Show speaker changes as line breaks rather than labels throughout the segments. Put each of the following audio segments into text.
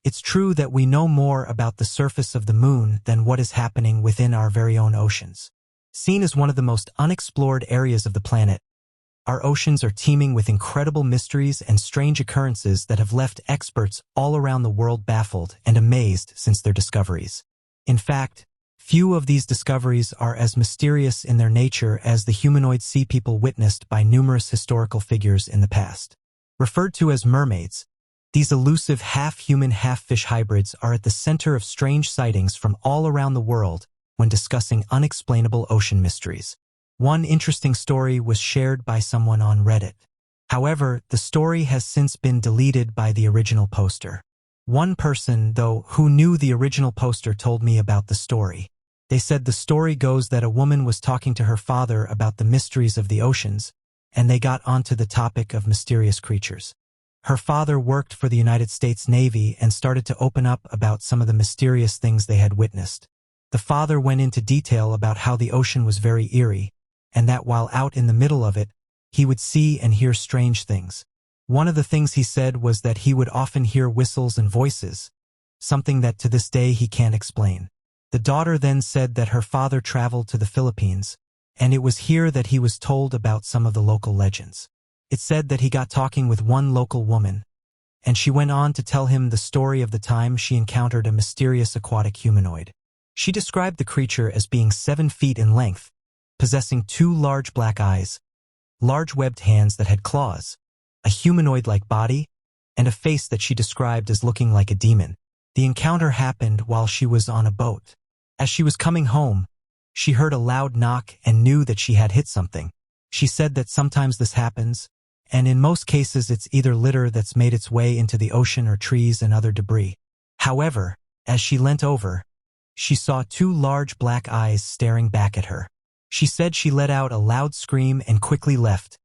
It's true that we know more about the surface of the moon than what is happening within our very own oceans. Seen as one of the most unexplored areas of the planet, our oceans are teeming with incredible mysteries and strange occurrences that have left experts all around the world baffled and amazed since their discoveries. In fact, few of these discoveries are as mysterious in their nature as the humanoid sea people witnessed by numerous historical figures in the past. Referred to as mermaids, these elusive half-human, half-fish hybrids are at the center of strange sightings from all around the world when discussing unexplainable ocean mysteries. One interesting story was shared by someone on Reddit. However, the story has since been deleted by the original poster. One person, though, who knew the original poster told me about the story. They said the story goes that a woman was talking to her father about the mysteries of the oceans, and they got onto the topic of mysterious creatures. Her father worked for the United States Navy and started to open up about some of the mysterious things they had witnessed. The father went into detail about how the ocean was very eerie, and that while out in the middle of it, he would see and hear strange things. One of the things he said was that he would often hear whistles and voices, something that to this day he can't explain. The daughter then said that her father traveled to the Philippines, and it was here that he was told about some of the local legends. It said that he got talking with one local woman, and she went on to tell him the story of the time she encountered a mysterious aquatic humanoid. She described the creature as being 7 feet in length, possessing 2 large black eyes, large webbed hands that had claws, a humanoid-like body, and a face that she described as looking like a demon. The encounter happened while she was on a boat. As she was coming home, she heard a loud knock and knew that she had hit something. She said that sometimes this happens, and in most cases it's either litter that's made its way into the ocean or trees and other debris. However, as she leant over, she saw 2 large black eyes staring back at her. She said she let out a loud scream and quickly left,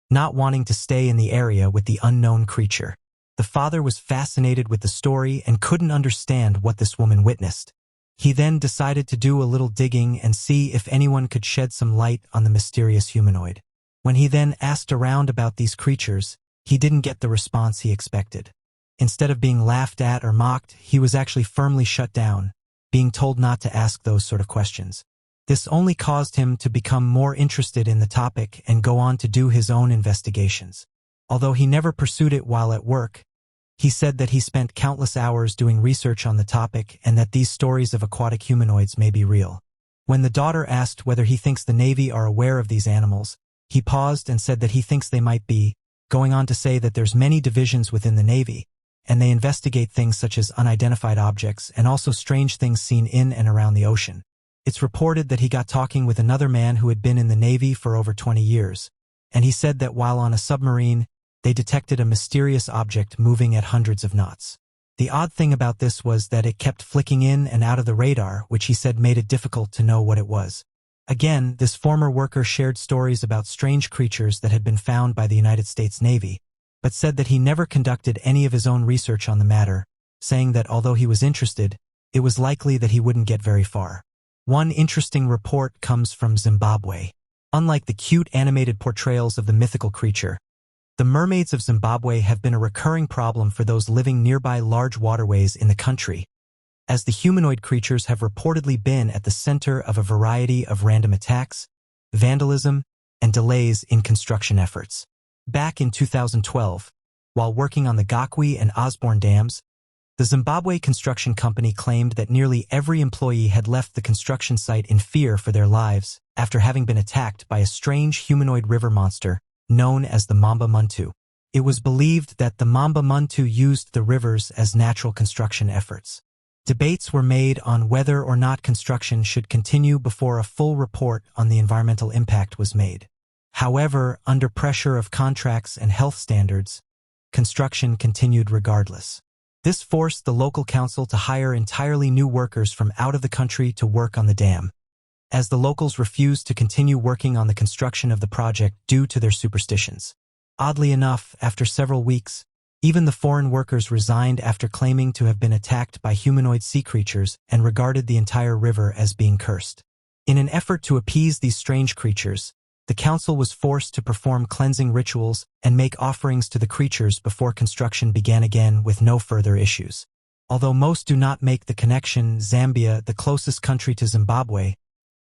not wanting to stay in the area with the unknown creature. The father was fascinated with the story and couldn't understand what this woman witnessed. He then decided to do a little digging and see if anyone could shed some light on the mysterious humanoid. When he then asked around about these creatures, he didn't get the response he expected. Instead of being laughed at or mocked, he was actually firmly shut down, being told not to ask those sort of questions. This only caused him to become more interested in the topic and go on to do his own investigations. Although he never pursued it while at work, he said that he spent countless hours doing research on the topic and that these stories of aquatic humanoids may be real. When the daughter asked whether he thinks the Navy are aware of these animals, he paused and said that he thinks they might be, going on to say that there's many divisions within the Navy, and they investigate things such as unidentified objects and also strange things seen in and around the ocean. It's reported that he got talking with another man who had been in the Navy for over 20 years, and he said that while on a submarine, they detected a mysterious object moving at hundreds of knots. The odd thing about this was that it kept flicking in and out of the radar, which he said made it difficult to know what it was. Again, this former worker shared stories about strange creatures that had been found by the United States Navy, but said that he never conducted any of his own research on the matter, saying that although he was interested, it was likely that he wouldn't get very far. One interesting report comes from Zimbabwe. Unlike the cute animated portrayals of the mythical creature, the mermaids of Zimbabwe have been a recurring problem for those living nearby large waterways in the country, as the humanoid creatures have reportedly been at the center of a variety of random attacks, vandalism, and delays in construction efforts. Back in 2012, while working on the Gokwe and Osborne dams, the Zimbabwe construction company claimed that nearly every employee had left the construction site in fear for their lives after having been attacked by a strange humanoid river monster known as the Mamba Muntu. It was believed that the Mamba Muntu used the rivers as natural construction efforts. Debates were made on whether or not construction should continue before a full report on the environmental impact was made. However, under pressure of contracts and health standards, construction continued regardless. This forced the local council to hire entirely new workers from out of the country to work on the dam, as the locals refused to continue working on the construction of the project due to their superstitions. Oddly enough, after several weeks, even the foreign workers resigned after claiming to have been attacked by humanoid sea creatures and regarded the entire river as being cursed. In an effort to appease these strange creatures, the council was forced to perform cleansing rituals and make offerings to the creatures before construction began again with no further issues. Although most do not make the connection, Zambia, the closest country to Zimbabwe,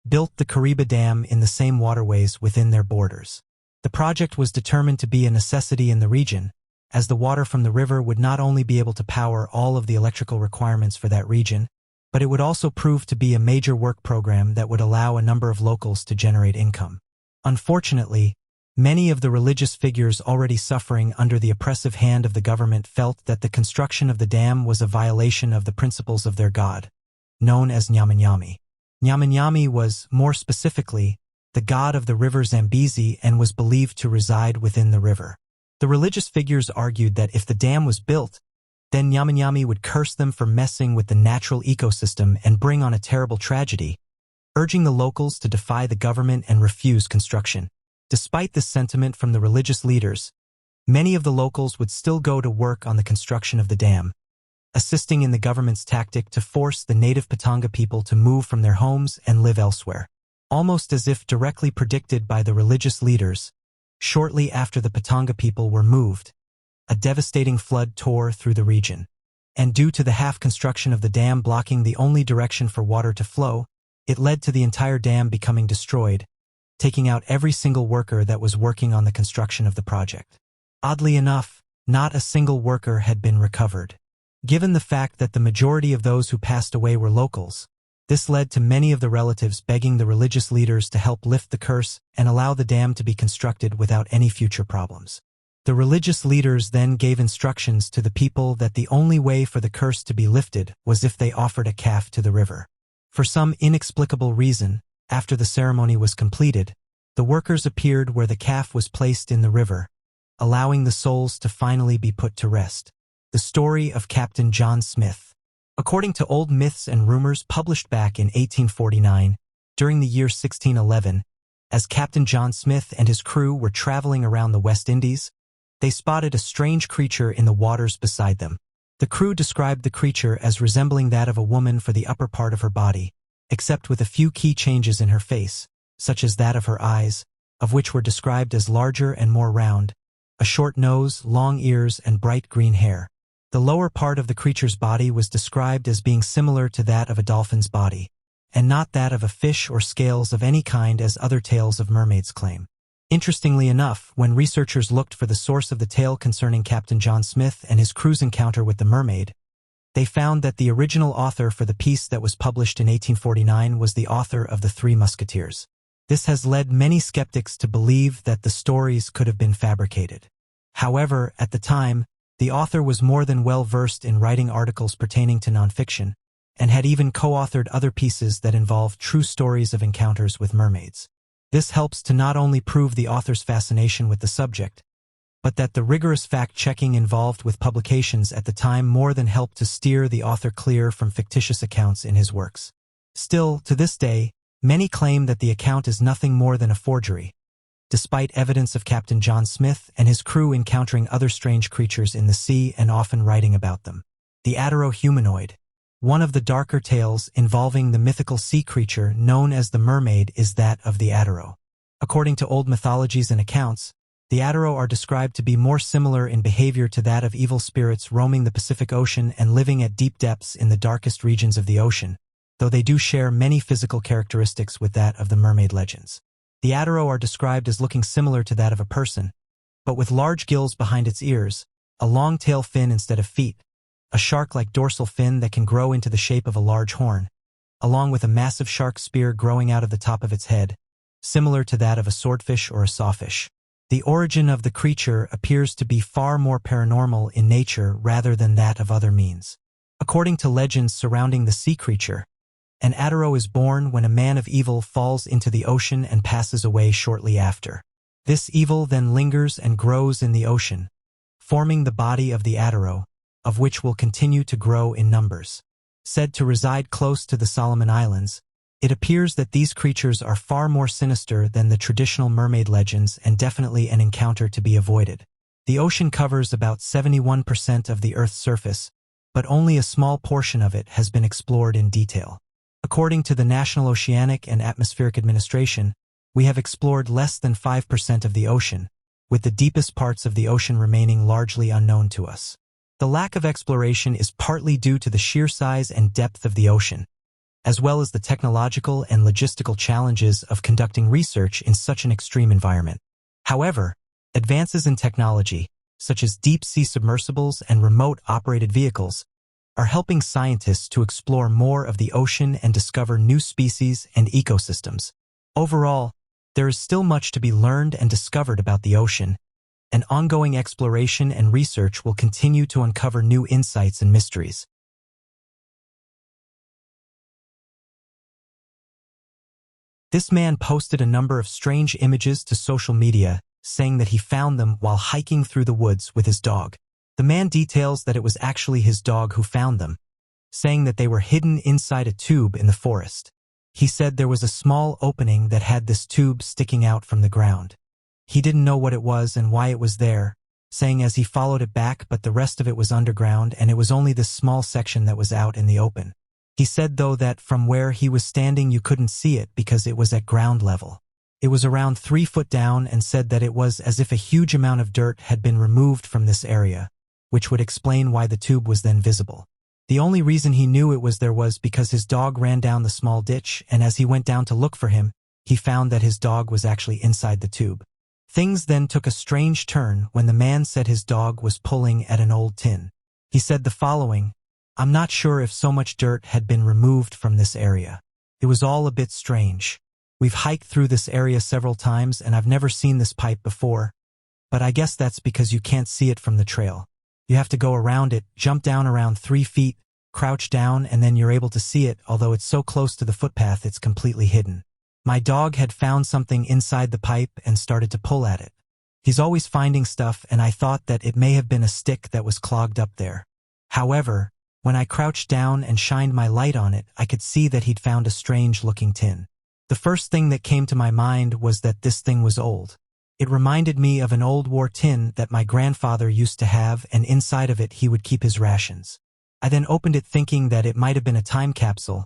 built the Kariba Dam in the same waterways within their borders. The project was determined to be a necessity in the region, as the water from the river would not only be able to power all of the electrical requirements for that region, but it would also prove to be a major work program that would allow a number of locals to generate income. Unfortunately, many of the religious figures already suffering under the oppressive hand of the government felt that the construction of the dam was a violation of the principles of their god, known as Nyamanyami. Nyamanyami was, more specifically, the god of the river Zambezi and was believed to reside within the river. The religious figures argued that if the dam was built, then Nyamanyami would curse them for messing with the natural ecosystem and bring on a terrible tragedy, urging the locals to defy the government and refuse construction. Despite this sentiment from the religious leaders, many of the locals would still go to work on the construction of the dam, assisting in the government's tactic to force the native Patanga people to move from their homes and live elsewhere. Almost as if directly predicted by the religious leaders, shortly after the Patanga people were moved, a devastating flood tore through the region. And due to the half-construction of the dam blocking the only direction for water to flow, it led to the entire dam becoming destroyed, taking out every single worker that was working on the construction of the project. Oddly enough, not a single worker had been recovered. Given the fact that the majority of those who passed away were locals, this led to many of the relatives begging the religious leaders to help lift the curse and allow the dam to be constructed without any future problems. The religious leaders then gave instructions to the people that the only way for the curse to be lifted was if they offered a calf to the river. For some inexplicable reason, after the ceremony was completed, the workers appeared where the calf was placed in the river, allowing the souls to finally be put to rest. The story of Captain John Smith. According to old myths and rumors published back in 1849, during the year 1611, as Captain John Smith and his crew were traveling around the West Indies, they spotted a strange creature in the waters beside them. The crew described the creature as resembling that of a woman for the upper part of her body, except with a few key changes in her face, such as that of her eyes, of which were described as larger and more round, a short nose, long ears, and bright green hair. The lower part of the creature's body was described as being similar to that of a dolphin's body, and not that of a fish or scales of any kind as other tales of mermaids claim. Interestingly enough, when researchers looked for the source of the tale concerning Captain John Smith and his crew's encounter with the mermaid, they found that the original author for the piece that was published in 1849 was the author of The Three Musketeers. This has led many skeptics to believe that the stories could have been fabricated. However, at the time, the author was more than well-versed in writing articles pertaining to nonfiction, and had even co-authored other pieces that involved true stories of encounters with mermaids. This helps to not only prove the author's fascination with the subject, but that the rigorous fact-checking involved with publications at the time more than helped to steer the author clear from fictitious accounts in his works. Still, to this day, many claim that the account is nothing more than a forgery, despite evidence of Captain John Smith and his crew encountering other strange creatures in the sea and often writing about them. The Ataro-humanoid. One of the darker tales involving the mythical sea creature known as the mermaid is that of the Ataro. According to old mythologies and accounts, the Ataro are described to be more similar in behavior to that of evil spirits roaming the Pacific Ocean and living at deep depths in the darkest regions of the ocean, though they do share many physical characteristics with that of the mermaid legends. The Ataro are described as looking similar to that of a person, but with large gills behind its ears, a long tail fin instead of feet, a shark-like dorsal fin that can grow into the shape of a large horn, along with a massive shark spear growing out of the top of its head, similar to that of a swordfish or a sawfish. The origin of the creature appears to be far more paranormal in nature rather than that of other means. According to legends surrounding the sea creature, an Ataro is born when a man of evil falls into the ocean and passes away shortly after. This evil then lingers and grows in the ocean, forming the body of the Ataro, of which will continue to grow in numbers. Said to reside close to the Solomon Islands, it appears that these creatures are far more sinister than the traditional mermaid legends and definitely an encounter to be avoided. The ocean covers about 71% of the Earth's surface, but only a small portion of it has been explored in detail. According to the National Oceanic and Atmospheric Administration, we have explored less than 5% of the ocean, with the deepest parts of the ocean remaining largely unknown to us. The lack of exploration is partly due to the sheer size and depth of the ocean, as well as the technological and logistical challenges of conducting research in such an extreme environment. However, advances in technology, such as deep-sea submersibles and remote-operated vehicles, are helping scientists to explore more of the ocean and discover new species and ecosystems. Overall, there is still much to be learned and discovered about the ocean, and ongoing exploration and research will continue to uncover new insights and mysteries. This man posted a number of strange images to social media, saying that he found them while hiking through the woods with his dog. The man details that it was actually his dog who found them, saying that they were hidden inside a tube in the forest. He said there was a small opening that had this tube sticking out from the ground. He didn't know what it was and why it was there, saying as he followed it back, but the rest of it was underground and it was only this small section that was out in the open. He said though that from where he was standing you couldn't see it because it was at ground level. It was around 3 foot down, and said that it was as if a huge amount of dirt had been removed from this area, which would explain why the tube was then visible. The only reason he knew it was there was because his dog ran down the small ditch, and as he went down to look for him, he found that his dog was actually inside the tube. Things then took a strange turn when the man said his dog was pulling at an old tin. He said the following, "I'm not sure if so much dirt had been removed from this area. It was all a bit strange. We've hiked through this area several times and I've never seen this pipe before, but I guess that's because you can't see it from the trail. You have to go around it, jump down around 3 feet, crouch down, and then you're able to see it, although it's so close to the footpath it's completely hidden. My dog had found something inside the pipe and started to pull at it. He's always finding stuff, and I thought that it may have been a stick that was clogged up there. However, when I crouched down and shined my light on it, I could see that he'd found a strange-looking tin. The first thing that came to my mind was that this thing was old. It reminded me of an old war tin that my grandfather used to have, and inside of it he would keep his rations. I then opened it thinking that it might have been a time capsule,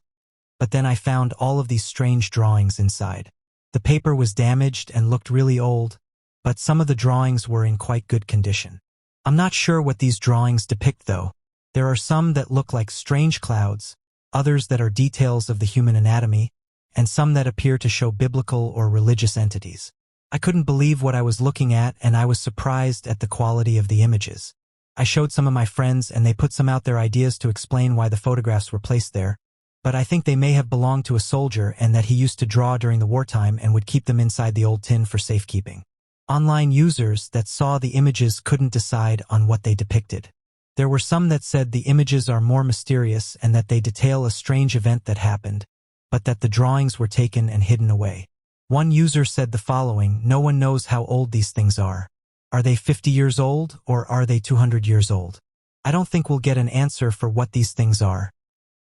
but then I found all of these strange drawings inside. The paper was damaged and looked really old, but some of the drawings were in quite good condition. I'm not sure what these drawings depict though. There are some that look like strange clouds, others that are details of the human anatomy, and some that appear to show biblical or religious entities. I couldn't believe what I was looking at, and I was surprised at the quality of the images. I showed some of my friends and they put some out their ideas to explain why the photographs were placed there, but I think they may have belonged to a soldier and that he used to draw during the wartime and would keep them inside the old tin for safekeeping. Online users that saw the images couldn't decide on what they depicted. There were some that said the images are more mysterious and that they detail a strange event that happened, but that the drawings were taken and hidden away. One user said the following, "No one knows how old these things are. Are they 50 years old or are they 200 years old? I don't think we'll get an answer for what these things are,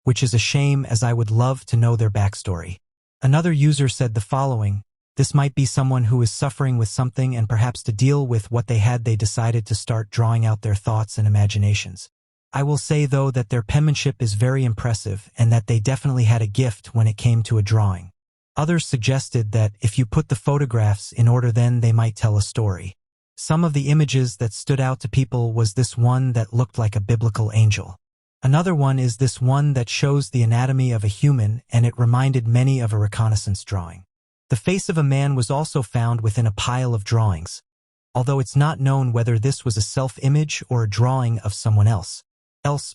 which is a shame as I would love to know their backstory." Another user said the following, "This might be someone who is suffering with something, and perhaps to deal with what they had they decided to start drawing out their thoughts and imaginations. I will say though that their penmanship is very impressive and that they definitely had a gift when it came to a drawing." Others suggested that if you put the photographs in order then they might tell a story. Some of the images that stood out to people was this one that looked like a biblical angel. Another one is this one that shows the anatomy of a human, and it reminded many of a reconnaissance drawing. The face of a man was also found within a pile of drawings, although it's not known whether this was a self-image or a drawing of someone else,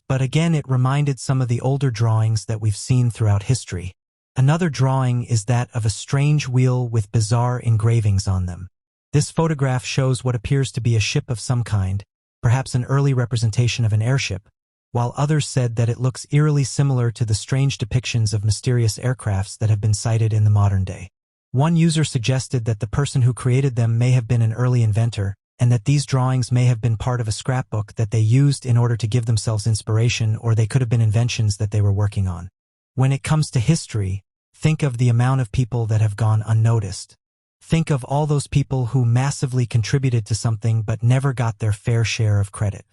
but again it reminded some of the older drawings that we've seen throughout history. Another drawing is that of a strange wheel with bizarre engravings on them. This photograph shows what appears to be a ship of some kind, perhaps an early representation of an airship, while others said that it looks eerily similar to the strange depictions of mysterious aircrafts that have been sighted in the modern day. One user suggested that the person who created them may have been an early inventor, and that these drawings may have been part of a scrapbook that they used in order to give themselves inspiration, or they could have been inventions that they were working on. When it comes to history, think of the amount of people that have gone unnoticed. Think of all those people who massively contributed to something but never got their fair share of credit.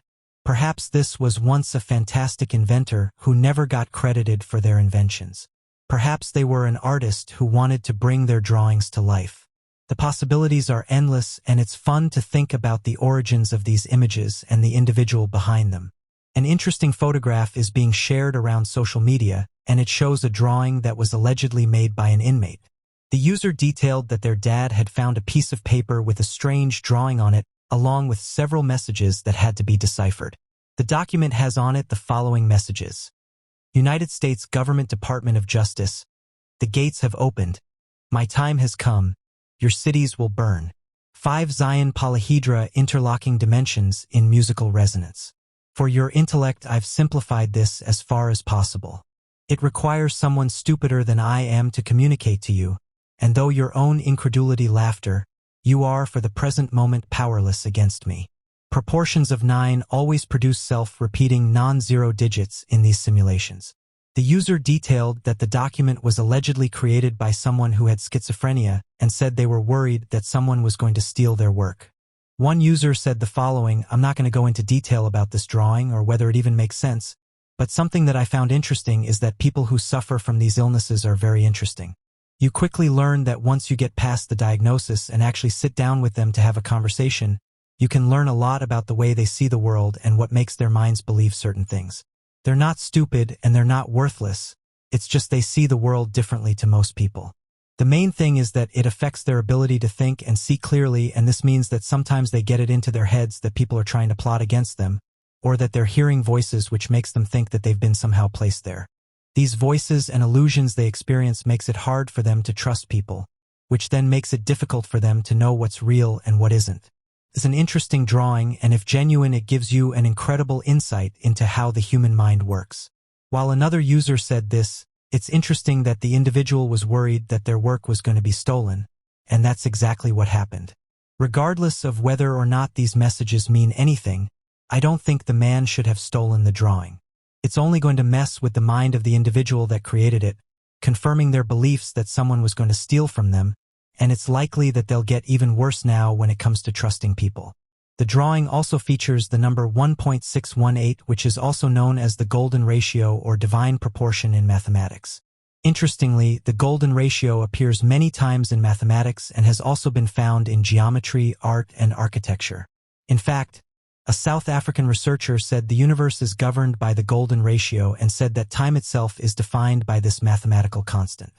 Perhaps this was once a fantastic inventor who never got credited for their inventions. Perhaps they were an artist who wanted to bring their drawings to life. The possibilities are endless, and it's fun to think about the origins of these images and the individual behind them. An interesting photograph is being shared around social media, and it shows a drawing that was allegedly made by an inmate. The user detailed that their dad had found a piece of paper with a strange drawing on it, along with several messages that had to be deciphered. The document has on it the following messages. United States Government Department of Justice. The gates have opened. My time has come. Your cities will burn. 5 Zion polyhedra interlocking dimensions in musical resonance. For your intellect, I've simplified this as far as possible. It requires someone stupider than I am to communicate to you, and though your own incredulity laughter, you are for the present moment powerless against me. Proportions of 9 always produce self-repeating non-zero digits in these simulations. The user detailed that the document was allegedly created by someone who had schizophrenia and said they were worried that someone was going to steal their work. One user said the following, I'm not going to go into detail about this drawing or whether it even makes sense, but something that I found interesting is that people who suffer from these illnesses are very interesting. You quickly learn that once you get past the diagnosis and actually sit down with them to have a conversation, you can learn a lot about the way they see the world and what makes their minds believe certain things. They're not stupid and they're not worthless, it's just they see the world differently to most people. The main thing is that it affects their ability to think and see clearly, and this means that sometimes they get it into their heads that people are trying to plot against them, or that they're hearing voices which makes them think that they've been somehow placed there. These voices and illusions they experience makes it hard for them to trust people, which then makes it difficult for them to know what's real and what isn't. It's an interesting drawing, and if genuine, it gives you an incredible insight into how the human mind works. While another user said this, it's interesting that the individual was worried that their work was going to be stolen, and that's exactly what happened. Regardless of whether or not these messages mean anything, I don't think the man should have stolen the drawing. It's only going to mess with the mind of the individual that created it, confirming their beliefs that someone was going to steal from them, and it's likely that they'll get even worse now when it comes to trusting people. The drawing also features the number 1.618, which is also known as the golden ratio or divine proportion in mathematics. Interestingly, the golden ratio appears many times in mathematics and has also been found in geometry, art, and architecture. In fact, a South African researcher said the universe is governed by the golden ratio and said that time itself is defined by this mathematical constant.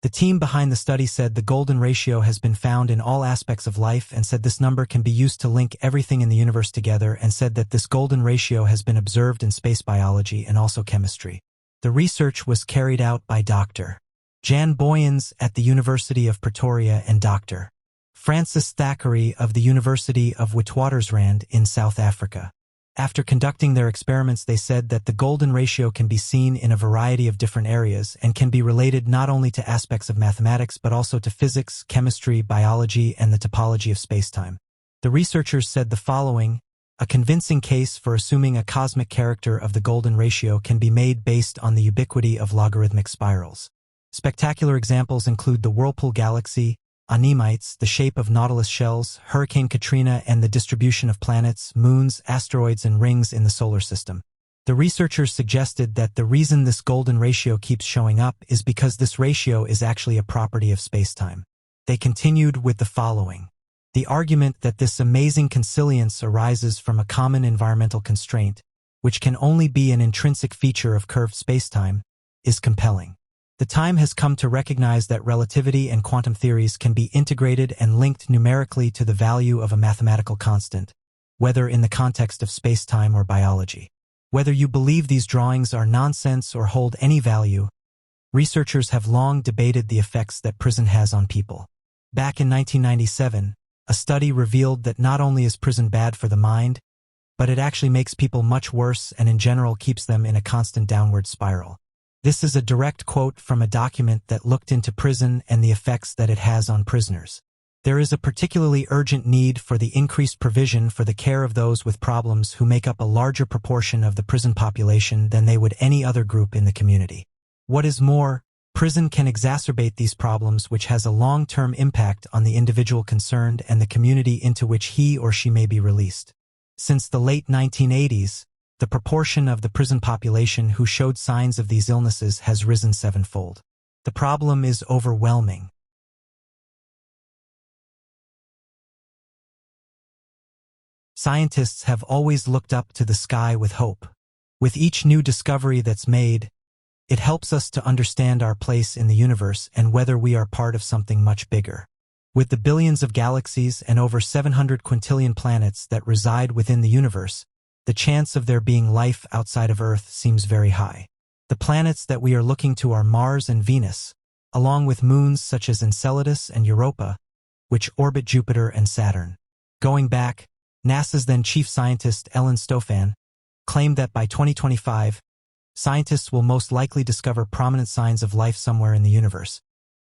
The team behind the study said the golden ratio has been found in all aspects of life and said this number can be used to link everything in the universe together, and said that this golden ratio has been observed in space biology and also chemistry. The research was carried out by Dr. Jan Boyens at the University of Pretoria and Dr. Francis Thackeray of the University of Witwatersrand in South Africa. After conducting their experiments, they said that the golden ratio can be seen in a variety of different areas and can be related not only to aspects of mathematics but also to physics, chemistry, biology, and the topology of spacetime. The researchers said the following, a convincing case for assuming a cosmic character of the golden ratio can be made based on the ubiquity of logarithmic spirals. Spectacular examples include the Whirlpool Galaxy, Anemites, the shape of Nautilus shells, Hurricane Katrina, and the distribution of planets, moons, asteroids, and rings in the solar system. The researchers suggested that the reason this golden ratio keeps showing up is because this ratio is actually a property of spacetime. They continued with the following. The argument that this amazing consilience arises from a common environmental constraint, which can only be an intrinsic feature of curved spacetime, is compelling. The time has come to recognize that relativity and quantum theories can be integrated and linked numerically to the value of a mathematical constant, whether in the context of spacetime or biology. Whether you believe these drawings are nonsense or hold any value, researchers have long debated the effects that prison has on people. Back in 1997, a study revealed that not only is prison bad for the mind, but it actually makes people much worse and in general keeps them in a constant downward spiral. This is a direct quote from a document that looked into prison and the effects that it has on prisoners. There is a particularly urgent need for the increased provision for the care of those with problems who make up a larger proportion of the prison population than they would any other group in the community. What is more, prison can exacerbate these problems, which has a long-term impact on the individual concerned and the community into which he or she may be released. Since the late 1980s, the proportion of the prison population who showed signs of these illnesses has risen sevenfold. The problem is overwhelming. Scientists have always looked up to the sky with hope. With each new discovery that's made, it helps us to understand our place in the universe and whether we are part of something much bigger. With the billions of galaxies and over 700 quintillion planets that reside within the universe, the chance of there being life outside of Earth seems very high. The planets that we are looking to are Mars and Venus, along with moons such as Enceladus and Europa, which orbit Jupiter and Saturn. Going back, NASA's then chief scientist Ellen Stofan claimed that by 2025, scientists will most likely discover prominent signs of life somewhere in the universe,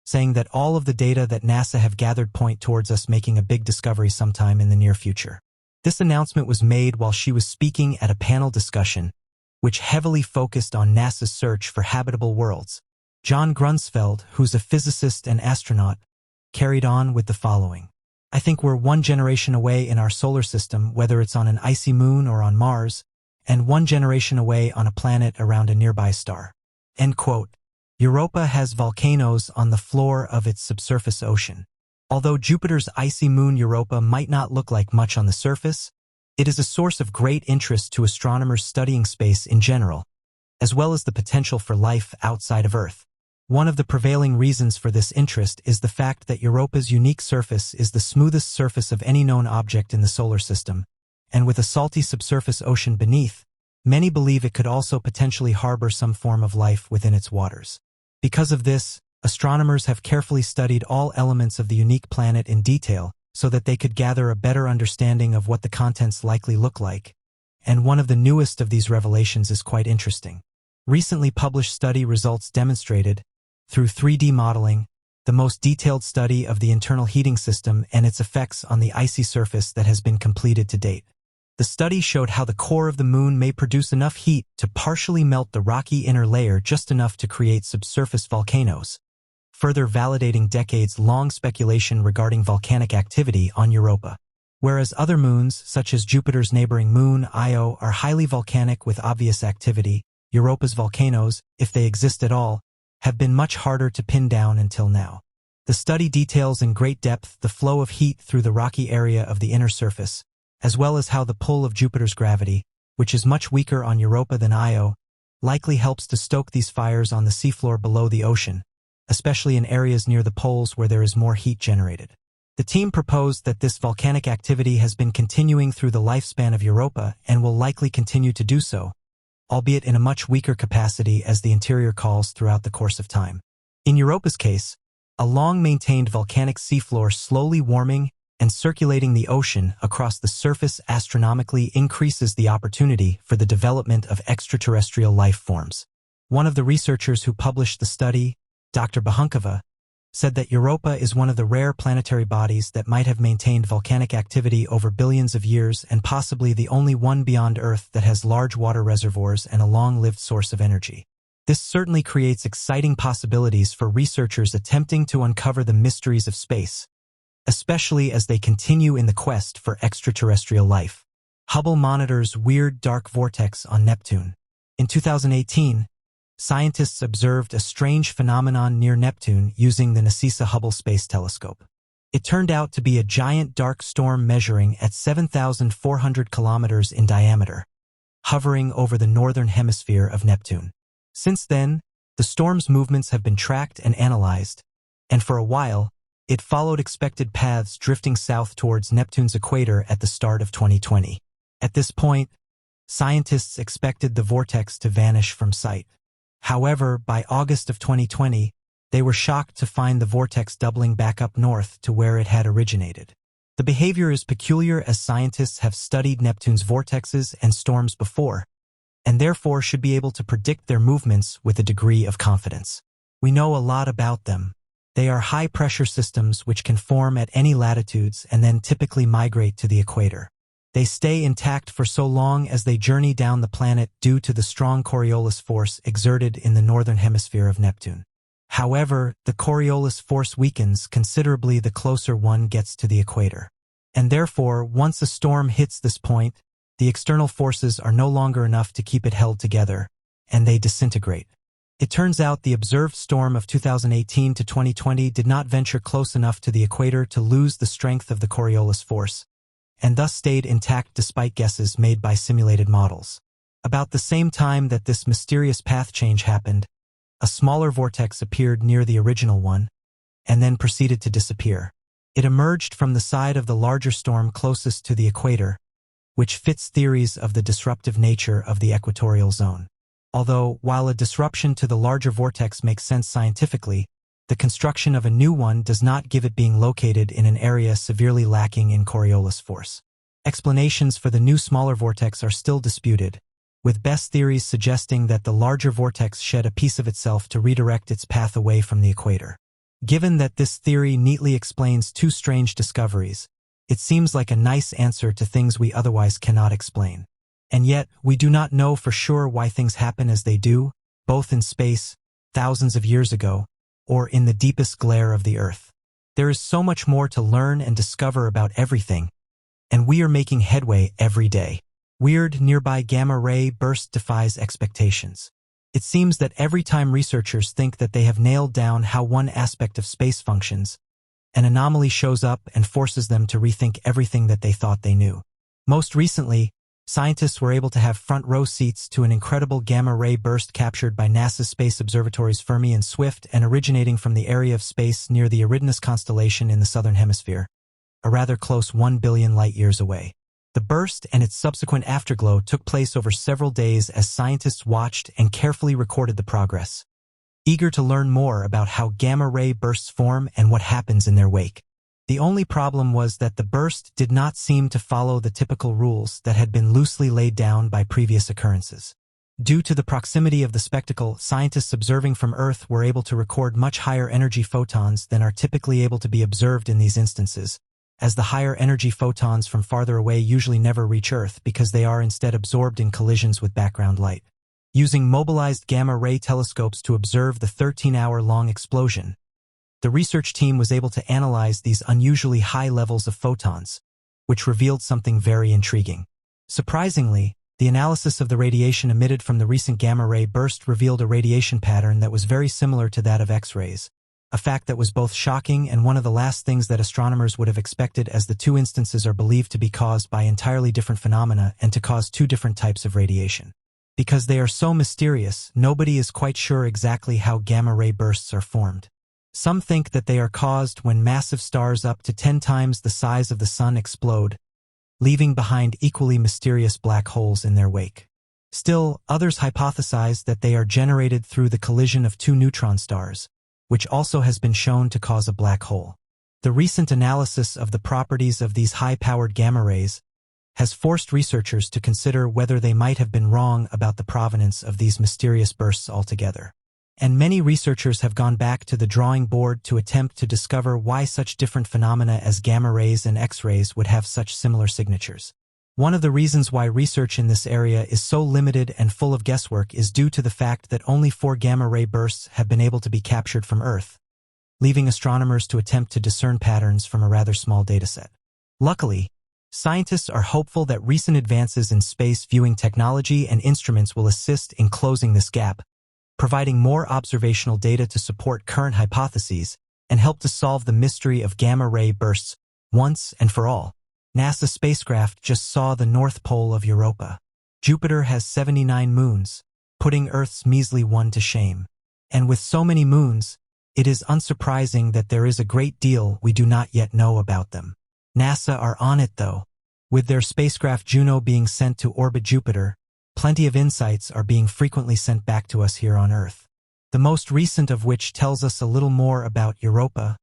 saying that all of the data that NASA have gathered point towards us making a big discovery sometime in the near future. This announcement was made while she was speaking at a panel discussion, which heavily focused on NASA's search for habitable worlds. John Grunsfeld, who's a physicist and astronaut, carried on with the following. I think we're one generation away in our solar system, whether it's on an icy moon or on Mars, and one generation away on a planet around a nearby star. End quote. Europa has volcanoes on the floor of its subsurface ocean. Although Jupiter's icy moon Europa might not look like much on the surface, it is a source of great interest to astronomers studying space in general, as well as the potential for life outside of Earth. One of the prevailing reasons for this interest is the fact that Europa's unique surface is the smoothest surface of any known object in the solar system, and with a salty subsurface ocean beneath, many believe it could also potentially harbor some form of life within its waters. Because of this, astronomers have carefully studied all elements of the unique planet in detail so that they could gather a better understanding of what the contents likely look like, and one of the newest of these revelations is quite interesting. Recently published study results demonstrated, through 3D modeling, the most detailed study of the internal heating system and its effects on the icy surface that has been completed to date. The study showed how the core of the moon may produce enough heat to partially melt the rocky inner layer just enough to create subsurface volcanoes, further validating decades-long speculation regarding volcanic activity on Europa. Whereas other moons, such as Jupiter's neighboring moon, Io, are highly volcanic with obvious activity, Europa's volcanoes, if they exist at all, have been much harder to pin down until now. The study details in great depth the flow of heat through the rocky area of the inner surface, as well as how the pull of Jupiter's gravity, which is much weaker on Europa than Io, likely helps to stoke these fires on the seafloor below the ocean, especially in areas near the poles where there is more heat generated. The team proposed that this volcanic activity has been continuing through the lifespan of Europa and will likely continue to do so, albeit in a much weaker capacity as the interior cools throughout the course of time. In Europa's case, a long-maintained volcanic seafloor slowly warming and circulating the ocean across the surface astronomically increases the opportunity for the development of extraterrestrial life forms. One of the researchers who published the study, Dr. Bahunkova, said that Europa is one of the rare planetary bodies that might have maintained volcanic activity over billions of years and possibly the only one beyond Earth that has large water reservoirs and a long-lived source of energy. This certainly creates exciting possibilities for researchers attempting to uncover the mysteries of space, especially as they continue in the quest for extraterrestrial life. Hubble monitors weird dark vortex on Neptune. In 2018, scientists observed a strange phenomenon near Neptune using the NASA Hubble Space Telescope. It turned out to be a giant dark storm measuring at 7,400 kilometers in diameter, hovering over the northern hemisphere of Neptune. Since then, the storm's movements have been tracked and analyzed, and for a while, it followed expected paths drifting south towards Neptune's equator at the start of 2020. At this point, scientists expected the vortex to vanish from sight. However, by August of 2020, they were shocked to find the vortex doubling back up north to where it had originated. The behavior is peculiar as scientists have studied Neptune's vortexes and storms before, and therefore should be able to predict their movements with a degree of confidence. We know a lot about them. They are high-pressure systems which can form at any latitudes and then typically migrate to the equator. They stay intact for so long as they journey down the planet due to the strong Coriolis force exerted in the northern hemisphere of Neptune. However, the Coriolis force weakens considerably the closer one gets to the equator. And therefore, once a storm hits this point, the external forces are no longer enough to keep it held together, and they disintegrate. It turns out the observed storm of 2018 to 2020 did not venture close enough to the equator to lose the strength of the Coriolis force, and thus stayed intact despite guesses made by simulated models. About the same time that this mysterious path change happened, a smaller vortex appeared near the original one, and then proceeded to disappear. It emerged from the side of the larger storm closest to the equator, which fits theories of the disruptive nature of the equatorial zone. Although, while a disruption to the larger vortex makes sense scientifically, the construction of a new one does not give it being located in an area severely lacking in Coriolis force. Explanations for the new smaller vortex are still disputed, with best theories suggesting that the larger vortex shed a piece of itself to redirect its path away from the equator. Given that this theory neatly explains two strange discoveries, it seems like a nice answer to things we otherwise cannot explain. And yet, we do not know for sure why things happen as they do, both in space, thousands of years ago, or in the deepest glare of the Earth. There is so much more to learn and discover about everything, and we are making headway every day. Weird nearby gamma-ray burst defies expectations. It seems that every time researchers think that they have nailed down how one aspect of space functions, an anomaly shows up and forces them to rethink everything that they thought they knew. Most recently, scientists were able to have front-row seats to an incredible gamma-ray burst captured by NASA's Space Observatories Fermi and Swift and originating from the area of space near the Eridanus constellation in the southern hemisphere, a rather close 1 billion light-years away. The burst and its subsequent afterglow took place over several days as scientists watched and carefully recorded the progress, eager to learn more about how gamma-ray bursts form and what happens in their wake. The only problem was that the burst did not seem to follow the typical rules that had been loosely laid down by previous occurrences. Due to the proximity of the spectacle, scientists observing from Earth were able to record much higher energy photons than are typically able to be observed in these instances, as the higher energy photons from farther away usually never reach Earth because they are instead absorbed in collisions with background light. Using mobilized gamma-ray telescopes to observe the 13-hour-long explosion, the research team was able to analyze these unusually high levels of photons, which revealed something very intriguing. Surprisingly, the analysis of the radiation emitted from the recent gamma-ray burst revealed a radiation pattern that was very similar to that of X-rays, a fact that was both shocking and one of the last things that astronomers would have expected, as the two instances are believed to be caused by entirely different phenomena and to cause two different types of radiation. Because they are so mysterious, nobody is quite sure exactly how gamma-ray bursts are formed. Some think that they are caused when massive stars up to 10 times the size of the Sun explode, leaving behind equally mysterious black holes in their wake. Still, others hypothesize that they are generated through the collision of two neutron stars, which also has been shown to cause a black hole. The recent analysis of the properties of these high-powered gamma rays has forced researchers to consider whether they might have been wrong about the provenance of these mysterious bursts altogether. And many researchers have gone back to the drawing board to attempt to discover why such different phenomena as gamma rays and X-rays would have such similar signatures. One of the reasons why research in this area is so limited and full of guesswork is due to the fact that only 4 gamma-ray bursts have been able to be captured from Earth, leaving astronomers to attempt to discern patterns from a rather small dataset. Luckily, scientists are hopeful that recent advances in space viewing technology and instruments will assist in closing this gap, providing more observational data to support current hypotheses and help to solve the mystery of gamma-ray bursts once and for all. NASA's spacecraft just saw the North Pole of Europa. Jupiter has 79 moons, putting Earth's measly one to shame. And with so many moons, it is unsurprising that there is a great deal we do not yet know about them. NASA are on it though. With their spacecraft Juno being sent to orbit Jupiter, plenty of insights are being frequently sent back to us here on Earth. The most recent of which tells us a little more about Europa,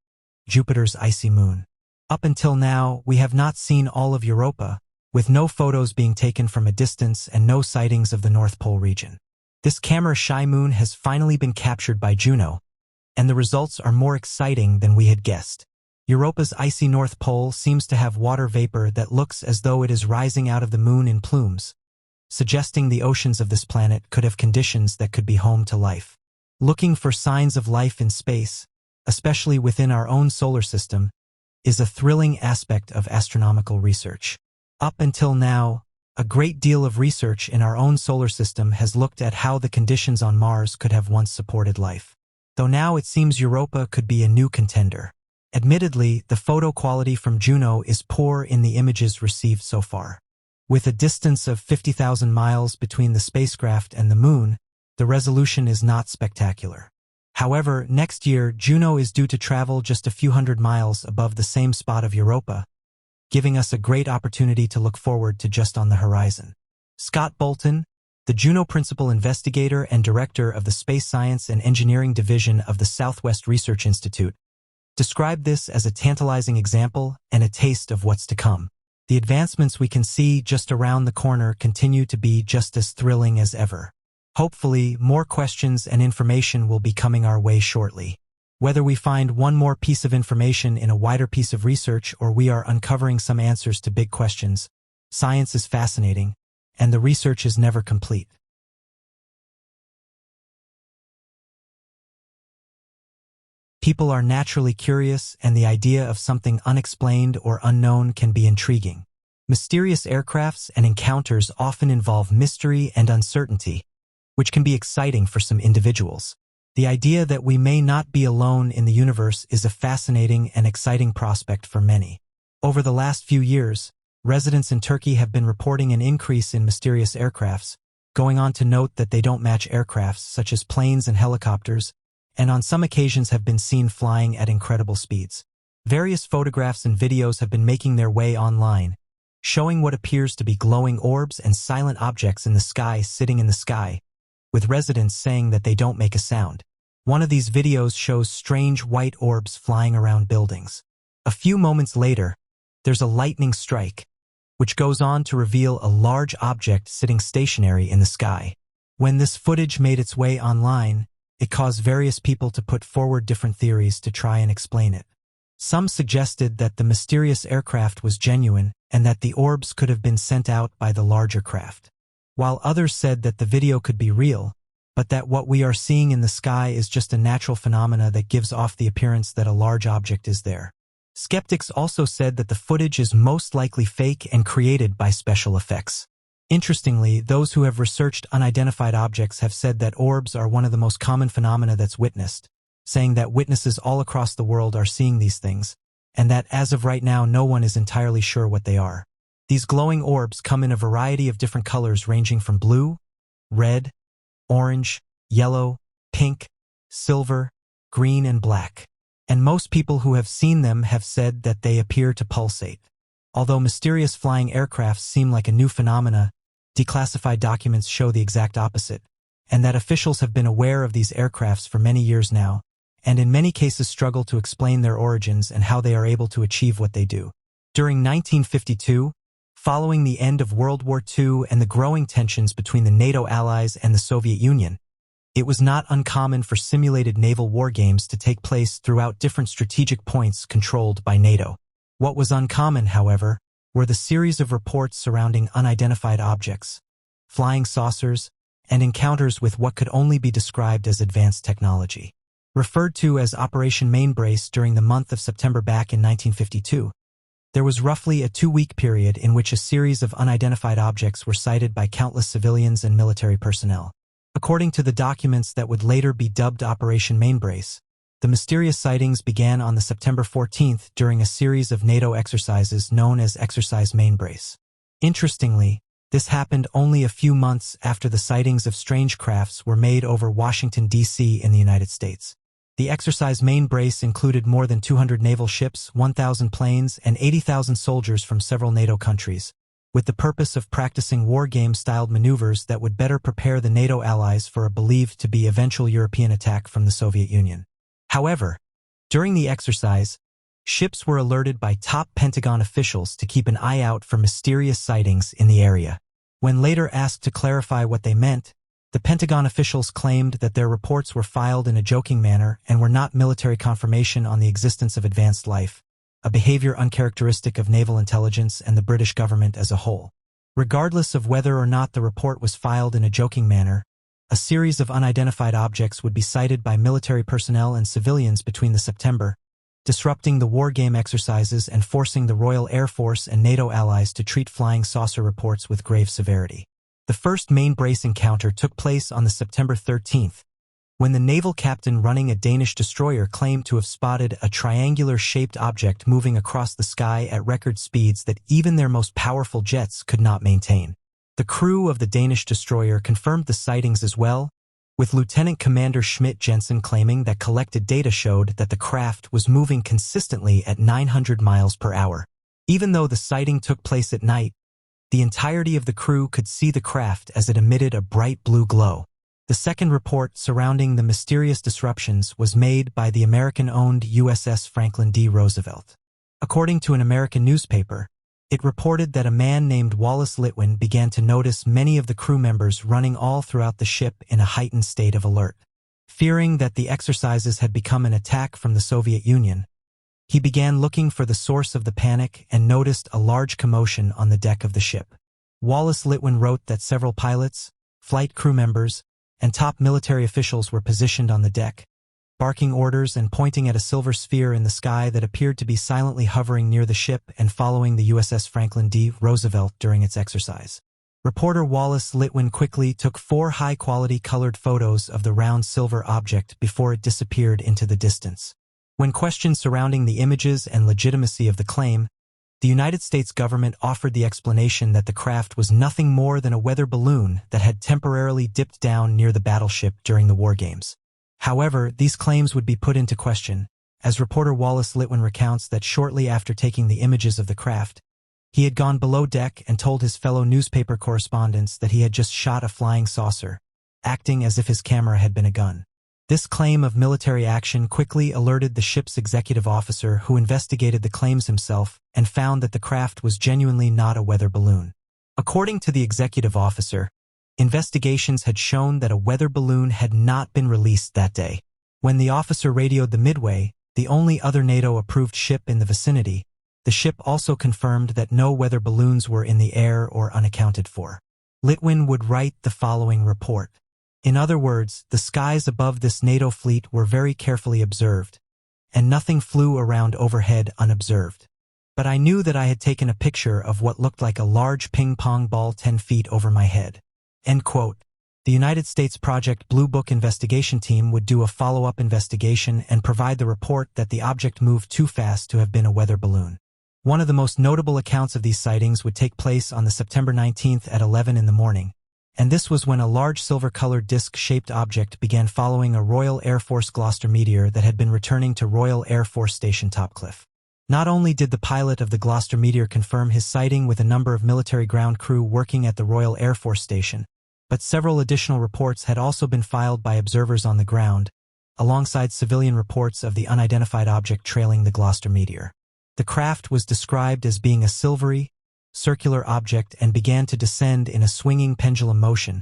Jupiter's icy moon. Up until now, we have not seen all of Europa, with no photos being taken from a distance and no sightings of the North Pole region. This camera-shy moon has finally been captured by Juno, and the results are more exciting than we had guessed. Europa's icy North Pole seems to have water vapor that looks as though it is rising out of the moon in plumes, suggesting the oceans of this planet could have conditions that could be home to life. Looking for signs of life in space, especially within our own solar system, is a thrilling aspect of astronomical research. Up until now, a great deal of research in our own solar system has looked at how the conditions on Mars could have once supported life. Though now it seems Europa could be a new contender. Admittedly, the photo quality from Juno is poor in the images received so far. With a distance of 50,000 miles between the spacecraft and the Moon, the resolution is not spectacular. However, next year, Juno is due to travel just a few hundred miles above the same spot of Europa, giving us a great opportunity to look forward to just on the horizon. Scott Bolton, the Juno principal investigator and director of the Space Science and Engineering Division of the Southwest Research Institute, described this as a tantalizing example and a taste of what's to come. The advancements we can see just around the corner continue to be just as thrilling as ever. Hopefully, more questions and information will be coming our way shortly. Whether we find one more piece of information in a wider piece of research or we are uncovering some answers to big questions, science is fascinating, and the research is never complete. People are naturally curious, and the idea of something unexplained or unknown can be intriguing. Mysterious aircrafts and encounters often involve mystery and uncertainty, which can be exciting for some individuals. The idea that we may not be alone in the universe is a fascinating and exciting prospect for many. Over the last few years, residents in Turkey have been reporting an increase in mysterious aircrafts, going on to note that they don't match aircrafts such as planes and helicopters, and on some occasions have been seen flying at incredible speeds. Various photographs and videos have been making their way online, showing what appears to be glowing orbs and silent objects in the sky sitting in the sky, with residents saying that they don't make a sound. One of these videos shows strange white orbs flying around buildings. A few moments later, there's a lightning strike, which goes on to reveal a large object sitting stationary in the sky. When this footage made its way online, it caused various people to put forward different theories to try and explain it. Some suggested that the mysterious aircraft was genuine and that the orbs could have been sent out by the larger craft, while others said that the video could be real, but that what we are seeing in the sky is just a natural phenomena that gives off the appearance that a large object is there. Skeptics also said that the footage is most likely fake and created by special effects. Interestingly, those who have researched unidentified objects have said that orbs are one of the most common phenomena that's witnessed, saying that witnesses all across the world are seeing these things, and that as of right now no one is entirely sure what they are. These glowing orbs come in a variety of different colors ranging from blue, red, orange, yellow, pink, silver, green, and black. And most people who have seen them have said that they appear to pulsate. Although mysterious flying aircrafts seem like a new phenomena, declassified documents show the exact opposite, and that officials have been aware of these aircrafts for many years now, and in many cases struggle to explain their origins and how they are able to achieve what they do. During 1952, following the end of World War II and the growing tensions between the NATO allies and the Soviet Union, it was not uncommon for simulated naval war games to take place throughout different strategic points controlled by NATO. What was uncommon, however, were the series of reports surrounding unidentified objects, flying saucers, and encounters with what could only be described as advanced technology. Referred to as Operation Mainbrace during the month of September back in 1952, there was roughly a 2-week period in which a series of unidentified objects were sighted by countless civilians and military personnel. According to the documents that would later be dubbed Operation Mainbrace, the mysterious sightings began on the September 14th during a series of NATO exercises known as Exercise Mainbrace. Interestingly, this happened only a few months after the sightings of strange crafts were made over Washington, D.C. in the United States. The Exercise Mainbrace included more than 200 naval ships, 1,000 planes, and 80,000 soldiers from several NATO countries, with the purpose of practicing war game-styled maneuvers that would better prepare the NATO allies for a believed to be eventual European attack from the Soviet Union. However, during the exercise, ships were alerted by top Pentagon officials to keep an eye out for mysterious sightings in the area. When later asked to clarify what they meant, the Pentagon officials claimed that their reports were filed in a joking manner and were not military confirmation on the existence of advanced life, a behavior uncharacteristic of naval intelligence and the British government as a whole. Regardless of whether or not the report was filed in a joking manner, a series of unidentified objects would be sighted by military personnel and civilians between the September, disrupting the war game exercises and forcing the Royal Air Force and NATO allies to treat flying saucer reports with grave severity. The first Mainbrace encounter took place on the September 13th, when the naval captain running a Danish destroyer claimed to have spotted a triangular-shaped object moving across the sky at record speeds that even their most powerful jets could not maintain. The crew of the Danish destroyer confirmed the sightings as well, with Lieutenant Commander Schmidt-Jensen claiming that collected data showed that the craft was moving consistently at 900 miles per hour. Even though the sighting took place at night, the entirety of the crew could see the craft as it emitted a bright blue glow. The second report surrounding the mysterious disruptions was made by the American-owned USS Franklin D. Roosevelt. According to an American newspaper, it reported that a man named Wallace Litwin began to notice many of the crew members running all throughout the ship in a heightened state of alert. Fearing that the exercises had become an attack from the Soviet Union, he began looking for the source of the panic and noticed a large commotion on the deck of the ship. Wallace Litwin wrote that several pilots, flight crew members, and top military officials were positioned on the deck, barking orders and pointing at a silver sphere in the sky that appeared to be silently hovering near the ship and following the USS Franklin D. Roosevelt during its exercise. Reporter Wallace Litwin quickly took 4 high-quality colored photos of the round silver object before it disappeared into the distance. When questioned surrounding the images and legitimacy of the claim, the United States government offered the explanation that the craft was nothing more than a weather balloon that had temporarily dipped down near the battleship during the war games. However, these claims would be put into question, as reporter Wallace Litwin recounts that shortly after taking the images of the craft, he had gone below deck and told his fellow newspaper correspondents that he had just shot a flying saucer, acting as if his camera had been a gun. This claim of military action quickly alerted the ship's executive officer, who investigated the claims himself and found that the craft was genuinely not a weather balloon. According to the executive officer, investigations had shown that a weather balloon had not been released that day. When the officer radioed the Midway, the only other NATO-approved ship in the vicinity, the ship also confirmed that no weather balloons were in the air or unaccounted for. Litwin would write the following report. In other words, the skies above this NATO fleet were very carefully observed, and nothing flew around overhead unobserved. But I knew that I had taken a picture of what looked like a large ping-pong ball 10 feet over my head. End quote. The United States Project Blue Book investigation team would do a follow-up investigation and provide the report that the object moved too fast to have been a weather balloon. One of the most notable accounts of these sightings would take place on the September 19th at 11 in the morning. And this was when a large silver-colored disc-shaped object began following a Royal Air Force Gloucester meteor that had been returning to Royal Air Force Station Topcliffe. Not only did the pilot of the Gloucester meteor confirm his sighting with a number of military ground crew working at the Royal Air Force Station, but several additional reports had also been filed by observers on the ground, alongside civilian reports of the unidentified object trailing the Gloucester meteor. The craft was described as being a silvery, circular object and began to descend in a swinging pendulum motion,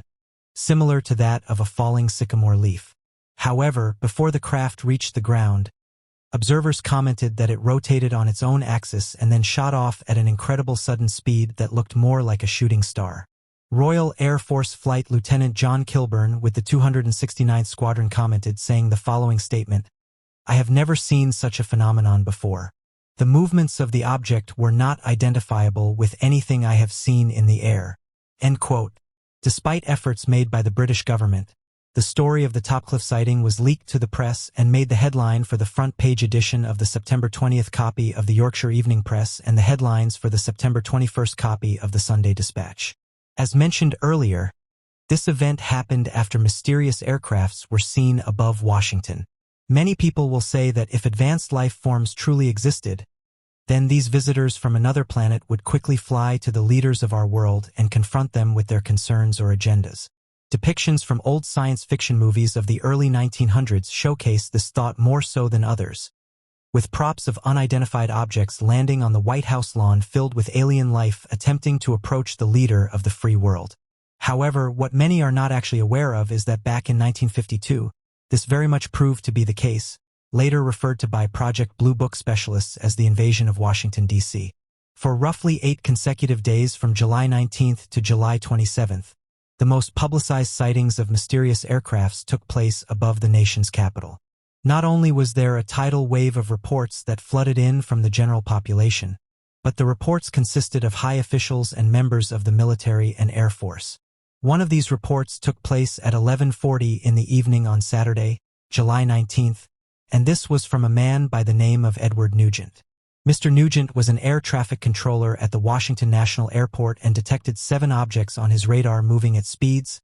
similar to that of a falling sycamore leaf. However, before the craft reached the ground, observers commented that it rotated on its own axis and then shot off at an incredible sudden speed that looked more like a shooting star. Royal Air Force Flight Lieutenant John Kilburn with the 269th Squadron commented, saying the following statement, "I have never seen such a phenomenon before. The movements of the object were not identifiable with anything I have seen in the air." End quote. Despite efforts made by the British government, the story of the Topcliffe sighting was leaked to the press and made the headline for the front-page edition of the September 20th copy of the Yorkshire Evening Press and the headlines for the September 21st copy of the Sunday Dispatch. As mentioned earlier, this event happened after mysterious aircrafts were seen above Washington. Many people will say that if advanced life forms truly existed, then these visitors from another planet would quickly fly to the leaders of our world and confront them with their concerns or agendas. Depictions from old science fiction movies of the early 1900s showcase this thought more so than others, with props of unidentified objects landing on the White House lawn filled with alien life attempting to approach the leader of the free world. However, what many are not actually aware of is that back in 1952, this very much proved to be the case, later referred to by Project Blue Book specialists as the invasion of Washington, D.C. For roughly 8 consecutive days from July 19th to July 27th, the most publicized sightings of mysterious aircrafts took place above the nation's capital. Not only was there a tidal wave of reports that flooded in from the general population, but the reports consisted of high officials and members of the military and Air Force. One of these reports took place at 11:40 in the evening on Saturday, July 19th, and this was from a man by the name of Edward Nugent. Mr. Nugent was an air traffic controller at the Washington National Airport and detected 7 objects on his radar moving at speeds,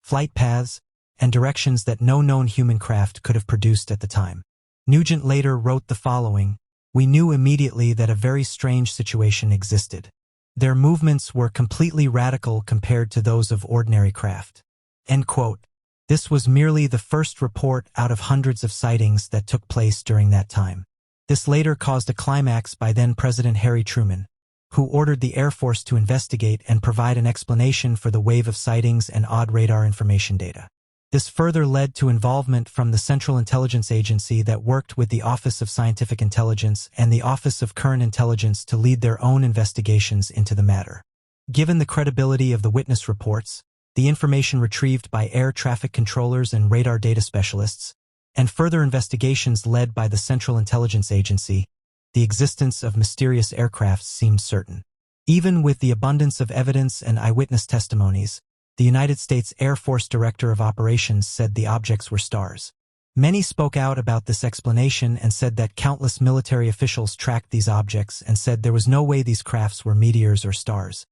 flight paths, and directions that no known human craft could have produced at the time. Nugent later wrote the following: "We knew immediately that a very strange situation existed. Their movements were completely radical compared to those of ordinary craft." End quote. This was merely the first report out of hundreds of sightings that took place during that time. This later caused a climax by then-President Harry Truman, who ordered the Air Force to investigate and provide an explanation for the wave of sightings and odd radar information data. This further led to involvement from the Central Intelligence Agency that worked with the Office of Scientific Intelligence and the Office of Current Intelligence to lead their own investigations into the matter. Given the credibility of the witness reports, the information retrieved by air traffic controllers and radar data specialists, and further investigations led by the Central Intelligence Agency, the existence of mysterious aircrafts seemed certain. Even with the abundance of evidence and eyewitness testimonies, the United States Air Force Director of Operations said the objects were stars. Many spoke out about this explanation and said that countless military officials tracked these objects and said there was no way these crafts were meteors or stars.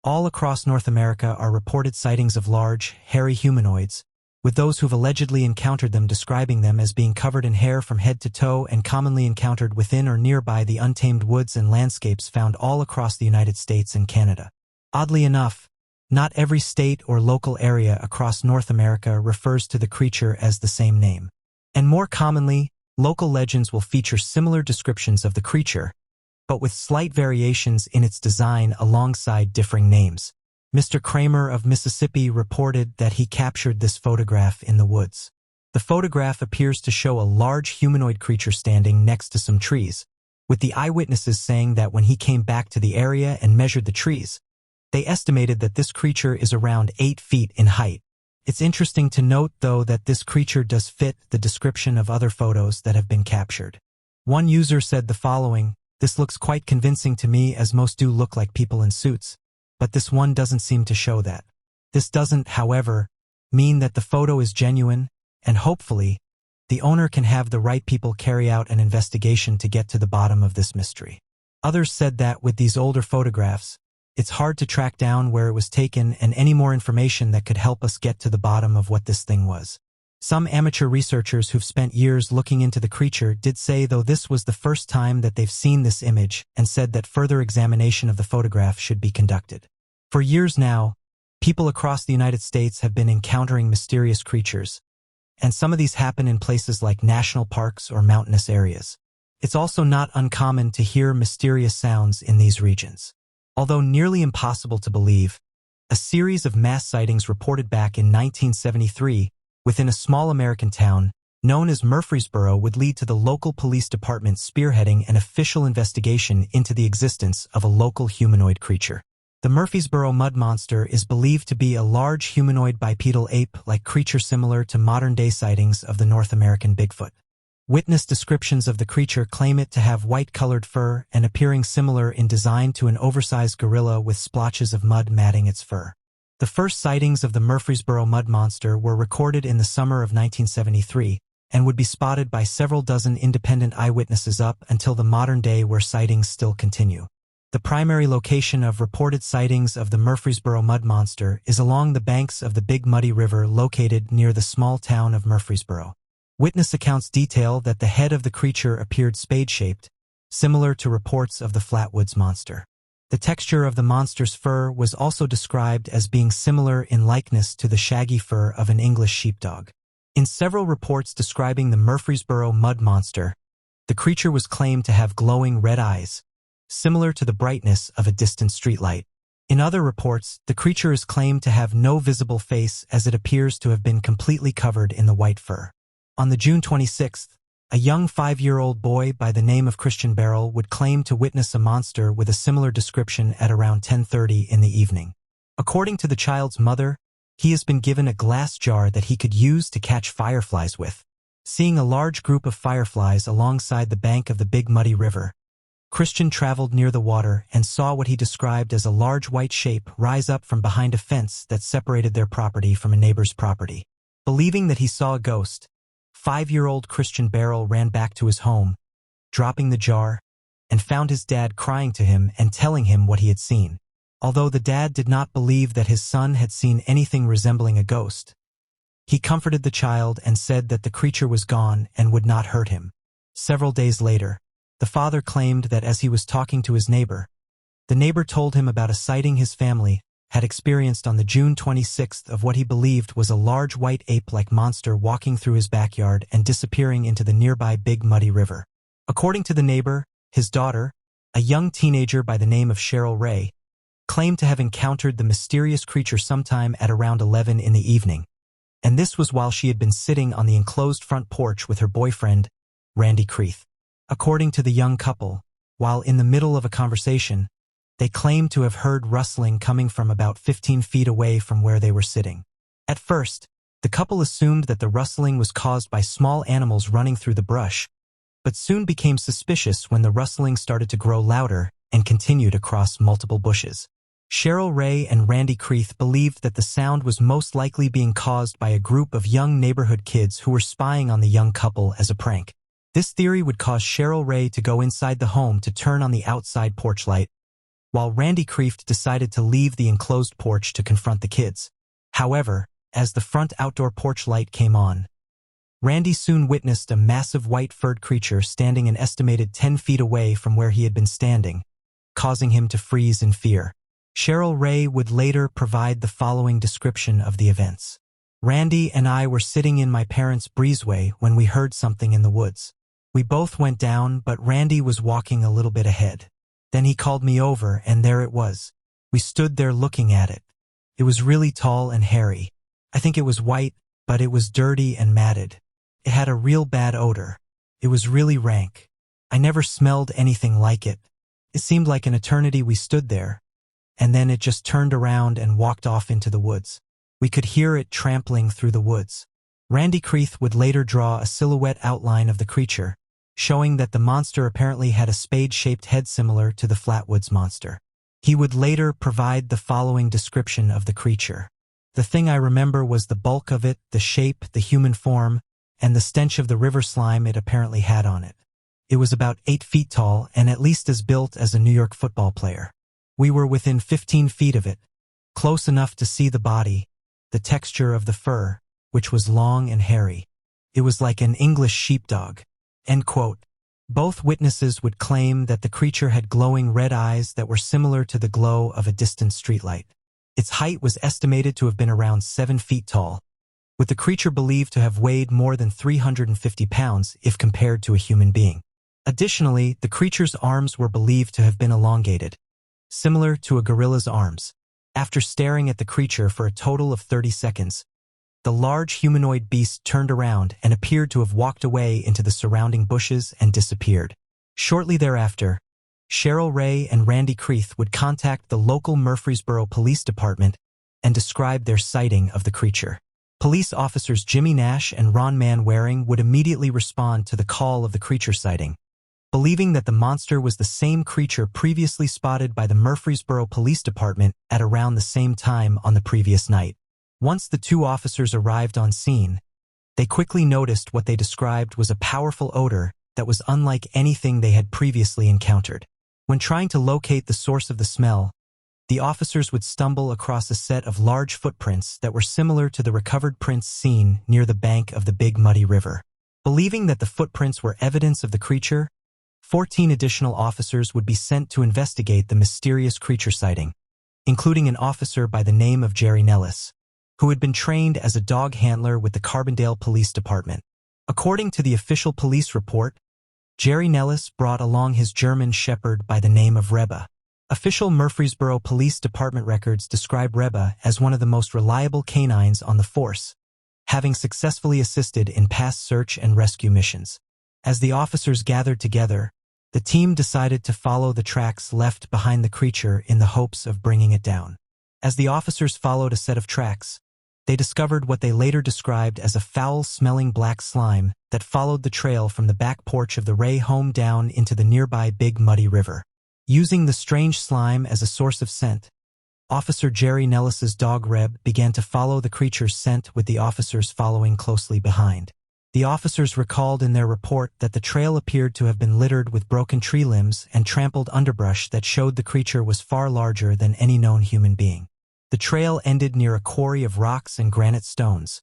All across North America are reported sightings of large, hairy humanoids, with those who've allegedly encountered them describing them as being covered in hair from head to toe and commonly encountered within or nearby the untamed woods and landscapes found all across the United States and Canada. Oddly enough, not every state or local area across North America refers to the creature as the same name. And more commonly, local legends will feature similar descriptions of the creature, but with slight variations in its design alongside differing names. Mr. Kramer of Mississippi reported that he captured this photograph in the woods. The photograph appears to show a large humanoid creature standing next to some trees, with the eyewitnesses saying that when he came back to the area and measured the trees, they estimated that this creature is around 8 feet in height. It's interesting to note, though, that this creature does fit the description of other photos that have been captured. One user said the following: "This looks quite convincing to me, as most do look like people in suits, but this one doesn't seem to show that." This doesn't, however, mean that the photo is genuine, and hopefully, the owner can have the right people carry out an investigation to get to the bottom of this mystery. Others said that with these older photographs, it's hard to track down where it was taken and any more information that could help us get to the bottom of what this thing was. Some amateur researchers who've spent years looking into the creature did say, though, this was the first time that they've seen this image, and said that further examination of the photograph should be conducted. For years now, people across the United States have been encountering mysterious creatures, and some of these happen in places like national parks or mountainous areas. It's also not uncommon to hear mysterious sounds in these regions. Although nearly impossible to believe, a series of mass sightings reported back in 1973 within a small American town known as Murfreesboro would lead to the local police department spearheading an official investigation into the existence of a local humanoid creature. The Murfreesboro Mud Monster is believed to be a large humanoid bipedal ape-like creature similar to modern-day sightings of the North American Bigfoot. Witness descriptions of the creature claim it to have white-colored fur and appearing similar in design to an oversized gorilla with splotches of mud matting its fur. The first sightings of the Murfreesboro Mud Monster were recorded in the summer of 1973 and would be spotted by several dozen independent eyewitnesses up until the modern day, where sightings still continue. The primary location of reported sightings of the Murfreesboro Mud Monster is along the banks of the Big Muddy River located near the small town of Murfreesboro. Witness accounts detail that the head of the creature appeared spade-shaped, similar to reports of the Flatwoods Monster. The texture of the monster's fur was also described as being similar in likeness to the shaggy fur of an English sheepdog. In several reports describing the Murfreesboro Mud Monster, the creature was claimed to have glowing red eyes, similar to the brightness of a distant streetlight. In other reports, the creature is claimed to have no visible face, as it appears to have been completely covered in the white fur. On the June 26th, a young 5-year-old boy by the name of Christian Barrell would claim to witness a monster with a similar description at around 10:30 in the evening. According to the child's mother, he has been given a glass jar that he could use to catch fireflies with. Seeing a large group of fireflies alongside the bank of the Big Muddy River, Christian traveled near the water and saw what he described as a large white shape rise up from behind a fence that separated their property from a neighbor's property. Believing that he saw a ghost, 5-year-old Christian Barrel ran back to his home, dropping the jar, and found his dad crying to him and telling him what he had seen. Although the dad did not believe that his son had seen anything resembling a ghost, he comforted the child and said that the creature was gone and would not hurt him. Several days later, the father claimed that as he was talking to his neighbor, the neighbor told him about a sighting his family had experienced on the June 26th of what he believed was a large white ape-like monster walking through his backyard and disappearing into the nearby Big Muddy River. According to the neighbor, his daughter, a young teenager by the name of Cheryl Ray, claimed to have encountered the mysterious creature sometime at around 11 in the evening, and this was while she had been sitting on the enclosed front porch with her boyfriend, Randy Creeth. According to the young couple, while in the middle of a conversation, they claimed to have heard rustling coming from about 15 feet away from where they were sitting. At first, the couple assumed that the rustling was caused by small animals running through the brush, but soon became suspicious when the rustling started to grow louder and continued across multiple bushes. Cheryl Ray and Randy Creeth believed that the sound was most likely being caused by a group of young neighborhood kids who were spying on the young couple as a prank. This theory would cause Cheryl Ray to go inside the home to turn on the outside porch light, while Randy Creeth decided to leave the enclosed porch to confront the kids. However, as the front outdoor porch light came on, Randy soon witnessed a massive white furred creature standing an estimated 10 feet away from where he had been standing, causing him to freeze in fear. Cheryl Ray would later provide the following description of the events. Randy and I were sitting in my parents' breezeway when we heard something in the woods. We both went down, but Randy was walking a little bit ahead. Then he called me over, and there it was. We stood there looking at it. It was really tall and hairy. I think it was white, but it was dirty and matted. It had a real bad odor. It was really rank. I never smelled anything like it. It seemed like an eternity we stood there, and then it just turned around and walked off into the woods. We could hear it trampling through the woods. Randy Creeth would later draw a silhouette outline of the creature, showing that the monster apparently had a spade-shaped head similar to the Flatwoods monster. He would later provide the following description of the creature. The thing I remember was the bulk of it, the shape, the human form, and the stench of the river slime it apparently had on it. It was about 8 feet tall and at least as built as a New York football player. We were within 15 feet of it, close enough to see the body, the texture of the fur, which was long and hairy. It was like an English sheepdog. End quote. Both witnesses would claim that the creature had glowing red eyes that were similar to the glow of a distant streetlight. Its height was estimated to have been around 7 feet tall, with the creature believed to have weighed more than 350 pounds if compared to a human being. Additionally, the creature's arms were believed to have been elongated, similar to a gorilla's arms. After staring at the creature for a total of 30 seconds, the large humanoid beast turned around and appeared to have walked away into the surrounding bushes and disappeared. Shortly thereafter, Cheryl Ray and Randy Creeth would contact the local Murfreesboro Police Department and describe their sighting of the creature. Police officers Jimmy Nash and Ron Manwaring would immediately respond to the call of the creature sighting, believing that the monster was the same creature previously spotted by the Murfreesboro Police Department at around the same time on the previous night. Once the two officers arrived on scene, they quickly noticed what they described was a powerful odor that was unlike anything they had previously encountered. When trying to locate the source of the smell, the officers would stumble across a set of large footprints that were similar to the recovered prints seen near the bank of the Big Muddy River. Believing that the footprints were evidence of the creature, 14 additional officers would be sent to investigate the mysterious creature sighting, including an officer by the name of Jerry Nellis, who had been trained as a dog handler with the Carbondale Police Department. According to the official police report, Jerry Nellis brought along his German shepherd by the name of Reba. Official Murfreesboro Police Department records describe Reba as one of the most reliable canines on the force, having successfully assisted in past search and rescue missions. As the officers gathered together, the team decided to follow the tracks left behind the creature in the hopes of bringing it down. As the officers followed a set of tracks, they discovered what they later described as a foul-smelling black slime that followed the trail from the back porch of the Ray home down into the nearby Big Muddy River. Using the strange slime as a source of scent, Officer Jerry Nellis's dog Reb began to follow the creature's scent, with the officers following closely behind. The officers recalled in their report that the trail appeared to have been littered with broken tree limbs and trampled underbrush that showed the creature was far larger than any known human being. The trail ended near a quarry of rocks and granite stones,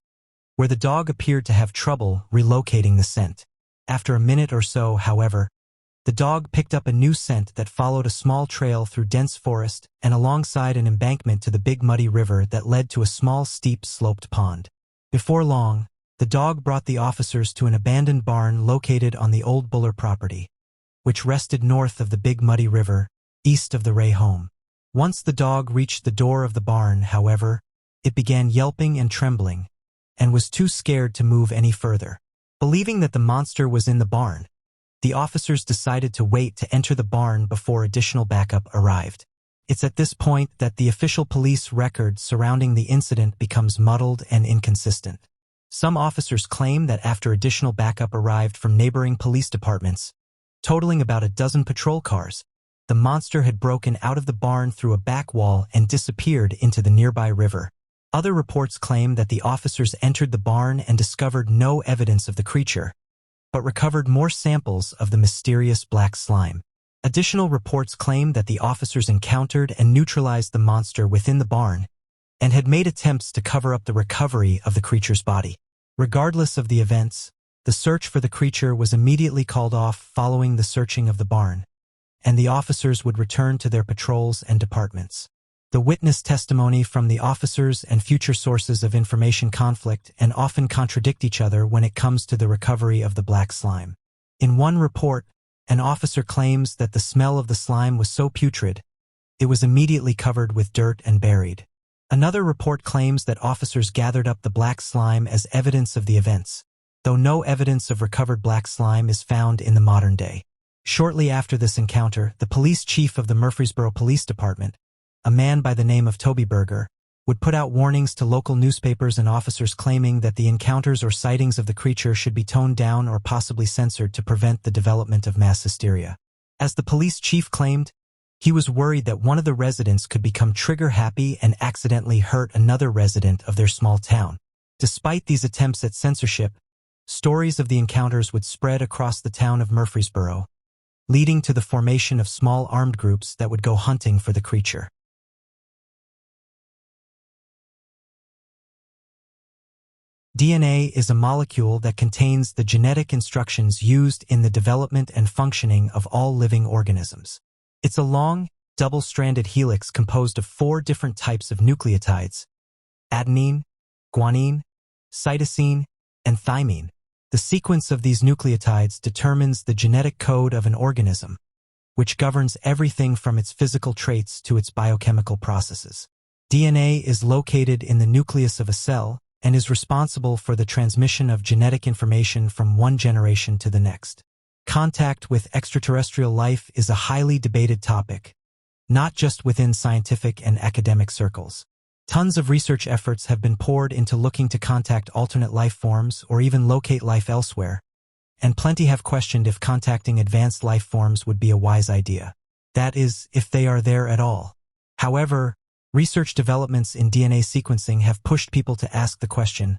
where the dog appeared to have trouble relocating the scent. After a minute or so, however, the dog picked up a new scent that followed a small trail through dense forest and alongside an embankment to the Big Muddy River that led to a small, steep, sloped pond. Before long, the dog brought the officers to an abandoned barn located on the old Buller property, which rested north of the Big Muddy River, east of the Ray home. Once the dog reached the door of the barn, however, it began yelping and trembling, and was too scared to move any further. Believing that the monster was in the barn, the officers decided to wait to enter the barn before additional backup arrived. It's at this point that the official police record surrounding the incident becomes muddled and inconsistent. Some officers claim that after additional backup arrived from neighboring police departments, totaling about a dozen patrol cars, the monster had broken out of the barn through a back wall and disappeared into the nearby river. Other reports claim that the officers entered the barn and discovered no evidence of the creature, but recovered more samples of the mysterious black slime. Additional reports claim that the officers encountered and neutralized the monster within the barn and had made attempts to cover up the recovery of the creature's body. Regardless of the events, the search for the creature was immediately called off following the searching of the barn, and the officers would return to their patrols and departments. The witness testimony from the officers and future sources of information conflict and often contradict each other when it comes to the recovery of the black slime. In one report, an officer claims that the smell of the slime was so putrid, it was immediately covered with dirt and buried. Another report claims that officers gathered up the black slime as evidence of the events, though no evidence of recovered black slime is found in the modern day. Shortly after this encounter, the police chief of the Murfreesboro Police Department, a man by the name of Toby Berger, would put out warnings to local newspapers and officers claiming that the encounters or sightings of the creature should be toned down or possibly censored to prevent the development of mass hysteria. As the police chief claimed, he was worried that one of the residents could become trigger-happy and accidentally hurt another resident of their small town. Despite these attempts at censorship, stories of the encounters would spread across the town of Murfreesboro, leading to the formation of small armed groups that would go hunting for the creature. DNA is a molecule that contains the genetic instructions used in the development and functioning of all living organisms. It's a long, double-stranded helix composed of 4 different types of nucleotides: adenine, guanine, cytosine, and thymine. The sequence of these nucleotides determines the genetic code of an organism, which governs everything from its physical traits to its biochemical processes. DNA is located in the nucleus of a cell and is responsible for the transmission of genetic information from one generation to the next. Contact with extraterrestrial life is a highly debated topic, not just within scientific and academic circles. Tons of research efforts have been poured into looking to contact alternate life forms or even locate life elsewhere, and plenty have questioned if contacting advanced life forms would be a wise idea. That is, if they are there at all. However, research developments in DNA sequencing have pushed people to ask the question,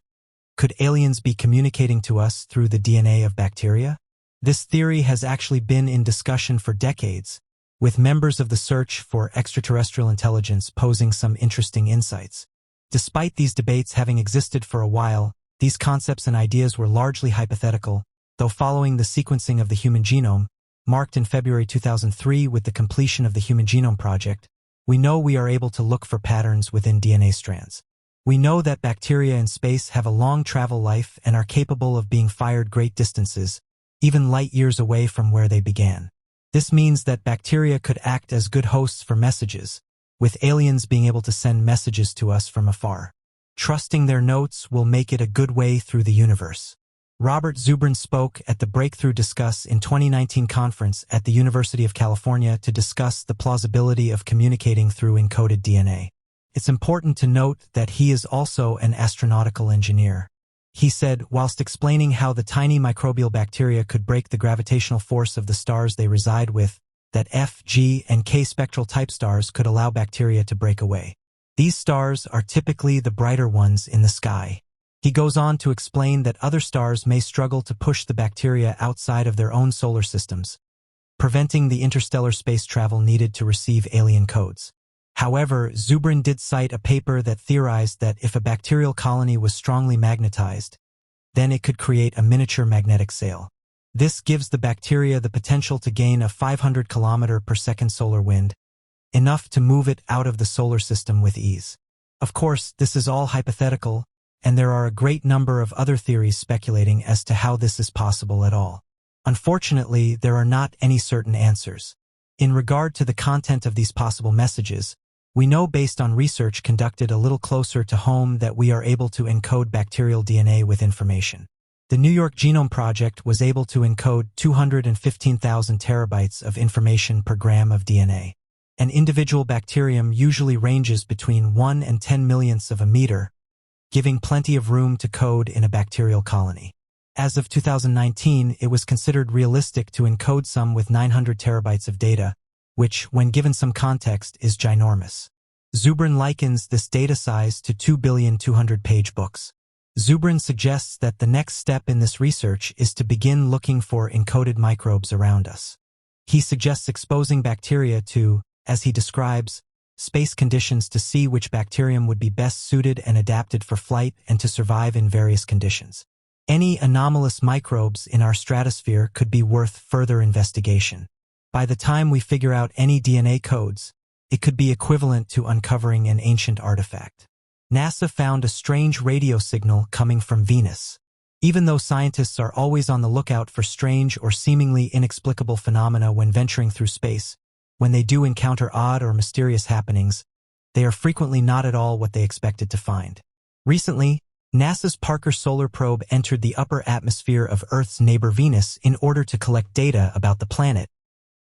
could aliens be communicating to us through the DNA of bacteria? This theory has actually been in discussion for decades, with members of the search for extraterrestrial intelligence posing some interesting insights. Despite these debates having existed for a while, these concepts and ideas were largely hypothetical, though following the sequencing of the human genome, marked in February 2003 with the completion of the Human Genome Project, we know we are able to look for patterns within DNA strands. We know that bacteria in space have a long travel life and are capable of being fired great distances, even light years away from where they began. This means that bacteria could act as good hosts for messages, with aliens being able to send messages to us from afar. Trusting their notes will make it a good way through the universe. Robert Zubrin spoke at the Breakthrough Discuss in 2019 conference at the University of California to discuss the plausibility of communicating through encoded DNA. It's important to note that he is also an astronautical engineer. He said, whilst explaining how the tiny microbial bacteria could break the gravitational force of the stars they reside with, that F, G, and K spectral type stars could allow bacteria to break away. These stars are typically the brighter ones in the sky. He goes on to explain that other stars may struggle to push the bacteria outside of their own solar systems, preventing the interstellar space travel needed to receive alien codes. However, Zubrin did cite a paper that theorized that if a bacterial colony was strongly magnetized, then it could create a miniature magnetic sail. This gives the bacteria the potential to gain a 500 km/s solar wind, enough to move it out of the solar system with ease. Of course, this is all hypothetical, and there are a great number of other theories speculating as to how this is possible at all. Unfortunately, there are not any certain answers. In regard to the content of these possible messages, we know based on research conducted a little closer to home that we are able to encode bacterial DNA with information. The New York Genome Project was able to encode 215,000 terabytes of information per gram of DNA. An individual bacterium usually ranges between 1 and 10 millionths of a meter, giving plenty of room to code in a bacterial colony. As of 2019, it was considered realistic to encode some with 900 terabytes of data, which, when given some context, is ginormous. Zubrin likens this data size to 2,200,000,000 books. Zubrin suggests that the next step in this research is to begin looking for encoded microbes around us. He suggests exposing bacteria to, as he describes, space conditions to see which bacterium would be best suited and adapted for flight and to survive in various conditions. Any anomalous microbes in our stratosphere could be worth further investigation. By the time we figure out any DNA codes, it could be equivalent to uncovering an ancient artifact. NASA found a strange radio signal coming from Venus. Even though scientists are always on the lookout for strange or seemingly inexplicable phenomena when venturing through space, when they do encounter odd or mysterious happenings, they are frequently not at all what they expected to find. Recently, NASA's Parker Solar Probe entered the upper atmosphere of Earth's neighbor Venus in order to collect data about the planet,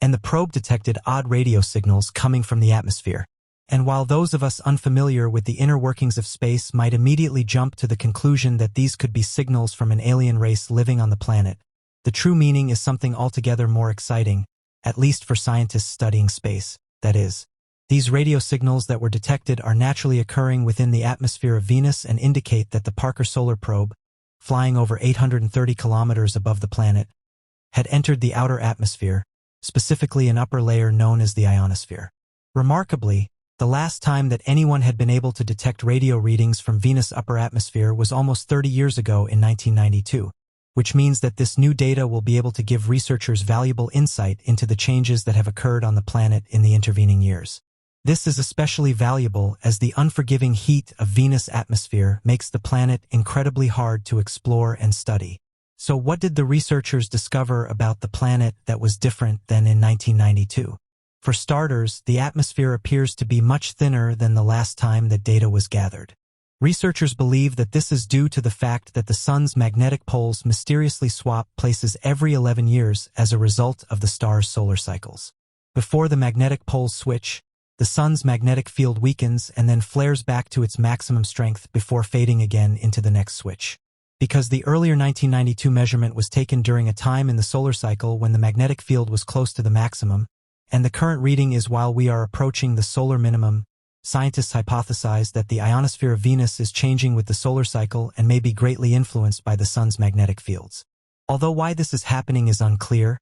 and the probe detected odd radio signals coming from the atmosphere. And while those of us unfamiliar with the inner workings of space might immediately jump to the conclusion that these could be signals from an alien race living on the planet, the true meaning is something altogether more exciting, at least for scientists studying space, that is. These radio signals that were detected are naturally occurring within the atmosphere of Venus and indicate that the Parker Solar Probe, flying over 830 kilometers above the planet, had entered the outer atmosphere, specifically an upper layer known as the ionosphere. Remarkably, the last time that anyone had been able to detect radio readings from Venus' upper atmosphere was almost 30 years ago in 1992, which means that this new data will be able to give researchers valuable insight into the changes that have occurred on the planet in the intervening years. This is especially valuable as the unforgiving heat of Venus' atmosphere makes the planet incredibly hard to explore and study. So what did the researchers discover about the planet that was different than in 1992? For starters, the atmosphere appears to be much thinner than the last time that data was gathered. Researchers believe that this is due to the fact that the sun's magnetic poles mysteriously swap places every 11 years as a result of the star's solar cycles. Before the magnetic poles switch, the sun's magnetic field weakens and then flares back to its maximum strength before fading again into the next switch. Because the earlier 1992 measurement was taken during a time in the solar cycle when the magnetic field was close to the maximum, and the current reading is while we are approaching the solar minimum, scientists hypothesize that the ionosphere of Venus is changing with the solar cycle and may be greatly influenced by the sun's magnetic fields. Although why this is happening is unclear,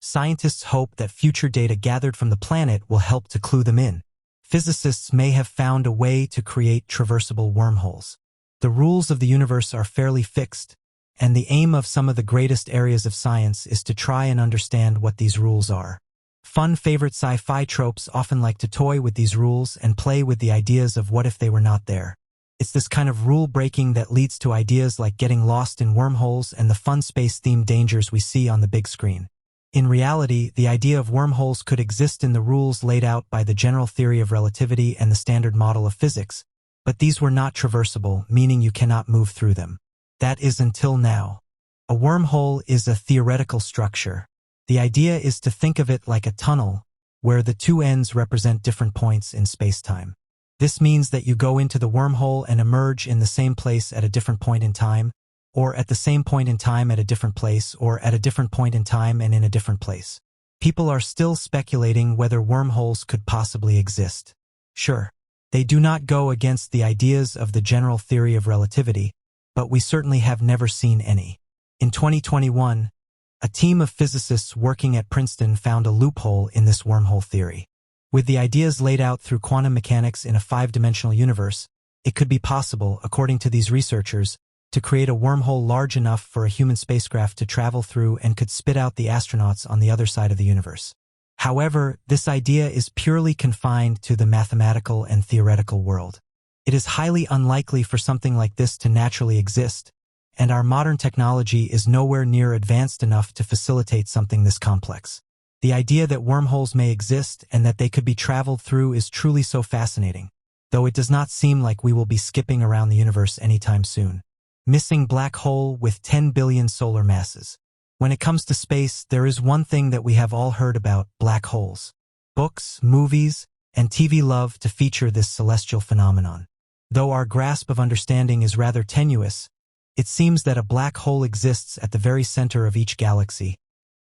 scientists hope that future data gathered from the planet will help to clue them in. Physicists may have found a way to create traversable wormholes. The rules of the universe are fairly fixed, and the aim of some of the greatest areas of science is to try and understand what these rules are. Fun favorite sci-fi tropes often like to toy with these rules and play with the ideas of what if they were not there. It's this kind of rule-breaking that leads to ideas like getting lost in wormholes and the fun space-themed dangers we see on the big screen. In reality, the idea of wormholes could exist in the rules laid out by the general theory of relativity and the standard model of physics, but these were not traversable, meaning you cannot move through them. That is until now. A wormhole is a theoretical structure. The idea is to think of it like a tunnel, where the two ends represent different points in space-time. This means that you go into the wormhole and emerge in the same place at a different point in time, or at the same point in time at a different place, or at a different point in time and in a different place. People are still speculating whether wormholes could possibly exist. Sure, they do not go against the ideas of the general theory of relativity, but we certainly have never seen any. In 2021, a team of physicists working at Princeton found a loophole in this wormhole theory. With the ideas laid out through quantum mechanics in a five-dimensional universe, it could be possible, according to these researchers, to create a wormhole large enough for a human spacecraft to travel through and could spit out the astronauts on the other side of the universe. However, this idea is purely confined to the mathematical and theoretical world. It is highly unlikely for something like this to naturally exist, and our modern technology is nowhere near advanced enough to facilitate something this complex. The idea that wormholes may exist and that they could be traveled through is truly so fascinating, though it does not seem like we will be skipping around the universe anytime soon. Missing black hole with 10 billion solar masses. When it comes to space, there is one thing that we have all heard about: black holes. Books, movies, and TV love to feature this celestial phenomenon. Though our grasp of understanding is rather tenuous, it seems that a black hole exists at the very center of each galaxy,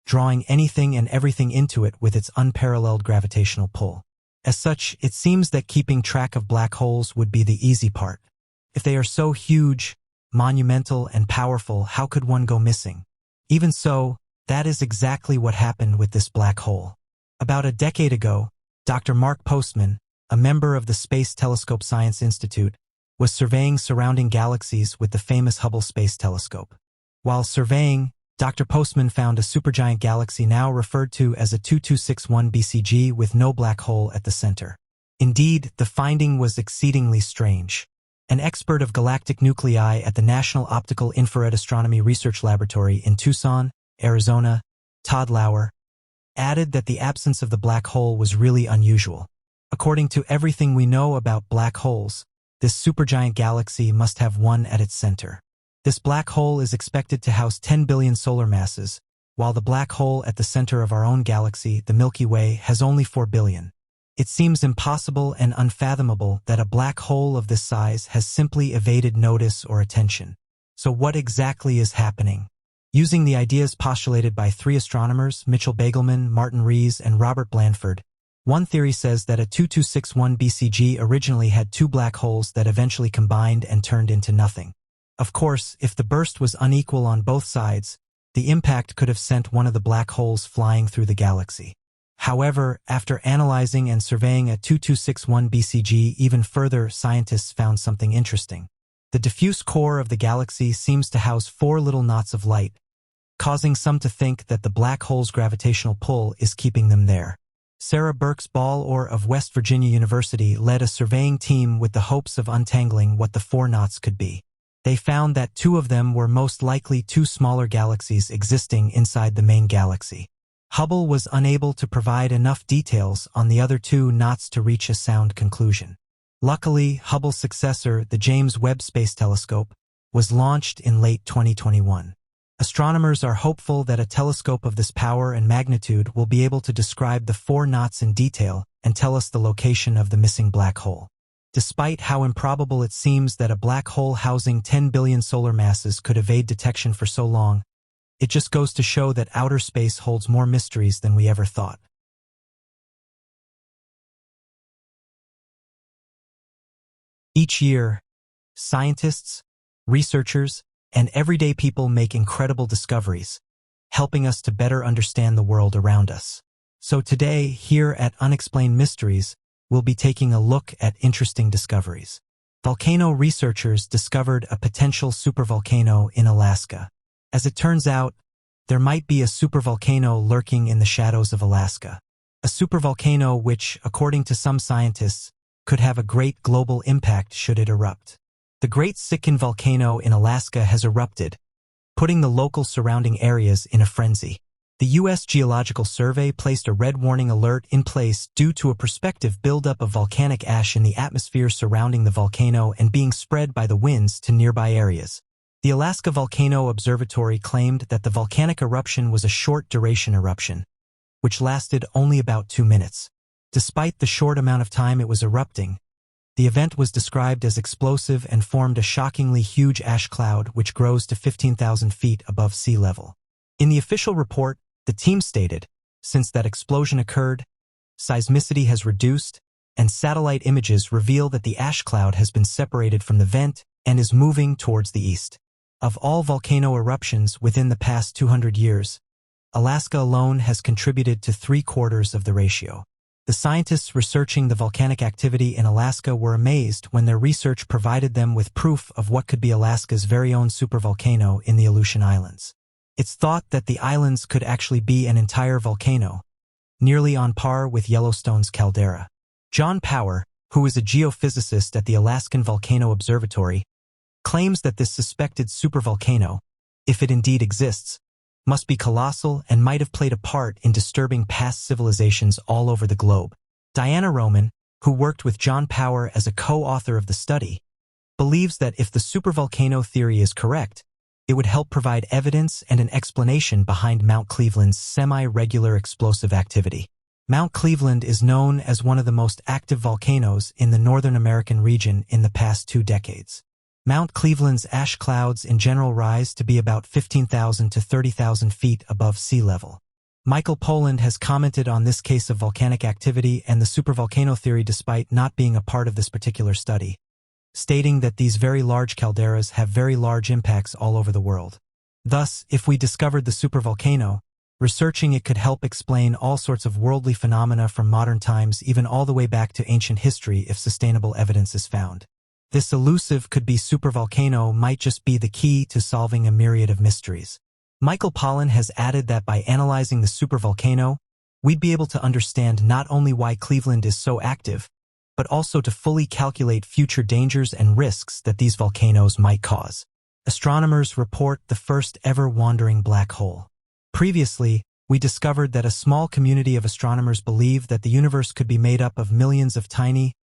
drawing anything and everything into it with its unparalleled gravitational pull. As such, it seems that keeping track of black holes would be the easy part. If they are so huge, monumental, and powerful, how could one go missing? Even so, that is exactly what happened with this black hole. About a decade ago, Dr. Mark Postman, a member of the Space Telescope Science Institute, was surveying surrounding galaxies with the famous Hubble Space Telescope. While surveying, Dr. Postman found a supergiant galaxy now referred to as a 2261 BCG with no black hole at the center. Indeed, the finding was exceedingly strange. An expert of galactic nuclei at the National Optical Infrared Astronomy Research Laboratory in Tucson, Arizona, Todd Lauer, added that the absence of the black hole was really unusual. According to everything we know about black holes, this supergiant galaxy must have one at its center. This black hole is expected to house 10 billion solar masses, while the black hole at the center of our own galaxy, the Milky Way, has only 4 billion. It seems impossible and unfathomable that a black hole of this size has simply evaded notice or attention. So what exactly is happening? Using the ideas postulated by three astronomers, Mitchell Bagelman, Martin Rees, and Robert Blanford, one theory says that a 2261 BCG originally had two black holes that eventually combined and turned into nothing. Of course, if the burst was unequal on both sides, the impact could have sent one of the black holes flying through the galaxy. However, after analyzing and surveying a 2261 BCG even further, scientists found something interesting. The diffuse core of the galaxy seems to house 4 little knots of light, causing some to think that the black hole's gravitational pull is keeping them there. Sarah Birks Ball of West Virginia University led a surveying team with the hopes of untangling what the 4 knots could be. They found that 2 of them were most likely 2 smaller galaxies existing inside the main galaxy. Hubble was unable to provide enough details on the other 2 knots to reach a sound conclusion. Luckily, Hubble's successor, the James Webb Space Telescope, was launched in late 2021. Astronomers are hopeful that a telescope of this power and magnitude will be able to describe the 4 knots in detail and tell us the location of the missing black hole. Despite how improbable it seems that a black hole housing 10 billion solar masses could evade detection for so long, it just goes to show that outer space holds more mysteries than we ever thought. Each year, scientists, researchers, and everyday people make incredible discoveries, helping us to better understand the world around us. So today, here at Unexplained Mysteries, we'll be taking a look at interesting discoveries. Volcano researchers discovered a potential supervolcano in Alaska. As it turns out, there might be a supervolcano lurking in the shadows of Alaska. A supervolcano which, according to some scientists, could have a great global impact should it erupt. The Great Sitkin volcano in Alaska has erupted, putting the local surrounding areas in a frenzy. The U.S. Geological Survey placed a red warning alert in place due to a prospective buildup of volcanic ash in the atmosphere surrounding the volcano and being spread by the winds to nearby areas. The Alaska Volcano Observatory claimed that the volcanic eruption was a short-duration eruption, which lasted only about 2 minutes. Despite the short amount of time it was erupting, The event was described as explosive and formed a shockingly huge ash cloud which grows to 15,000 feet above sea level. In the official report, the team stated, since that explosion occurred, seismicity has reduced, and satellite images reveal that the ash cloud has been separated from the vent and is moving towards the east. Of all volcano eruptions within the past 200 years, Alaska alone has contributed to 3/4 of the ratio. The scientists researching the volcanic activity in Alaska were amazed when their research provided them with proof of what could be Alaska's very own supervolcano in the Aleutian Islands. It's thought that the islands could actually be an entire volcano, nearly on par with Yellowstone's caldera. John Power, who is a geophysicist at the Alaskan Volcano Observatory, claims that this suspected supervolcano, if it indeed exists, must be colossal and might have played a part in disturbing past civilizations all over the globe. Diana Roman, who worked with John Power as a co-author of the study, believes that if the supervolcano theory is correct, it would help provide evidence and an explanation behind Mount Cleveland's semi-regular explosive activity. Mount Cleveland is known as one of the most active volcanoes in the Northern American region in the past 2 decades. Mount Cleveland's ash clouds in general rise to be about 15,000 to 30,000 feet above sea level. Michael Pollan has commented on this case of volcanic activity and the supervolcano theory despite not being a part of this particular study, stating that these very large calderas have very large impacts all over the world. Thus, if we discovered the supervolcano, researching it could help explain all sorts of worldly phenomena from modern times even all the way back to ancient history if sustainable evidence is found. This elusive could-be supervolcano might just be the key to solving a myriad of mysteries. Michael Pollan has added that by analyzing the supervolcano, we'd be able to understand not only why Cleveland is so active, but also to fully calculate future dangers and risks that these volcanoes might cause. Astronomers report the first ever wandering black hole. Previously, we discovered that a small community of astronomers believed that the universe could be made up of millions of tiny,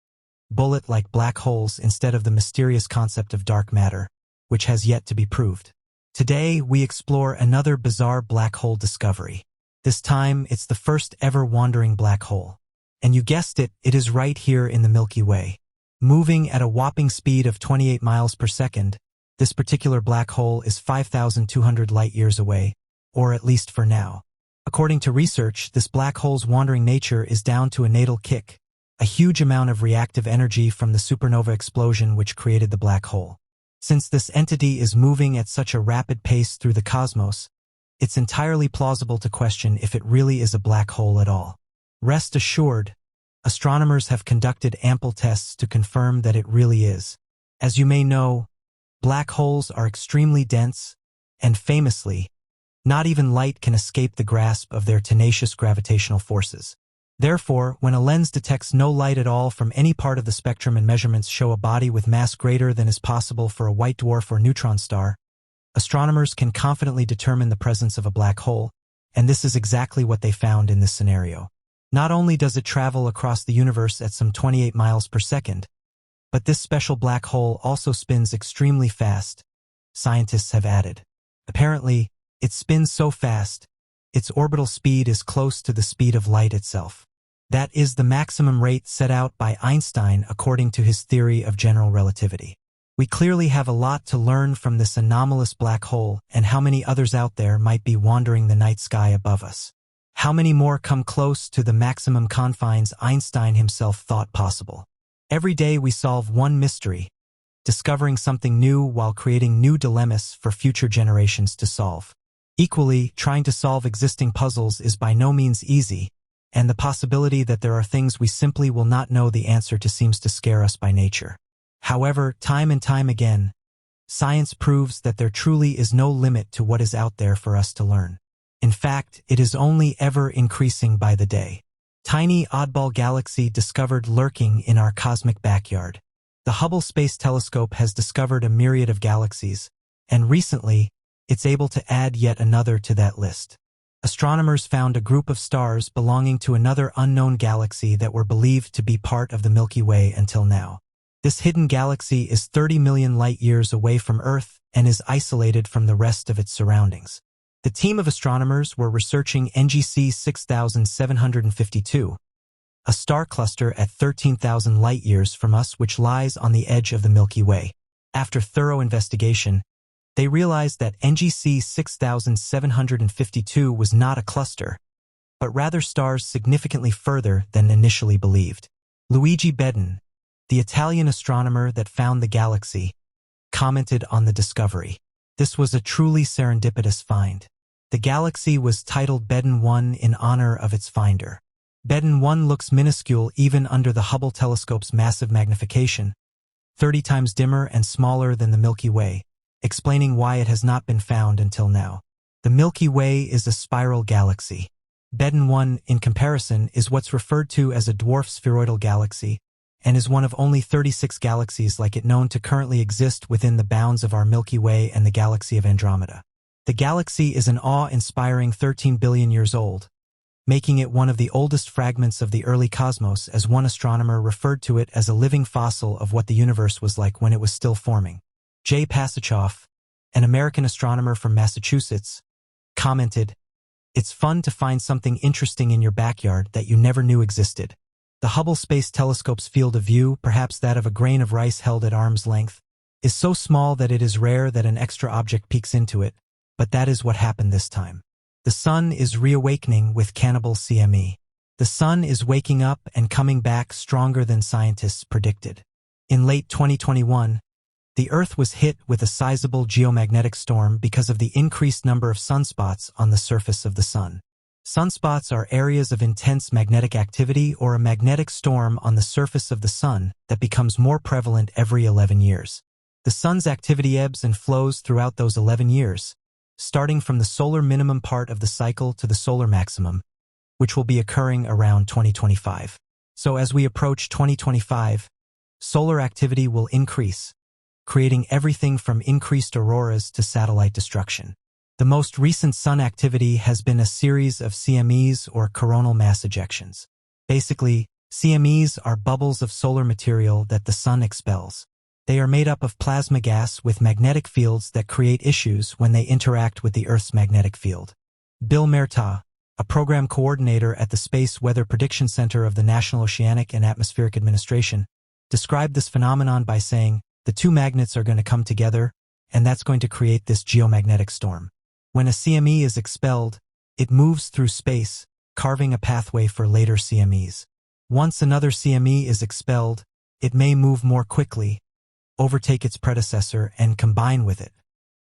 bullet-like black holes instead of the mysterious concept of dark matter, which has yet to be proved. Today, we explore another bizarre black hole discovery. This time, it's the first ever wandering black hole. And you guessed it, it is right here in the Milky Way. Moving at a whopping speed of 28 miles per second, this particular black hole is 5,200 light-years away, or at least for now. According to research, this black hole's wandering nature is down to a natal kick, a huge amount of reactive energy from the supernova explosion which created the black hole. Since this entity is moving at such a rapid pace through the cosmos, it's entirely plausible to question if it really is a black hole at all. Rest assured, astronomers have conducted ample tests to confirm that it really is. As you may know, black holes are extremely dense, and famously, not even light can escape the grasp of their tenacious gravitational forces. Therefore, when a lens detects no light at all from any part of the spectrum and measurements show a body with mass greater than is possible for a white dwarf or neutron star, astronomers can confidently determine the presence of a black hole, and this is exactly what they found in this scenario. Not only does it travel across the universe at some 28 miles per second, but this special black hole also spins extremely fast, scientists have added. Apparently, it spins so fast, its orbital speed is close to the speed of light itself. That is the maximum rate set out by Einstein according to his theory of general relativity. We clearly have a lot to learn from this anomalous black hole and how many others out there might be wandering the night sky above us. How many more come close to the maximum confines Einstein himself thought possible? Every day we solve one mystery, discovering something new while creating new dilemmas for future generations to solve. Equally, trying to solve existing puzzles is by no means easy, and the possibility that there are things we simply will not know the answer to seems to scare us by nature. However, time and time again, science proves that there truly is no limit to what is out there for us to learn. In fact, it is only ever increasing by the day. Tiny oddball galaxy discovered lurking in our cosmic backyard. The Hubble Space Telescope has discovered a myriad of galaxies, and recently, it's able to add yet another to that list. Astronomers found a group of stars belonging to another unknown galaxy that were believed to be part of the Milky Way until now. This hidden galaxy is 30 million light-years away from Earth and is isolated from the rest of its surroundings. The team of astronomers were researching NGC 6752, a star cluster at 13,000 light-years from us which lies on the edge of the Milky Way. After thorough investigation, they realized that NGC 6752 was not a cluster, but rather stars significantly further than initially believed. Luigi Bedin, the Italian astronomer that found the galaxy, commented on the discovery. This was a truly serendipitous find. The galaxy was titled Bedin 1 in honor of its finder. Bedin 1 looks minuscule even under the Hubble telescope's massive magnification, 30 times dimmer and smaller than the Milky Way, explaining why it has not been found until now. The Milky Way is a spiral galaxy. Bedin 1, in comparison, is what's referred to as a dwarf spheroidal galaxy, and is one of only 36 galaxies like it known to currently exist within the bounds of our Milky Way and the galaxy of Andromeda. The galaxy is an awe-inspiring 13 billion years old, making it one of the oldest fragments of the early cosmos, as one astronomer referred to it as a living fossil of what the universe was like when it was still forming. Jay Pasachoff, an American astronomer from Massachusetts, commented, "It's fun to find something interesting in your backyard that you never knew existed." The Hubble Space Telescope's field of view, perhaps that of a grain of rice held at arm's length, is so small that it is rare that an extra object peeks into it, but that is what happened this time. The Sun is reawakening with cannibal CME. The Sun is waking up and coming back stronger than scientists predicted. In late 2021, the Earth was hit with a sizable geomagnetic storm because of the increased number of sunspots on the surface of the Sun. Sunspots are areas of intense magnetic activity or a magnetic storm on the surface of the Sun that becomes more prevalent every 11 years. The Sun's activity ebbs and flows throughout those 11 years, starting from the solar minimum part of the cycle to the solar maximum, which will be occurring around 2025. So as we approach 2025, solar activity will increase, creating everything from increased auroras to satellite destruction. The most recent Sun activity has been a series of CMEs or coronal mass ejections. Basically, CMEs are bubbles of solar material that the Sun expels. They are made up of plasma gas with magnetic fields that create issues when they interact with the Earth's magnetic field. Bill Merta, a program coordinator at the Space Weather Prediction Center of the National Oceanic and Atmospheric Administration, described this phenomenon by saying, "The two magnets are going to come together, and that's going to create this geomagnetic storm. When a CME is expelled, it moves through space, carving a pathway for later CMEs. Once another CME is expelled, it may move more quickly, overtake its predecessor, and combine with it.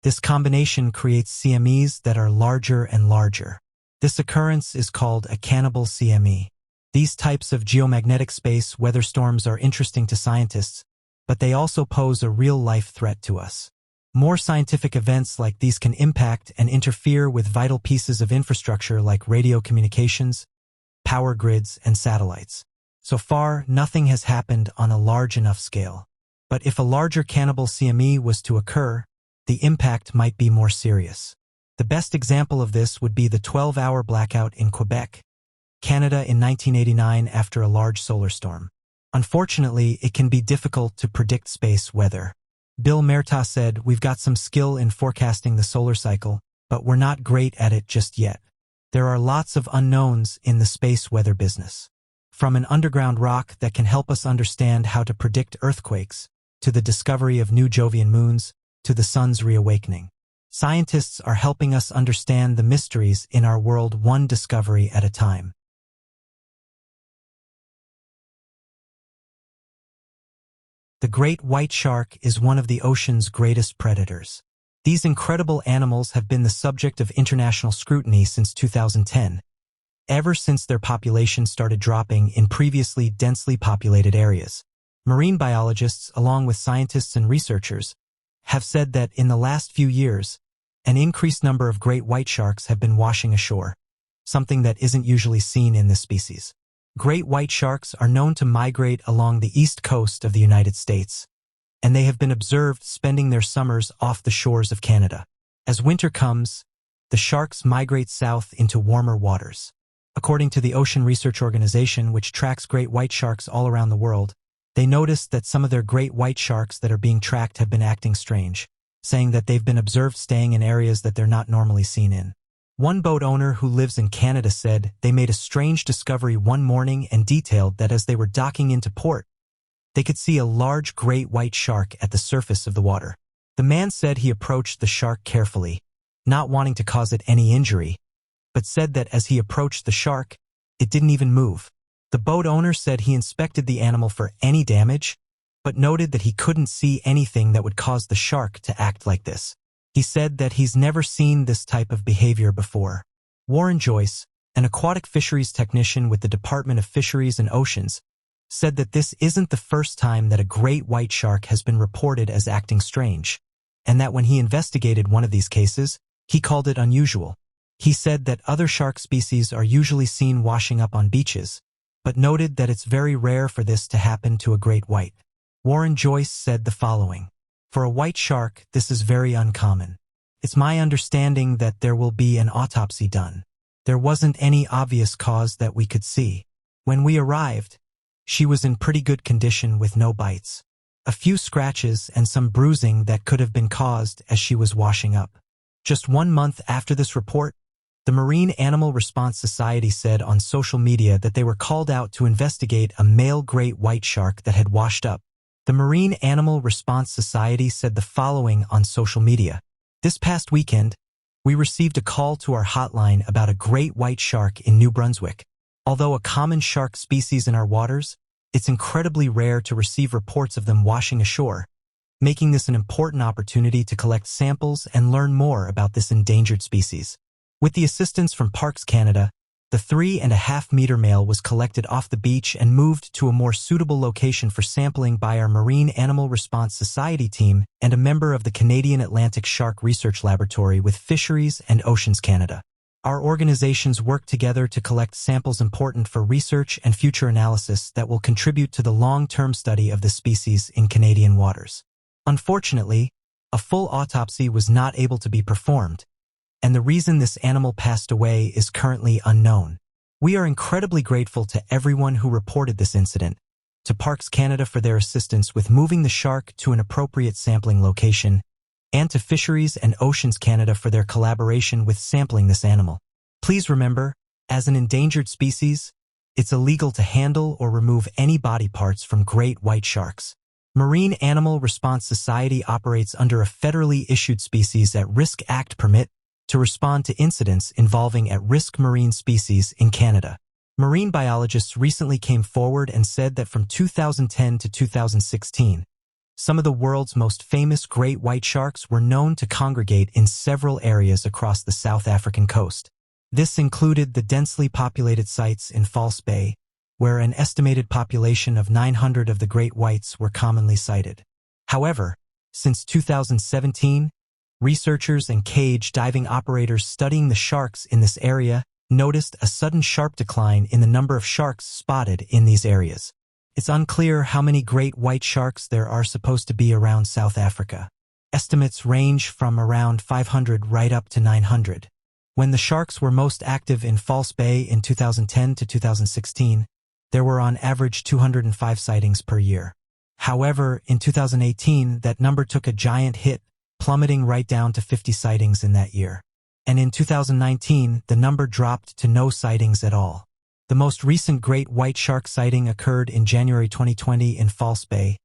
This combination creates CMEs that are larger and larger. This occurrence is called a cannibal CME. These types of geomagnetic space weather storms are interesting to scientists, but they also pose a real-life threat to us. More scientific events like these can impact and interfere with vital pieces of infrastructure like radio communications, power grids, and satellites. So far, nothing has happened on a large enough scale. But if a larger cannibal CME was to occur, the impact might be more serious. The best example of this would be the 12-hour blackout in Quebec, Canada in 1989 after a large solar storm. Unfortunately, it can be difficult to predict space weather. Bill Merta said, "We've got some skill in forecasting the solar cycle, but we're not great at it just yet. There are lots of unknowns in the space weather business. From an underground rock that can help us understand how to predict earthquakes, to the discovery of new Jovian moons, to the Sun's reawakening. Scientists are helping us understand the mysteries in our world one discovery at a time." The great white shark is one of the ocean's greatest predators. These incredible animals have been the subject of international scrutiny since 2010, ever since their population started dropping in previously densely populated areas. Marine biologists, along with scientists and researchers, have said that in the last few years, an increased number of great white sharks have been washing ashore, something that isn't usually seen in this species. Great white sharks are known to migrate along the east coast of the United States, and they have been observed spending their summers off the shores of Canada. As winter comes, the sharks migrate south into warmer waters. According to the Ocean Research Organization, which tracks great white sharks all around the world, they noticed that some of their great white sharks that are being tracked have been acting strange, saying that they've been observed staying in areas that they're not normally seen in. One boat owner who lives in Canada said they made a strange discovery one morning and detailed that as they were docking into port, they could see a large great white shark at the surface of the water. The man said he approached the shark carefully, not wanting to cause it any injury, but said that as he approached the shark, it didn't even move. The boat owner said he inspected the animal for any damage, but noted that he couldn't see anything that would cause the shark to act like this. He said that he's never seen this type of behavior before. Warren Joyce, an aquatic fisheries technician with the Department of Fisheries and Oceans, said that this isn't the first time that a great white shark has been reported as acting strange, and that when he investigated one of these cases, he called it unusual. He said that other shark species are usually seen washing up on beaches, but noted that it's very rare for this to happen to a great white. Warren Joyce said the following: "For a white shark, this is very uncommon. It's my understanding that there will be an autopsy done. There wasn't any obvious cause that we could see. When we arrived, she was in pretty good condition with no bites. A few scratches and some bruising that could have been caused as she was washing up." Just 1 month after this report, the Marine Animal Response Society said on social media that they were called out to investigate a male great white shark that had washed up. The Marine Animal Response Society said the following on social media: "This past weekend, we received a call to our hotline about a great white shark in New Brunswick. Although a common shark species in our waters, it's incredibly rare to receive reports of them washing ashore, making this an important opportunity to collect samples and learn more about this endangered species." With the assistance from Parks Canada, the 3.5-meter male was collected off the beach and moved to a more suitable location for sampling by our Marine Animal Response Society team and a member of the Canadian Atlantic Shark Research Laboratory with Fisheries and Oceans Canada. Our organizations work together to collect samples important for research and future analysis that will contribute to the long-term study of the species in Canadian waters. Unfortunately, a full autopsy was not able to be performed, and the reason this animal passed away is currently unknown. We are incredibly grateful to everyone who reported this incident, to Parks Canada for their assistance with moving the shark to an appropriate sampling location, and to Fisheries and Oceans Canada for their collaboration with sampling this animal. Please remember, as an endangered species, it's illegal to handle or remove any body parts from great white sharks. Marine Animal Response Society operates under a federally issued Species at Risk Act permit to respond to incidents involving at-risk marine species in Canada. Marine biologists recently came forward and said that from 2010 to 2016, some of the world's most famous great white sharks were known to congregate in several areas across the South African coast. This included the densely populated sites in False Bay, where an estimated population of 900 of the great whites were commonly sighted. However, since 2017, researchers and cage diving operators studying the sharks in this area noticed a sudden sharp decline in the number of sharks spotted in these areas. It's unclear how many great white sharks there are supposed to be around South Africa. Estimates range from around 500 right up to 900. When the sharks were most active in False Bay in 2010 to 2016, there were on average 205 sightings per year. However, in 2018, that number took a giant hit, plummeting right down to 50 sightings in that year. And in 2019, the number dropped to no sightings at all. The most recent great white shark sighting occurred in January 2020 in False Bay,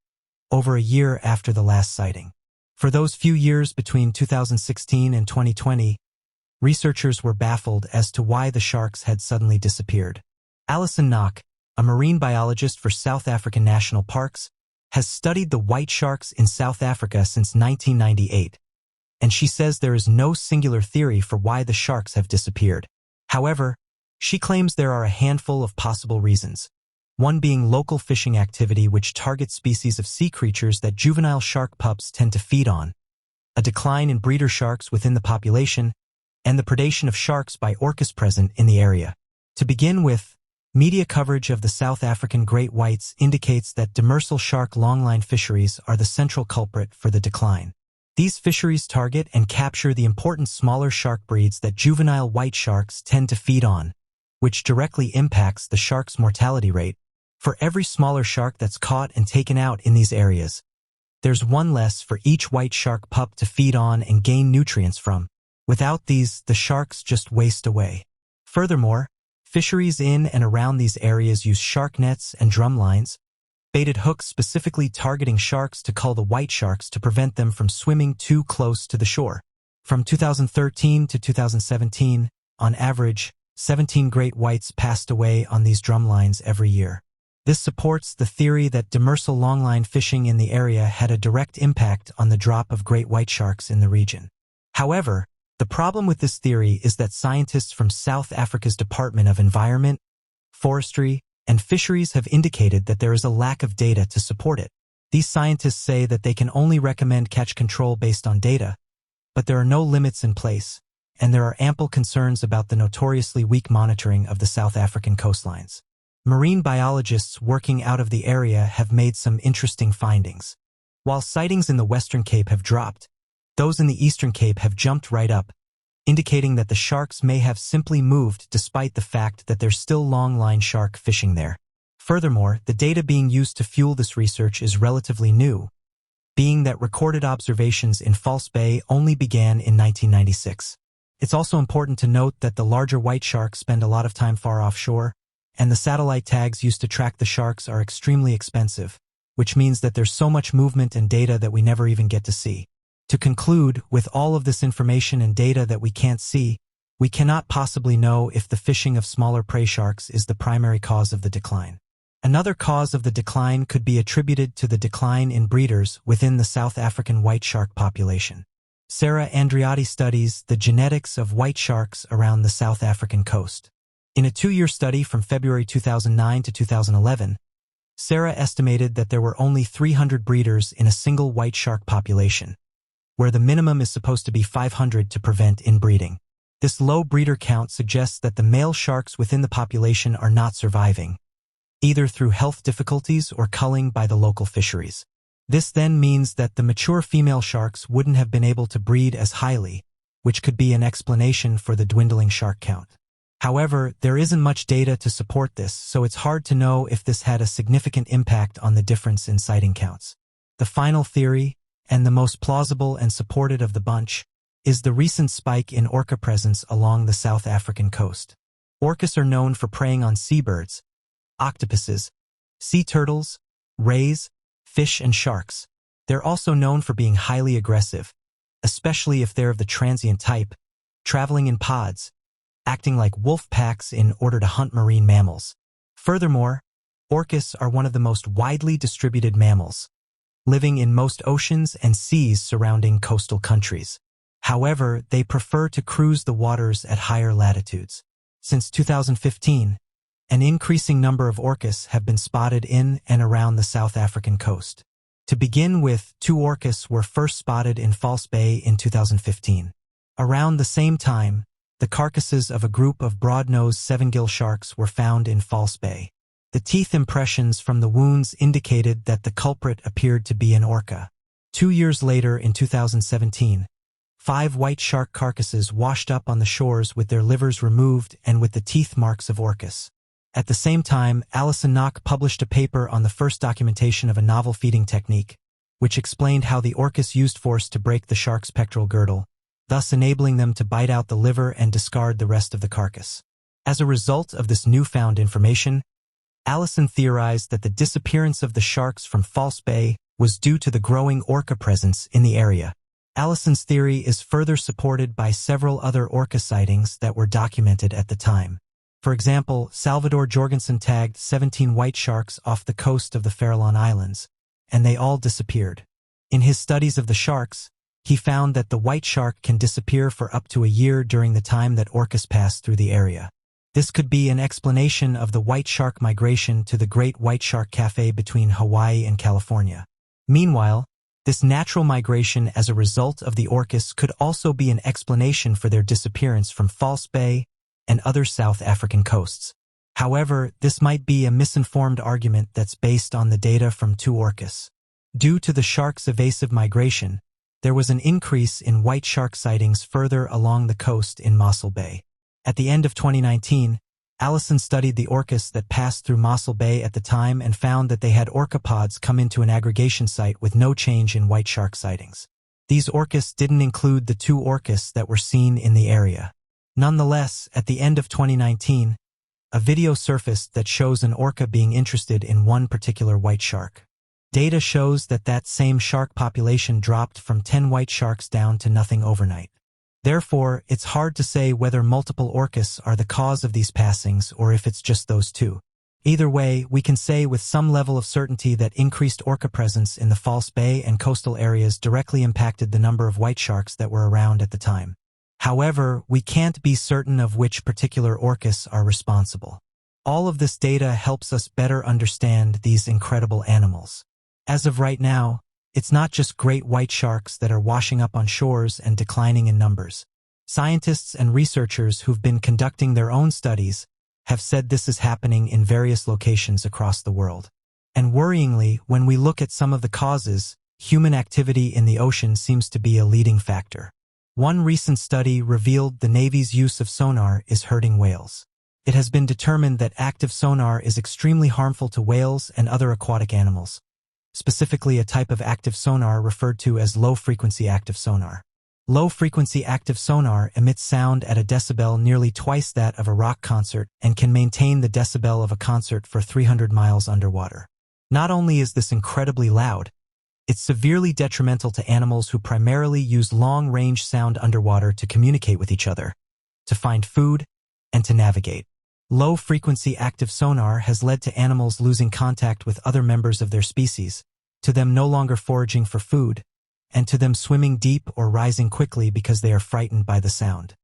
over a year after the last sighting. For those few years between 2016 and 2020, researchers were baffled as to why the sharks had suddenly disappeared. Alison Knock, a marine biologist for South African National Parks, has studied the white sharks in South Africa since 1998, and she says there is no singular theory for why the sharks have disappeared. However, she claims there are a handful of possible reasons, one being local fishing activity which targets species of sea creatures that juvenile shark pups tend to feed on, a decline in breeder sharks within the population, and the predation of sharks by orcas present in the area. To begin with, media coverage of the South African great whites indicates that demersal shark longline fisheries are the central culprit for the decline. These fisheries target and capture the important smaller shark breeds that juvenile white sharks tend to feed on, which directly impacts the shark's mortality rate. For every smaller shark that's caught and taken out in these areas, there's one less for each white shark pup to feed on and gain nutrients from. Without these, the sharks just waste away. Furthermore, fisheries in and around these areas use shark nets and drum lines, baited hooks specifically targeting sharks to cull the white sharks to prevent them from swimming too close to the shore. From 2013 to 2017, on average, 17 great whites passed away on these drum lines every year. This supports the theory that demersal longline fishing in the area had a direct impact on the drop of great white sharks in the region. However, the problem with this theory is that scientists from South Africa's Department of Environment, Forestry, and Fisheries have indicated that there is a lack of data to support it. These scientists say that they can only recommend catch control based on data, but there are no limits in place, and there are ample concerns about the notoriously weak monitoring of the South African coastlines. Marine biologists working out of the area have made some interesting findings. While sightings in the Western Cape have dropped, those in the Eastern Cape have jumped right up, indicating that the sharks may have simply moved despite the fact that there's still long-line shark fishing there. Furthermore, the data being used to fuel this research is relatively new, being that recorded observations in False Bay only began in 1996. It's also important to note that the larger white sharks spend a lot of time far offshore, and the satellite tags used to track the sharks are extremely expensive, which means that there's so much movement and data that we never even get to see. To conclude, with all of this information and data that we can't see, we cannot possibly know if the fishing of smaller prey sharks is the primary cause of the decline. Another cause of the decline could be attributed to the decline in breeders within the South African white shark population. Sarah Andreotti studies the genetics of white sharks around the South African coast. In a 2-year study from February 2009 to 2011, Sarah estimated that there were only 300 breeders in a single white shark population, where the minimum is supposed to be 500 to prevent inbreeding. This low breeder count suggests that the male sharks within the population are not surviving, either through health difficulties or culling by the local fisheries. This then means that the mature female sharks wouldn't have been able to breed as highly, which could be an explanation for the dwindling shark count. However, there isn't much data to support this, so it's hard to know if this had a significant impact on the difference in sighting counts. The final theory, and the most plausible and supported of the bunch, is the recent spike in orca presence along the South African coast. Orcas are known for preying on seabirds, octopuses, sea turtles, rays, fish, and sharks. They're also known for being highly aggressive, especially if they're of the transient type, traveling in pods, acting like wolf packs in order to hunt marine mammals. Furthermore, orcas are one of the most widely distributed mammals, living in most oceans and seas surrounding coastal countries. However, they prefer to cruise the waters at higher latitudes. Since 2015, an increasing number of orcas have been spotted in and around the South African coast. To begin with, 2 orcas were first spotted in False Bay in 2015. Around the same time, the carcasses of a group of broad-nosed 7-gill sharks were found in False Bay. The teeth impressions from the wounds indicated that the culprit appeared to be an orca. 2 years later, in 2017, 5 white shark carcasses washed up on the shores with their livers removed and with the teeth marks of orcas. At the same time, Alison Nock published a paper on the first documentation of a novel feeding technique, which explained how the orcas used force to break the shark's pectoral girdle, thus enabling them to bite out the liver and discard the rest of the carcass. As a result of this newfound information, Alison theorized that the disappearance of the sharks from False Bay was due to the growing orca presence in the area. Alison's theory is further supported by several other orca sightings that were documented at the time. For example, Salvador Jorgensen tagged 17 white sharks off the coast of the Farallon Islands, and they all disappeared. In his studies of the sharks, he found that the white shark can disappear for up to a year during the time that orcas pass through the area. This could be an explanation of the white shark migration to the Great White Shark Cafe between Hawaii and California. Meanwhile, this natural migration as a result of the orcas could also be an explanation for their disappearance from False Bay and other South African coasts. However, this might be a misinformed argument that's based on the data from 2 orcas. Due to the shark's evasive migration, there was an increase in white shark sightings further along the coast in Mossel Bay. At the end of 2019, Alison studied the orcas that passed through Mossel Bay at the time and found that they had orca pods come into an aggregation site with no change in white shark sightings. These orcas didn't include the 2 orcas that were seen in the area. Nonetheless, at the end of 2019, a video surfaced that shows an orca being interested in one particular white shark. Data shows that that same shark population dropped from 10 white sharks down to nothing overnight. Therefore, it's hard to say whether multiple orcas are the cause of these passings or if it's just those 2. Either way, we can say with some level of certainty that increased orca presence in the False Bay and coastal areas directly impacted the number of white sharks that were around at the time. However, we can't be certain of which particular orcas are responsible. All of this data helps us better understand these incredible animals. As of right now, it's not just great white sharks that are washing up on shores and declining in numbers. Scientists and researchers who've been conducting their own studies have said this is happening in various locations across the world. And worryingly, when we look at some of the causes, human activity in the ocean seems to be a leading factor. One recent study revealed the Navy's use of sonar is hurting whales. It has been determined that active sonar is extremely harmful to whales and other aquatic animals, specifically a type of active sonar referred to as low-frequency active sonar. Low-frequency active sonar emits sound at a decibel nearly twice that of a rock concert and can maintain the decibel of a concert for 300 miles underwater. Not only is this incredibly loud, it's severely detrimental to animals who primarily use long-range sound underwater to communicate with each other, to find food, and to navigate. Low-frequency active sonar has led to animals losing contact with other members of their species, to them no longer foraging for food, and to them swimming deep or rising quickly because they are frightened by the sound.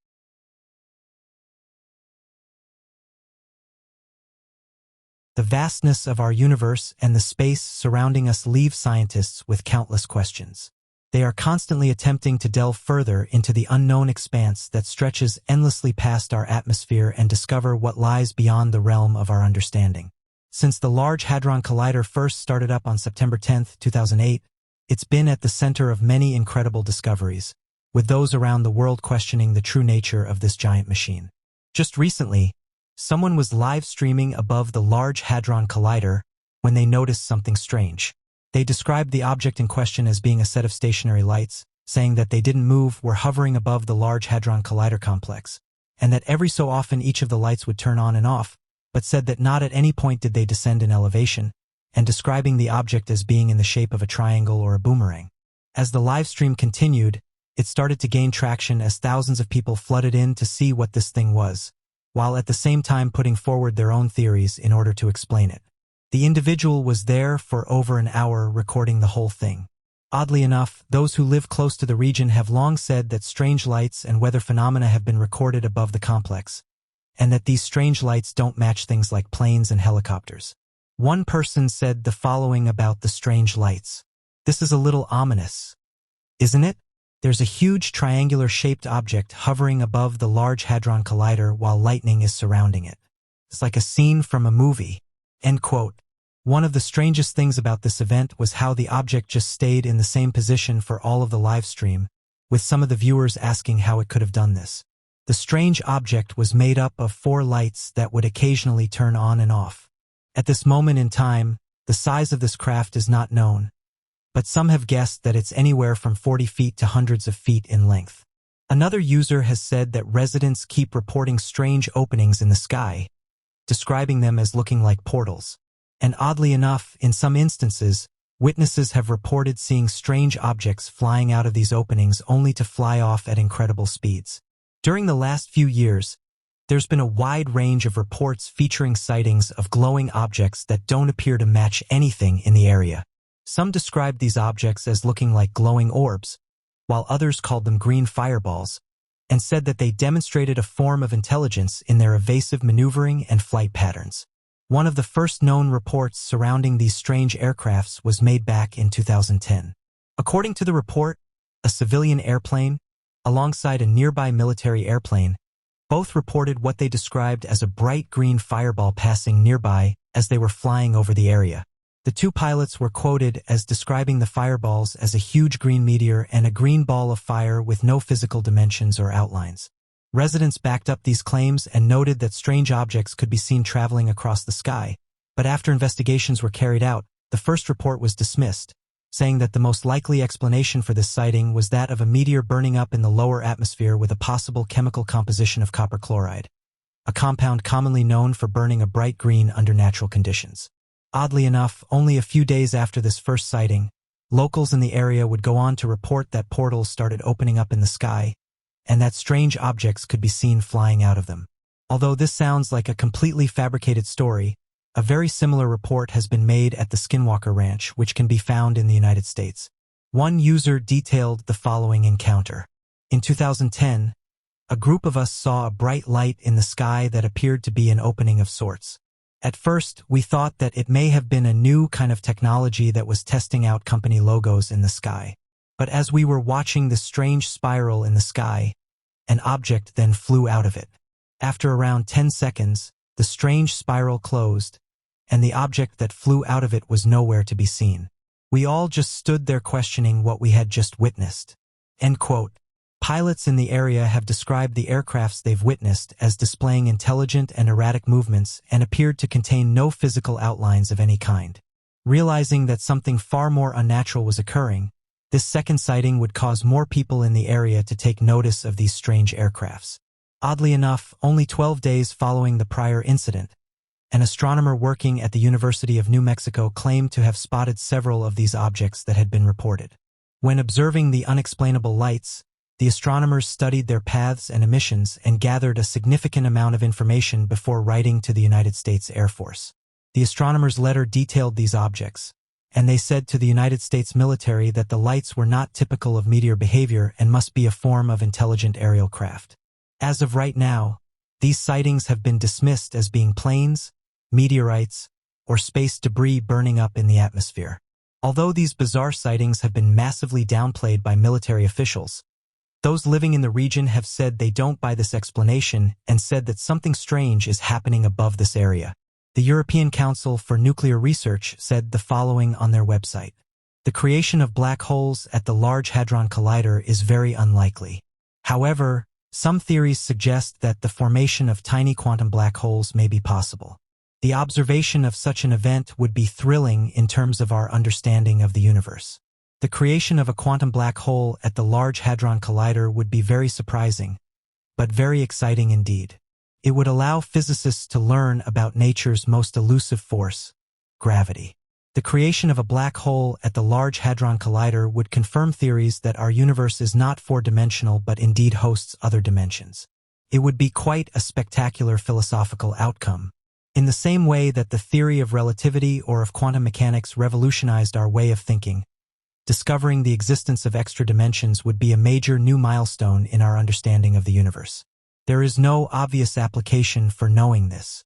The vastness of our universe and the space surrounding us leave scientists with countless questions. They are constantly attempting to delve further into the unknown expanse that stretches endlessly past our atmosphere and discover what lies beyond the realm of our understanding. Since the Large Hadron Collider first started up on September 10, 2008, it's been at the center of many incredible discoveries, with those around the world questioning the true nature of this giant machine. Just recently, someone was live streaming above the Large Hadron Collider when they noticed something strange. They described the object in question as being a set of stationary lights, saying that they didn't move, were hovering above the Large Hadron Collider complex, and that every so often each of the lights would turn on and off, but said that not at any point did they descend in elevation, and describing the object as being in the shape of a triangle or a boomerang. As the live stream continued, it started to gain traction as thousands of people flooded in to see what this thing was, while at the same time putting forward their own theories in order to explain it. The individual was there for over an hour recording the whole thing. Oddly enough, those who live close to the region have long said that strange lights and weather phenomena have been recorded above the complex, and that these strange lights don't match things like planes and helicopters. One person said the following about the strange lights. "This is a little ominous, isn't it? There's a huge triangular-shaped object hovering above the Large Hadron Collider while lightning is surrounding it. It's like a scene from a movie." End quote. One of the strangest things about this event was how the object just stayed in the same position for all of the live stream, with some of the viewers asking how it could have done this. The strange object was made up of 4 lights that would occasionally turn on and off. At this moment in time, the size of this craft is not known, but some have guessed that it's anywhere from 40 feet to hundreds of feet in length. Another user has said that residents keep reporting strange openings in the sky, describing them as looking like portals. And oddly enough, in some instances, witnesses have reported seeing strange objects flying out of these openings only to fly off at incredible speeds. During the last few years, there's been a wide range of reports featuring sightings of glowing objects that don't appear to match anything in the area. Some described these objects as looking like glowing orbs, while others called them green fireballs, and said that they demonstrated a form of intelligence in their evasive maneuvering and flight patterns. One of the first known reports surrounding these strange aircrafts was made back in 2010. According to the report, a civilian airplane, alongside a nearby military airplane, both reported what they described as a bright green fireball passing nearby as they were flying over the area. The 2 pilots were quoted as describing the fireballs as a huge green meteor and a green ball of fire with no physical dimensions or outlines. Residents backed up these claims and noted that strange objects could be seen traveling across the sky, but after investigations were carried out, the first report was dismissed, saying that the most likely explanation for this sighting was that of a meteor burning up in the lower atmosphere with a possible chemical composition of copper chloride, a compound commonly known for burning a bright green under natural conditions. Oddly enough, only a few days after this first sighting, locals in the area would go on to report that portals started opening up in the sky, and that strange objects could be seen flying out of them. Although this sounds like a completely fabricated story, a very similar report has been made at the Skinwalker Ranch, which can be found in the United States. One user detailed the following encounter. In 2010, a group of us saw a bright light in the sky that appeared to be an opening of sorts. At first, we thought that it may have been a new kind of technology that was testing out company logos in the sky. But as we were watching this strange spiral in the sky, an object then flew out of it. After around 10 seconds, the strange spiral closed, and the object that flew out of it was nowhere to be seen. We all just stood there questioning what we had just witnessed. End quote. Pilots in the area have described the aircrafts they've witnessed as displaying intelligent and erratic movements and appeared to contain no physical outlines of any kind. Realizing that something far more unnatural was occurring, this second sighting would cause more people in the area to take notice of these strange aircrafts. Oddly enough, only 12 days following the prior incident, an astronomer working at the University of New Mexico claimed to have spotted several of these objects that had been reported. When observing the unexplainable lights, the astronomers studied their paths and emissions and gathered a significant amount of information before writing to the United States Air Force. The astronomers' letter detailed these objects, and they said to the United States military that the lights were not typical of meteor behavior and must be a form of intelligent aerial craft. As of right now, these sightings have been dismissed as being planes, meteorites, or space debris burning up in the atmosphere. Although these bizarre sightings have been massively downplayed by military officials, those living in the region have said they don't buy this explanation and said that something strange is happening above this area. The European Council for Nuclear Research said the following on their website. The creation of black holes at the Large Hadron Collider is very unlikely. However, some theories suggest that the formation of tiny quantum black holes may be possible. The observation of such an event would be thrilling in terms of our understanding of the universe. The creation of a quantum black hole at the Large Hadron Collider would be very surprising, but very exciting indeed. It would allow physicists to learn about nature's most elusive force, gravity. The creation of a black hole at the Large Hadron Collider would confirm theories that our universe is not four-dimensional but indeed hosts other dimensions. It would be quite a spectacular philosophical outcome. In the same way that the theory of relativity or of quantum mechanics revolutionized our way of thinking, discovering the existence of extra dimensions would be a major new milestone in our understanding of the universe. There is no obvious application for knowing this.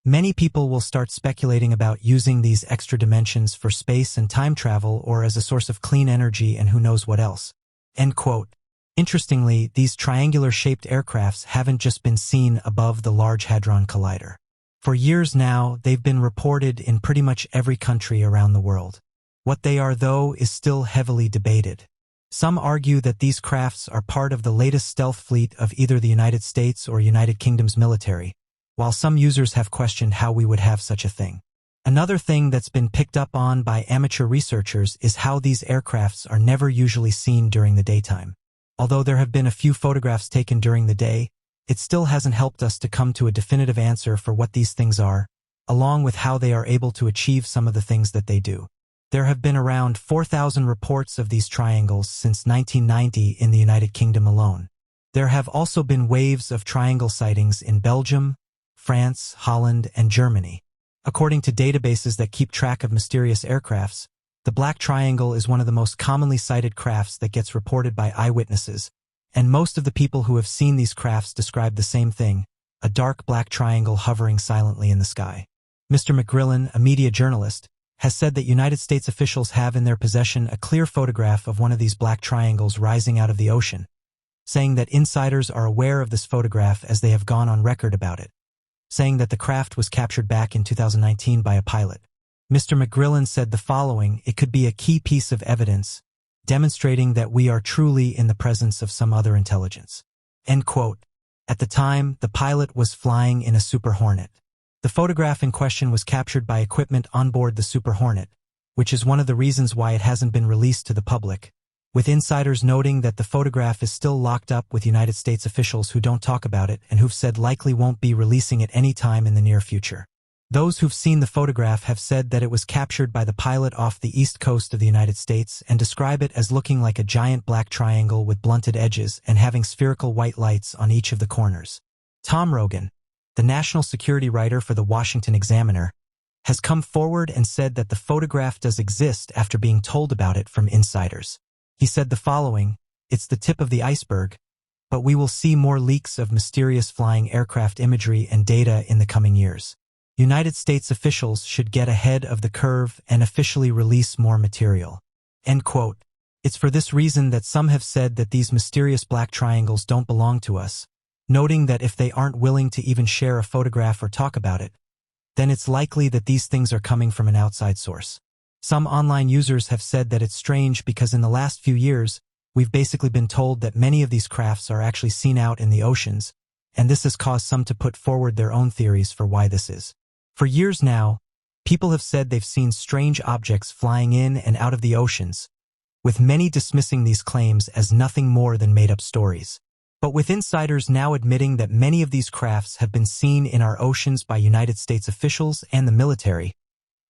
Many people will start speculating about using these extra dimensions for space and time travel or as a source of clean energy and who knows what else. End quote. Interestingly, these triangular-shaped aircrafts haven't just been seen above the Large Hadron Collider. For years now, they've been reported in pretty much every country around the world. What they are, though, is still heavily debated. Some argue that these crafts are part of the latest stealth fleet of either the United States or United Kingdom's military, while some users have questioned how we would have such a thing. Another thing that's been picked up on by amateur researchers is how these aircrafts are never usually seen during the daytime. Although there have been a few photographs taken during the day, it still hasn't helped us to come to a definitive answer for what these things are, along with how they are able to achieve some of the things that they do. There have been around 4,000 reports of these triangles since 1990 in the United Kingdom alone. There have also been waves of triangle sightings in Belgium, France, Holland, and Germany. According to databases that keep track of mysterious aircrafts, the Black Triangle is one of the most commonly sighted crafts that gets reported by eyewitnesses, and most of the people who have seen these crafts describe the same thing, a dark black triangle hovering silently in the sky. Mr. McGrillen, a media journalist, has said that United States officials have in their possession a clear photograph of one of these black triangles rising out of the ocean, saying that insiders are aware of this photograph as they have gone on record about it, saying that the craft was captured back in 2019 by a pilot. Mr. McGrillen said the following: "It could be a key piece of evidence, demonstrating that we are truly in the presence of some other intelligence." End quote. At the time, the pilot was flying in a Super Hornet. The photograph in question was captured by equipment on board the Super Hornet, which is one of the reasons why it hasn't been released to the public, with insiders noting that the photograph is still locked up with United States officials who don't talk about it and who've said likely won't be releasing it any time in the near future. Those who've seen the photograph have said that it was captured by the pilot off the east coast of the United States and describe it as looking like a giant black triangle with blunted edges and having spherical white lights on each of the corners. Tom Rogan, the national security writer for the Washington Examiner, has come forward and said that the photograph does exist after being told about it from insiders. He said the following: "It's the tip of the iceberg, but we will see more leaks of mysterious flying aircraft imagery and data in the coming years. United States officials should get ahead of the curve and officially release more material." End quote. It's for this reason that some have said that these mysterious black triangles don't belong to us, noting that if they aren't willing to even share a photograph or talk about it, then it's likely that these things are coming from an outside source. Some online users have said that it's strange because in the last few years, we've basically been told that many of these crafts are actually seen out in the oceans, and this has caused some to put forward their own theories for why this is. For years now, people have said they've seen strange objects flying in and out of the oceans, with many dismissing these claims as nothing more than made-up stories. But with insiders now admitting that many of these crafts have been seen in our oceans by United States officials and the military,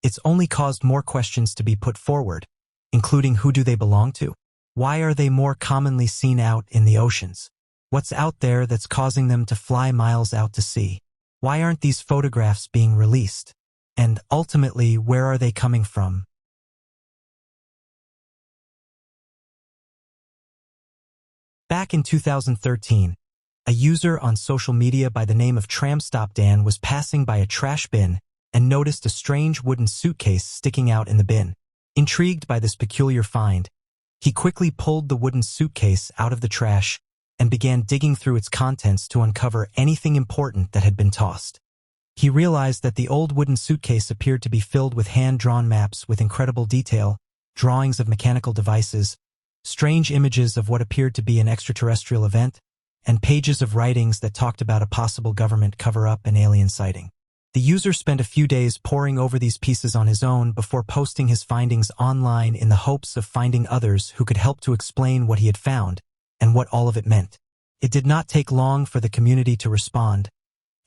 it's only caused more questions to be put forward, including who do they belong to? Why are they more commonly seen out in the oceans? What's out there that's causing them to fly miles out to sea? Why aren't these photographs being released? And ultimately, where are they coming from? Back in 2013, a user on social media by the name of TramStopDan was passing by a trash bin and noticed a strange wooden suitcase sticking out in the bin. Intrigued by this peculiar find, he quickly pulled the wooden suitcase out of the trash and began digging through its contents to uncover anything important that had been tossed. He realized that the old wooden suitcase appeared to be filled with hand-drawn maps with incredible detail, drawings of mechanical devices, strange images of what appeared to be an extraterrestrial event, and pages of writings that talked about a possible government cover-up and alien sighting. The user spent a few days poring over these pieces on his own before posting his findings online in the hopes of finding others who could help to explain what he had found and what all of it meant. It did not take long for the community to respond,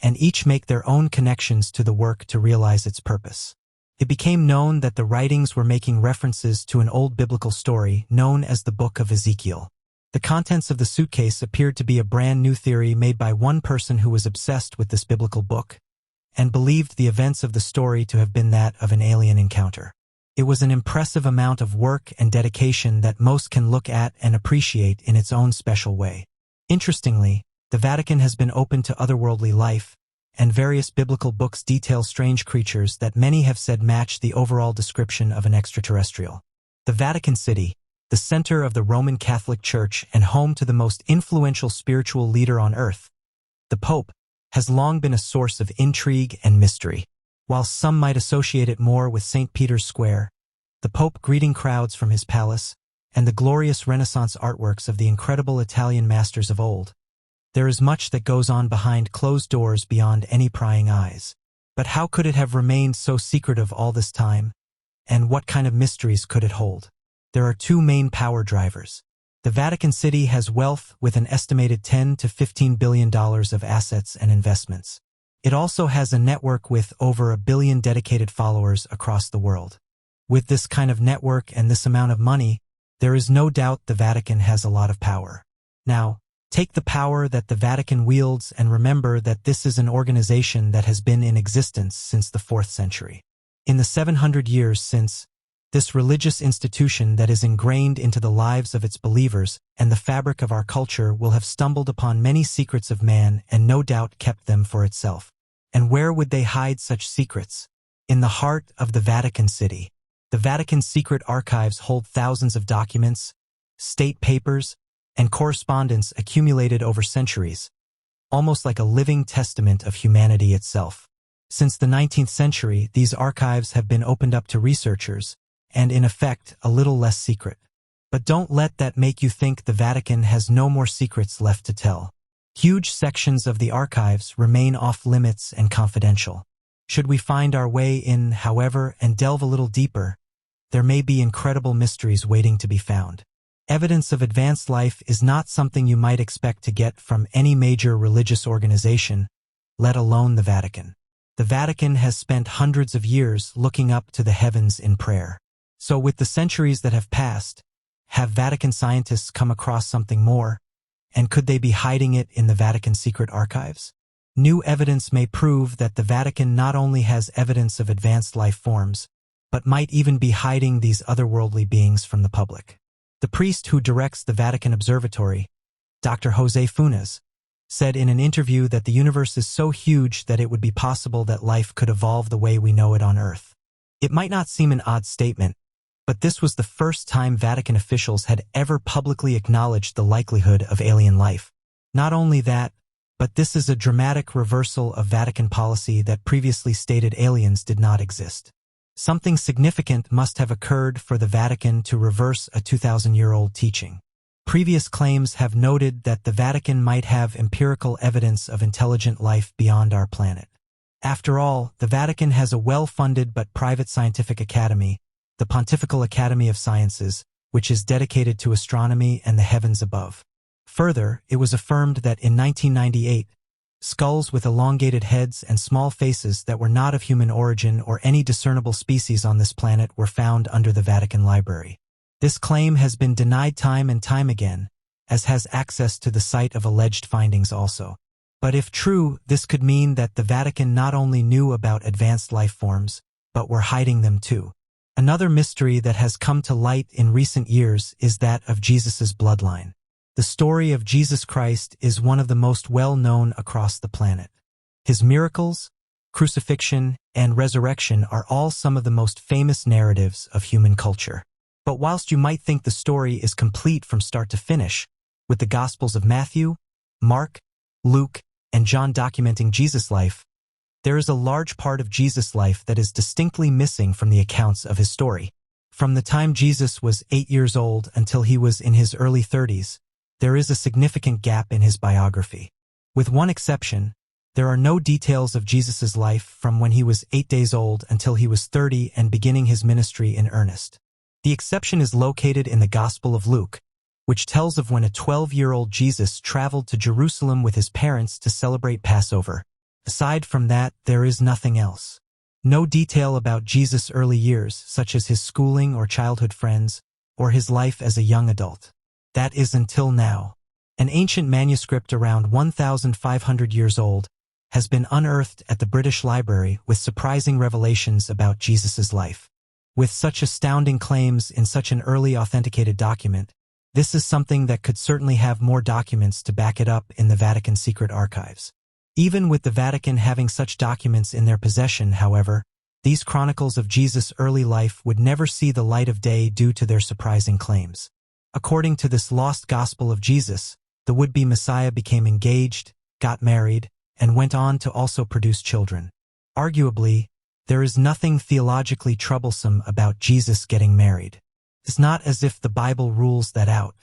and each make their own connections to the work to realize its purpose. It became known that the writings were making references to an old biblical story known as the Book of Ezekiel. The contents of the suitcase appeared to be a brand new theory made by one person who was obsessed with this biblical book and believed the events of the story to have been that of an alien encounter. It was an impressive amount of work and dedication that most can look at and appreciate in its own special way. Interestingly, the Vatican has been open to otherworldly life, and various biblical books detail strange creatures that many have said match the overall description of an extraterrestrial. The Vatican City, the center of the Roman Catholic Church and home to the most influential spiritual leader on earth, the Pope, has long been a source of intrigue and mystery. While some might associate it more with St. Peter's Square, the Pope greeting crowds from his palace, and the glorious Renaissance artworks of the incredible Italian masters of old, there is much that goes on behind closed doors beyond any prying eyes. But how could it have remained so secretive all this time? And what kind of mysteries could it hold? There are two main power drivers. The Vatican City has wealth with an estimated $10 to $15 billion of assets and investments. It also has a network with over 1 billion dedicated followers across the world. With this kind of network and this amount of money, there is no doubt the Vatican has a lot of power. Now, take the power that the Vatican wields and remember that this is an organization that has been in existence since the 4th century. In the 700 years since, this religious institution that is ingrained into the lives of its believers and the fabric of our culture will have stumbled upon many secrets of man and no doubt kept them for itself. And where would they hide such secrets? In the heart of the Vatican City. The Vatican's secret archives hold thousands of documents, state papers, and correspondence accumulated over centuries, almost like a living testament of humanity itself. Since the 19th century, these archives have been opened up to researchers, and in effect, a little less secret. But don't let that make you think the Vatican has no more secrets left to tell. Huge sections of the archives remain off-limits and confidential. Should we find our way in, however, and delve a little deeper, there may be incredible mysteries waiting to be found. Evidence of advanced life is not something you might expect to get from any major religious organization, let alone the Vatican. The Vatican has spent hundreds of years looking up to the heavens in prayer. So with the centuries that have passed, have Vatican scientists come across something more? And could they be hiding it in the Vatican secret archives? New evidence may prove that the Vatican not only has evidence of advanced life forms, but might even be hiding these otherworldly beings from the public. The priest who directs the Vatican Observatory, Dr. Jose Funes, said in an interview that the universe is so huge that it would be possible that life could evolve the way we know it on Earth. It might not seem an odd statement, but this was the first time Vatican officials had ever publicly acknowledged the likelihood of alien life. Not only that, but this is a dramatic reversal of Vatican policy that previously stated aliens did not exist. Something significant must have occurred for the Vatican to reverse a 2,000-year-old teaching. Previous claims have noted that the Vatican might have empirical evidence of intelligent life beyond our planet. After all, the Vatican has a well-funded but private scientific academy, the Pontifical Academy of Sciences, which is dedicated to astronomy and the heavens above. Further, it was affirmed that in 1998, skulls with elongated heads and small faces that were not of human origin or any discernible species on this planet were found under the Vatican Library. This claim has been denied time and time again, as has access to the site of alleged findings also. But if true, this could mean that the Vatican not only knew about advanced life forms, but were hiding them too. Another mystery that has come to light in recent years is that of Jesus' bloodline. The story of Jesus Christ is one of the most well-known across the planet. His miracles, crucifixion, and resurrection are all some of the most famous narratives of human culture. But whilst you might think the story is complete from start to finish, with the Gospels of Matthew, Mark, Luke, and John documenting Jesus' life, there is a large part of Jesus' life that is distinctly missing from the accounts of his story. From the time Jesus was 8 years old until he was in his early 30s, there is a significant gap in his biography. With one exception, there are no details of Jesus' life from when he was 8 days old until he was 30 and beginning his ministry in earnest. The exception is located in the Gospel of Luke, which tells of when a 12-year-old Jesus traveled to Jerusalem with his parents to celebrate Passover. Aside from that, there is nothing else. No detail about Jesus' early years, such as his schooling or childhood friends, or his life as a young adult. That is until now. An ancient manuscript around 1,500 years old has been unearthed at the British Library with surprising revelations about Jesus' life. With such astounding claims in such an early authenticated document, this is something that could certainly have more documents to back it up in the Vatican secret archives. Even with the Vatican having such documents in their possession, however, these chronicles of Jesus' early life would never see the light of day due to their surprising claims. According to this lost gospel of Jesus, the would-be Messiah became engaged, got married, and went on to also produce children. Arguably, there is nothing theologically troublesome about Jesus getting married. It's not as if the Bible rules that out.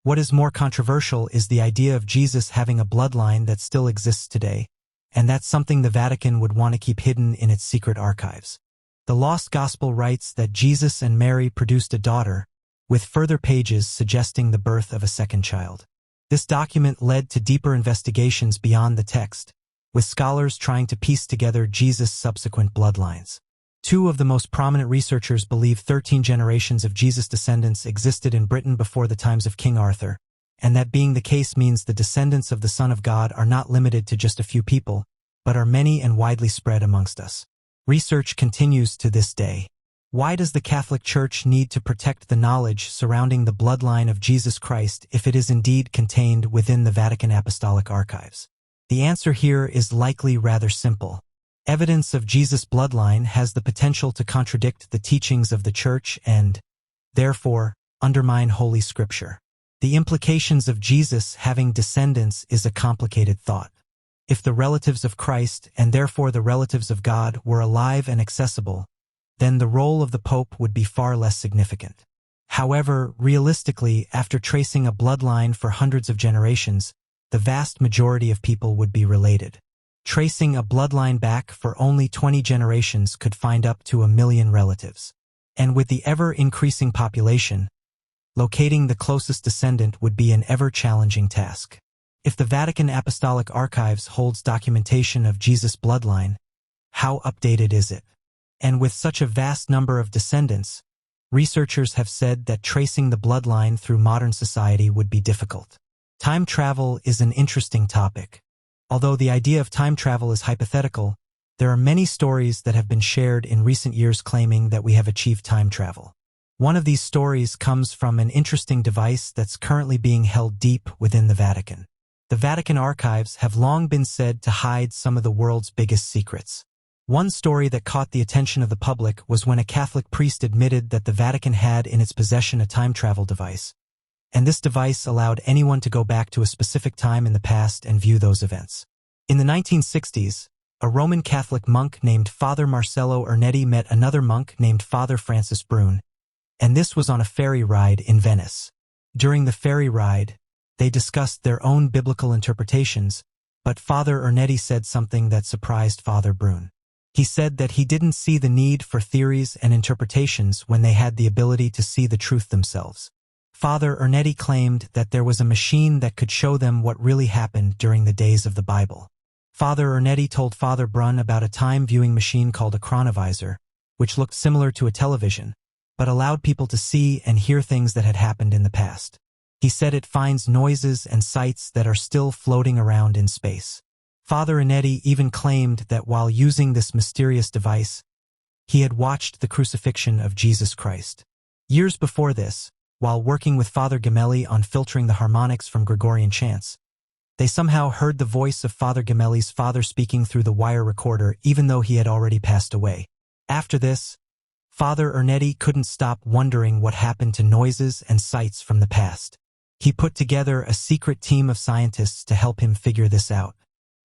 What is more controversial is the idea of Jesus having a bloodline that still exists today, and that's something the Vatican would want to keep hidden in its secret archives. The Lost Gospel writes that Jesus and Mary produced a daughter, with further pages suggesting the birth of a second child. This document led to deeper investigations beyond the text, with scholars trying to piece together Jesus' subsequent bloodlines. Two of the most prominent researchers believe 13 generations of Jesus' descendants existed in Britain before the times of King Arthur, and that being the case means the descendants of the Son of God are not limited to just a few people, but are many and widely spread amongst us. Research continues to this day. Why does the Catholic Church need to protect the knowledge surrounding the bloodline of Jesus Christ if it is indeed contained within the Vatican Apostolic Archives? The answer here is likely rather simple. Evidence of Jesus' bloodline has the potential to contradict the teachings of the Church and, therefore, undermine Holy Scripture. The implications of Jesus having descendants is a complicated thought. If the relatives of Christ, and therefore the relatives of God, were alive and accessible, then the role of the Pope would be far less significant. However, realistically, after tracing a bloodline for hundreds of generations, the vast majority of people would be related. Tracing a bloodline back for only 20 generations could find up to 1 million relatives. And with the ever-increasing population, locating the closest descendant would be an ever-challenging task. If the Vatican Apostolic Archives holds documentation of Jesus' bloodline, how updated is it? And with such a vast number of descendants, researchers have said that tracing the bloodline through modern society would be difficult. Time travel is an interesting topic. Although the idea of time travel is hypothetical, there are many stories that have been shared in recent years claiming that we have achieved time travel. One of these stories comes from an interesting device that's currently being held deep within the Vatican. The Vatican archives have long been said to hide some of the world's biggest secrets. One story that caught the attention of the public was when a Catholic priest admitted that the Vatican had in its possession a time travel device, and this device allowed anyone to go back to a specific time in the past and view those events. In the 1960s, a Roman Catholic monk named Father Marcello Ernetti met another monk named Father Francis Brune, and this was on a ferry ride in Venice. During the ferry ride, they discussed their own biblical interpretations, but Father Ernetti said something that surprised Father Brune. He said that he didn't see the need for theories and interpretations when they had the ability to see the truth themselves. Father Ernetti claimed that there was a machine that could show them what really happened during the days of the Bible. Father Ernetti told Father Brune about a time-viewing machine called a chronovisor, which looked similar to a television, but allowed people to see and hear things that had happened in the past. He said it finds noises and sights that are still floating around in space. Father Ernetti even claimed that while using this mysterious device, he had watched the crucifixion of Jesus Christ. Years before this, while working with Father Gemelli on filtering the harmonics from Gregorian chants, they somehow heard the voice of Father Gemelli's father speaking through the wire recorder even though he had already passed away. After this, Father Ernetti couldn't stop wondering what happened to noises and sights from the past. He put together a secret team of scientists to help him figure this out.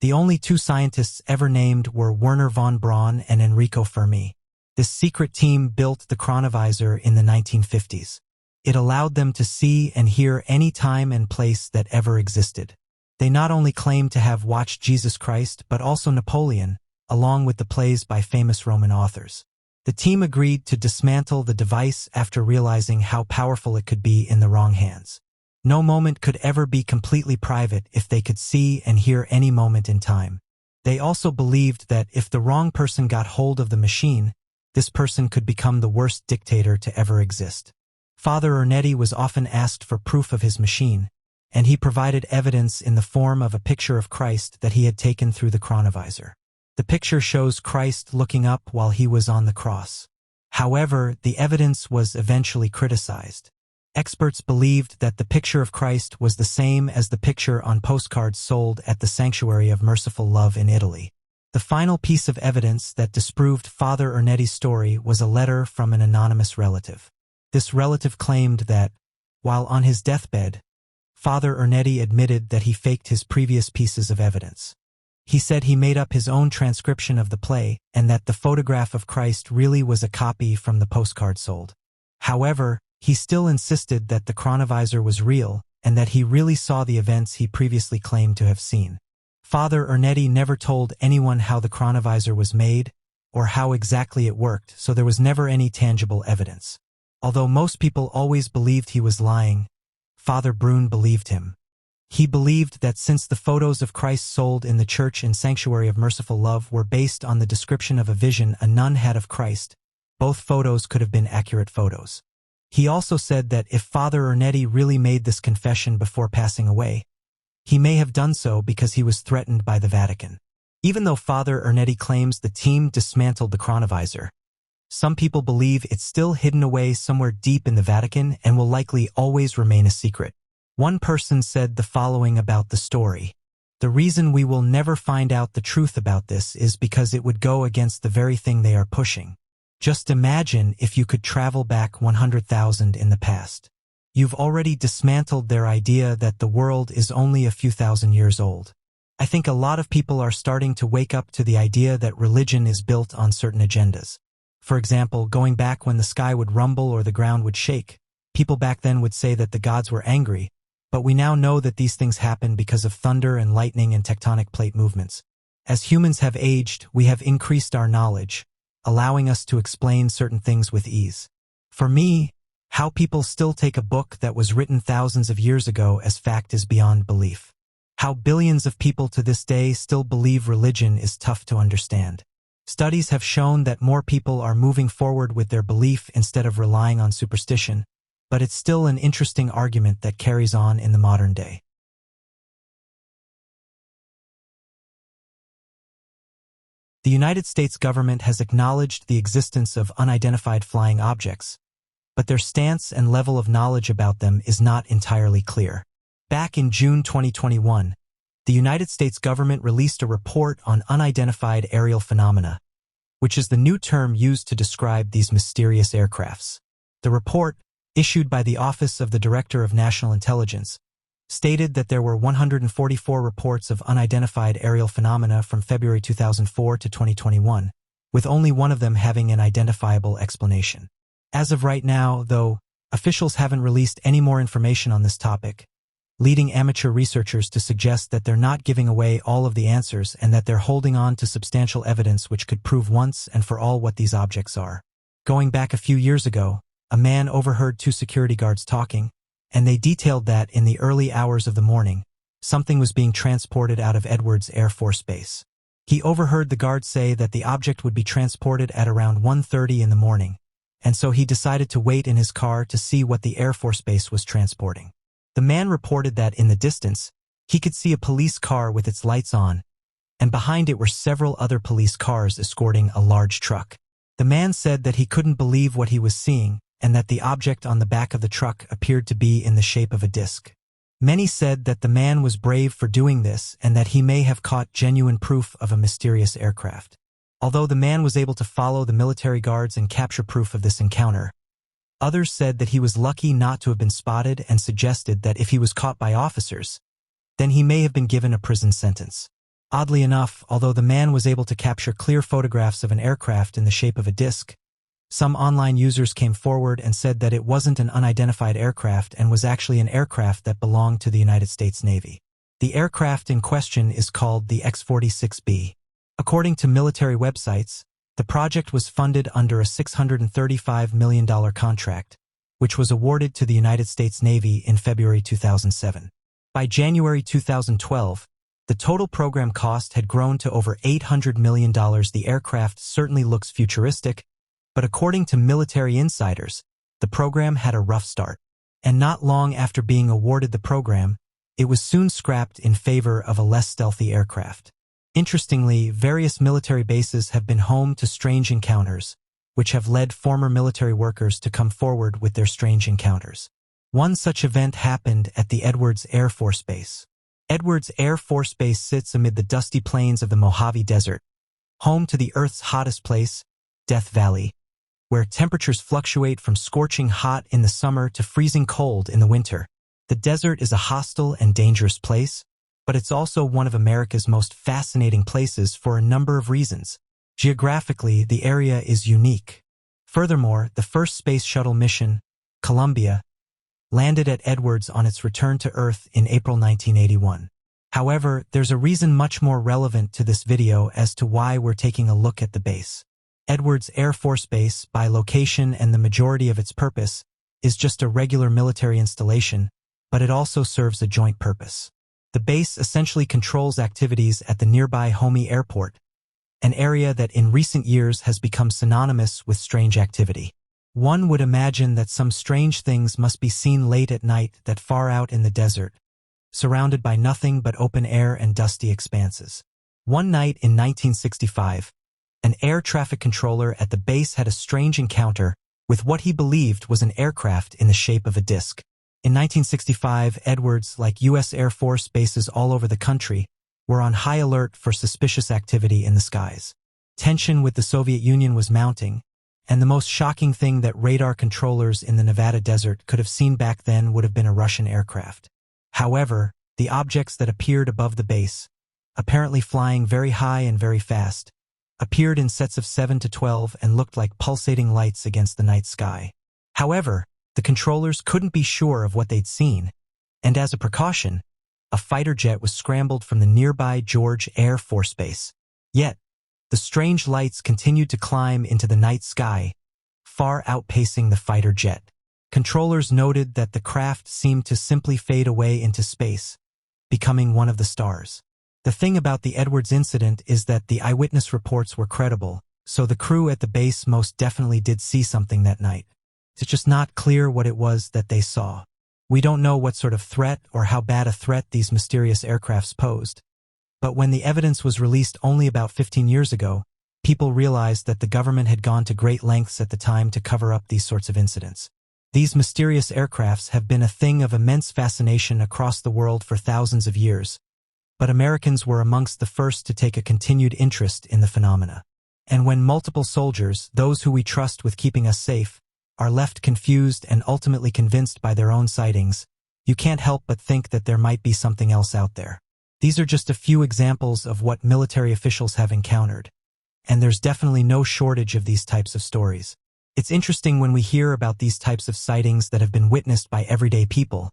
The only two scientists ever named were Werner von Braun and Enrico Fermi. This secret team built the chronovisor in the 1950s. It allowed them to see and hear any time and place that ever existed. They not only claimed to have watched Jesus Christ but also Napoleon, along with the plays by famous Roman authors. The team agreed to dismantle the device after realizing how powerful it could be in the wrong hands. No moment could ever be completely private if they could see and hear any moment in time. They also believed that if the wrong person got hold of the machine, this person could become the worst dictator to ever exist. Father Ernetti was often asked for proof of his machine, and he provided evidence in the form of a picture of Christ that he had taken through the chronovisor. The picture shows Christ looking up while he was on the cross. However, the evidence was eventually criticized. Experts believed that the picture of Christ was the same as the picture on postcards sold at the Sanctuary of Merciful Love in Italy. The final piece of evidence that disproved Father Ernetti's story was a letter from an anonymous relative. This relative claimed that, while on his deathbed, Father Ernetti admitted that he faked his previous pieces of evidence. He said he made up his own transcription of the play and that the photograph of Christ really was a copy from the postcard sold. However, he still insisted that the chronovisor was real and that he really saw the events he previously claimed to have seen. Father Ernetti never told anyone how the chronovisor was made or how exactly it worked, so there was never any tangible evidence. Although most people always believed he was lying, Father Brune believed him. He believed that since the photos of Christ sold in the church in Sanctuary of Merciful Love were based on the description of a vision a nun had of Christ, both photos could have been accurate photos. He also said that if Father Ernetti really made this confession before passing away, he may have done so because he was threatened by the Vatican. Even though Father Ernetti claims the team dismantled the chronovisor, some people believe it's still hidden away somewhere deep in the Vatican and will likely always remain a secret. One person said the following about the story: "The reason we will never find out the truth about this is because it would go against the very thing they are pushing. Just imagine if you could travel back 100,000 in the past. You've already dismantled their idea that the world is only a few thousand years old. I think a lot of people are starting to wake up to the idea that religion is built on certain agendas. For example, going back when the sky would rumble or the ground would shake, people back then would say that the gods were angry, but we now know that these things happen because of thunder and lightning and tectonic plate movements. As humans have aged, we have increased our knowledge, allowing us to explain certain things with ease. For me, how people still take a book that was written thousands of years ago as fact is beyond belief. How billions of people to this day still believe religion is tough to understand. Studies have shown that more people are moving forward with their belief instead of relying on superstition, but it's still an interesting argument that carries on in the modern day. The United States government has acknowledged the existence of unidentified flying objects, but their stance and level of knowledge about them is not entirely clear. Back in June 2021, the United States government released a report on unidentified aerial phenomena, which is the new term used to describe these mysterious aircrafts. The report, issued by the Office of the Director of National Intelligence, stated that there were 144 reports of unidentified aerial phenomena from February 2004 to 2021, with only one of them having an identifiable explanation. As of right now, though, officials haven't released any more information on this topic, leading amateur researchers to suggest that they're not giving away all of the answers and that they're holding on to substantial evidence which could prove once and for all what these objects are. Going back a few years ago, a man overheard two security guards talking, and they detailed that in the early hours of the morning, something was being transported out of Edwards Air Force Base. He overheard the guards say that the object would be transported at around 1:30 in the morning, and so he decided to wait in his car to see what the Air Force Base was transporting. The man reported that in the distance, he could see a police car with its lights on, and behind it were several other police cars escorting a large truck. The man said that he couldn't believe what he was seeing, and that the object on the back of the truck appeared to be in the shape of a disc. Many said that the man was brave for doing this and that he may have caught genuine proof of a mysterious aircraft. Although the man was able to follow the military guards and capture proof of this encounter, others said that he was lucky not to have been spotted and suggested that if he was caught by officers, then he may have been given a prison sentence. Oddly enough, although the man was able to capture clear photographs of an aircraft in the shape of a disc, some online users came forward and said that it wasn't an unidentified aircraft and was actually an aircraft that belonged to the United States Navy. The aircraft in question is called the X-46B. According to military websites, the project was funded under a $635 million contract, which was awarded to the United States Navy in February 2007. By January 2012, the total program cost had grown to over $800 million. The aircraft certainly looks futuristic, but according to military insiders, the program had a rough start. And not long after being awarded the program, it was soon scrapped in favor of a less stealthy aircraft. Interestingly, various military bases have been home to strange encounters, which have led former military workers to come forward with their strange encounters. One such event happened at the Edwards Air Force Base. Edwards Air Force Base sits amid the dusty plains of the Mojave Desert, home to the Earth's hottest place, Death Valley, where temperatures fluctuate from scorching hot in the summer to freezing cold in the winter. The desert is a hostile and dangerous place, but it's also one of America's most fascinating places for a number of reasons. Geographically, the area is unique. Furthermore, the first space shuttle mission, Columbia, landed at Edwards on its return to Earth in April 1981. However, there's a reason much more relevant to this video as to why we're taking a look at the base. Edwards Air Force Base, by location and the majority of its purpose, is just a regular military installation, but it also serves a joint purpose. The base essentially controls activities at the nearby Homey Airport, an area that in recent years has become synonymous with strange activity. One would imagine that some strange things must be seen late at night that far out in the desert, surrounded by nothing but open air and dusty expanses. One night in 1965, an air traffic controller at the base had a strange encounter with what he believed was an aircraft in the shape of a disc. In 1965, Edwards, like U.S. Air Force bases all over the country, were on high alert for suspicious activity in the skies. Tension with the Soviet Union was mounting, and the most shocking thing that radar controllers in the Nevada desert could have seen back then would have been a Russian aircraft. However, the objects that appeared above the base, apparently flying very high and very fast, appeared in sets of 7 to 12 and looked like pulsating lights against the night sky. However, the controllers couldn't be sure of what they'd seen, and as a precaution, a fighter jet was scrambled from the nearby George Air Force Base. Yet, the strange lights continued to climb into the night sky, far outpacing the fighter jet. Controllers noted that the craft seemed to simply fade away into space, becoming one of the stars. The thing about the Edwards incident is that the eyewitness reports were credible, so the crew at the base most definitely did see something that night. It's just not clear what it was that they saw. We don't know what sort of threat or how bad a threat these mysterious aircrafts posed. But when the evidence was released only about 15 years ago, people realized that the government had gone to great lengths at the time to cover up these sorts of incidents. These mysterious aircrafts have been a thing of immense fascination across the world for thousands of years, but Americans were amongst the first to take a continued interest in the phenomena. And when multiple soldiers, those who we trust with keeping us safe, are left confused and ultimately convinced by their own sightings, you can't help but think that there might be something else out there. These are just a few examples of what military officials have encountered, and there's definitely no shortage of these types of stories. It's interesting when we hear about these types of sightings that have been witnessed by everyday people,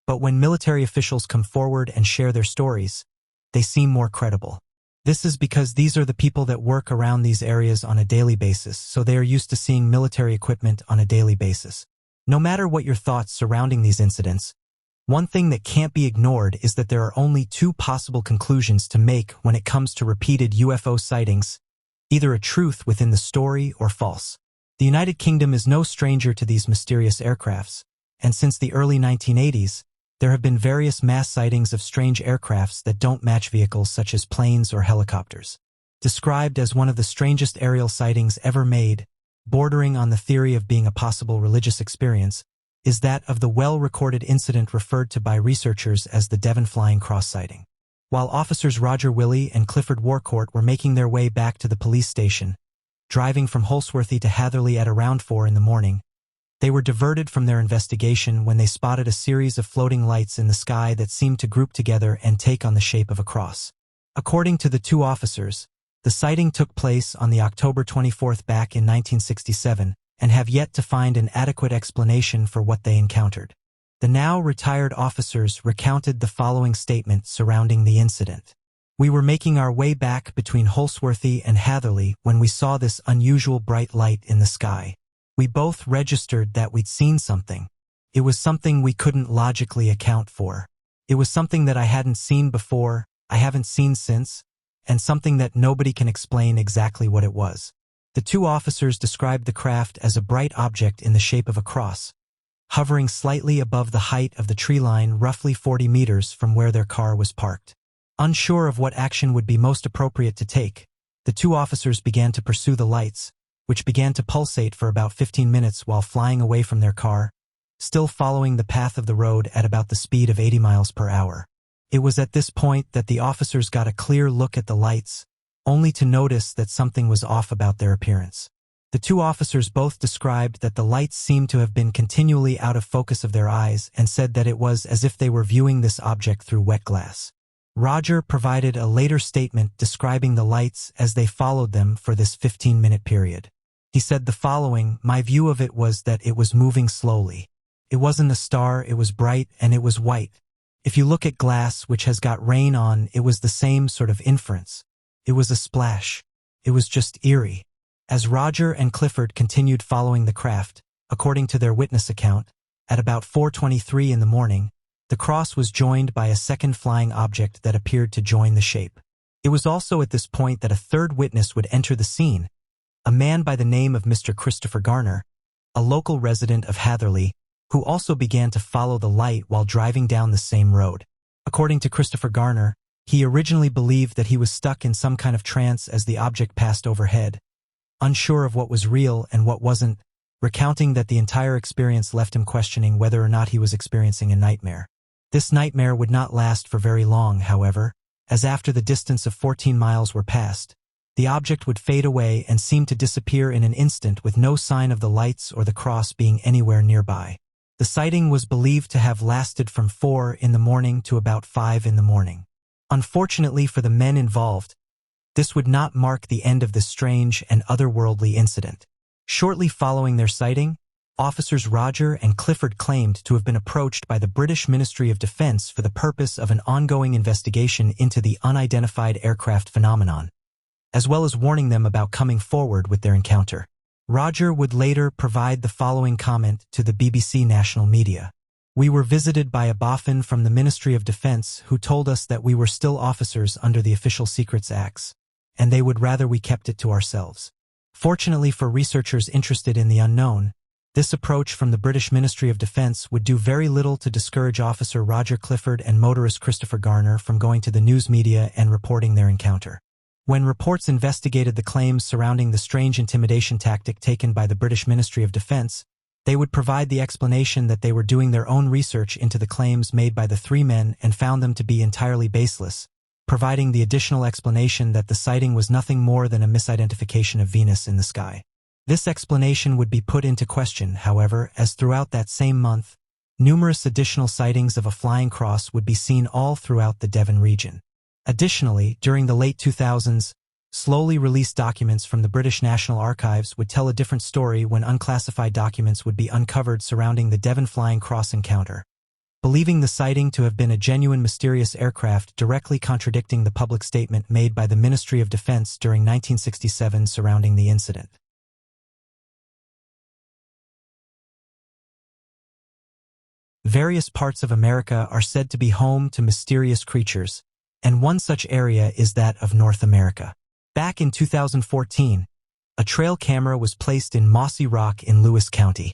but when military officials come forward and share their stories, they seem more credible. This is because these are the people that work around these areas on a daily basis, so they are used to seeing military equipment on a daily basis. No matter what your thoughts surrounding these incidents, one thing that can't be ignored is that there are only two possible conclusions to make when it comes to repeated UFO sightings, either a truth within the story or false. The United Kingdom is no stranger to these mysterious aircrafts, and since the early 1980s, there have been various mass sightings of strange aircrafts that don't match vehicles such as planes or helicopters. Described as one of the strangest aerial sightings ever made, bordering on the theory of being a possible religious experience, is that of the well-recorded incident referred to by researchers as the Devon Flying Cross sighting. While officers Roger Willey and Clifford Warcourt were making their way back to the police station, driving from Holsworthy to Hatherley at around 4 in the morning, they were diverted from their investigation when they spotted a series of floating lights in the sky that seemed to group together and take on the shape of a cross. According to the two officers, the sighting took place on the October 24th back in 1967 and have yet to find an adequate explanation for what they encountered. The now retired officers recounted the following statement surrounding the incident. "We were making our way back between Holsworthy and Hatherley when we saw this unusual bright light in the sky. We both registered that we'd seen something. It was something we couldn't logically account for. It was something that I hadn't seen before, I haven't seen since, and something that nobody can explain exactly what it was." The two officers described the craft as a bright object in the shape of a cross, hovering slightly above the height of the tree line roughly 40 meters from where their car was parked. Unsure of what action would be most appropriate to take, the two officers began to pursue the lights, which began to pulsate for about 15 minutes while flying away from their car, still following the path of the road at about the speed of 80 miles per hour. It was at this point that the officers got a clear look at the lights, only to notice that something was off about their appearance. The two officers both described that the lights seemed to have been continually out of focus of their eyes and said that it was as if they were viewing this object through wet glass. Roger provided a later statement describing the lights as they followed them for this 15-minute period. He said the following: "My view of it was that it was moving slowly. It wasn't a star, it was bright and it was white. If you look at glass which has got rain on, it was the same sort of inference. It was a splash. It was just eerie." As Roger and Clifford continued following the craft, according to their witness account, at about 4:23 in the morning, the cross was joined by a second flying object that appeared to join the shape. It was also at this point that a third witness would enter the scene, a man by the name of Mr. Christopher Garner, a local resident of Hatherley, who also began to follow the light while driving down the same road. According to Christopher Garner, he originally believed that he was stuck in some kind of trance as the object passed overhead, unsure of what was real and what wasn't, recounting that the entire experience left him questioning whether or not he was experiencing a nightmare. This nightmare would not last for very long, however, as after the distance of 14 miles were passed, the object would fade away and seem to disappear in an instant with no sign of the lights or the cross being anywhere nearby. The sighting was believed to have lasted from 4 in the morning to about 5 in the morning. Unfortunately for the men involved, this would not mark the end of this strange and otherworldly incident. Shortly following their sighting, officers Roger and Clifford claimed to have been approached by the British Ministry of Defence for the purpose of an ongoing investigation into the unidentified aircraft phenomenon, as well as warning them about coming forward with their encounter. Roger would later provide the following comment to the BBC national media. We were visited by a boffin from the Ministry of Defense who told us that we were still officers under the Official Secrets Acts, and they would rather we kept it to ourselves. Fortunately for researchers interested in the unknown, this approach from the British Ministry of Defense would do very little to discourage Officer Roger Clifford and motorist Christopher Garner from going to the news media and reporting their encounter. When reports investigated the claims surrounding the strange intimidation tactic taken by the British Ministry of Defense, they would provide the explanation that they were doing their own research into the claims made by the three men and found them to be entirely baseless, providing the additional explanation that the sighting was nothing more than a misidentification of Venus in the sky. This explanation would be put into question, however, as throughout that same month, numerous additional sightings of a flying cross would be seen all throughout the Devon region. Additionally, during the late 2000s, slowly released documents from the British National Archives would tell a different story when unclassified documents would be uncovered surrounding the Devon flying cross encounter, believing the sighting to have been a genuine mysterious aircraft, directly contradicting the public statement made by the Ministry of Defense during 1967 surrounding the incident. Various parts of America are said to be home to mysterious creatures, and one such area is that of North America. Back in 2014, a trail camera was placed in Mossy Rock in Lewis County,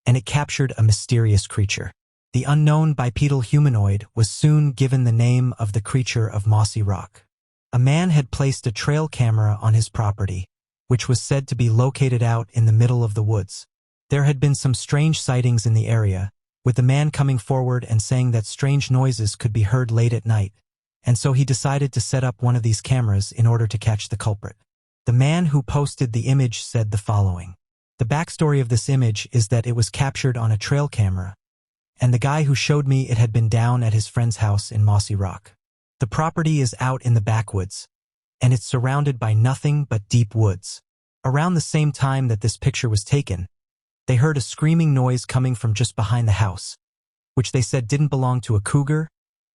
and it captured a mysterious creature. The unknown bipedal humanoid was soon given the name of the creature of Mossy Rock. A man had placed a trail camera on his property, which was said to be located out in the middle of the woods. There had been some strange sightings in the area, with the man coming forward and saying that strange noises could be heard late at night, and so he decided to set up one of these cameras in order to catch the culprit. The man who posted the image said the following. The backstory of this image is that it was captured on a trail camera, and the guy who showed me it had been down at his friend's house in Mossy Rock. The property is out in the backwoods, and it's surrounded by nothing but deep woods. Around the same time that this picture was taken, they heard a screaming noise coming from just behind the house, which they said didn't belong to a cougar,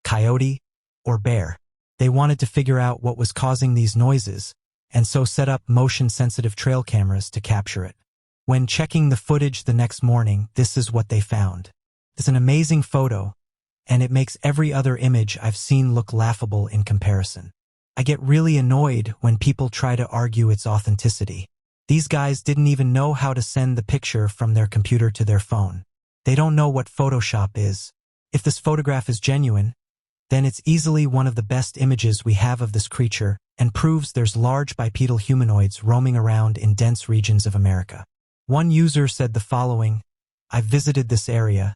coyote, or bear. They wanted to figure out what was causing these noises, and so set up motion-sensitive trail cameras to capture it. When checking the footage the next morning, this is what they found. It's an amazing photo, and it makes every other image I've seen look laughable in comparison. I get really annoyed when people try to argue its authenticity. These guys didn't even know how to send the picture from their computer to their phone. They don't know what Photoshop is. If this photograph is genuine, then it's easily one of the best images we have of this creature and proves there's large bipedal humanoids roaming around in dense regions of America. One user said the following, I've visited this area,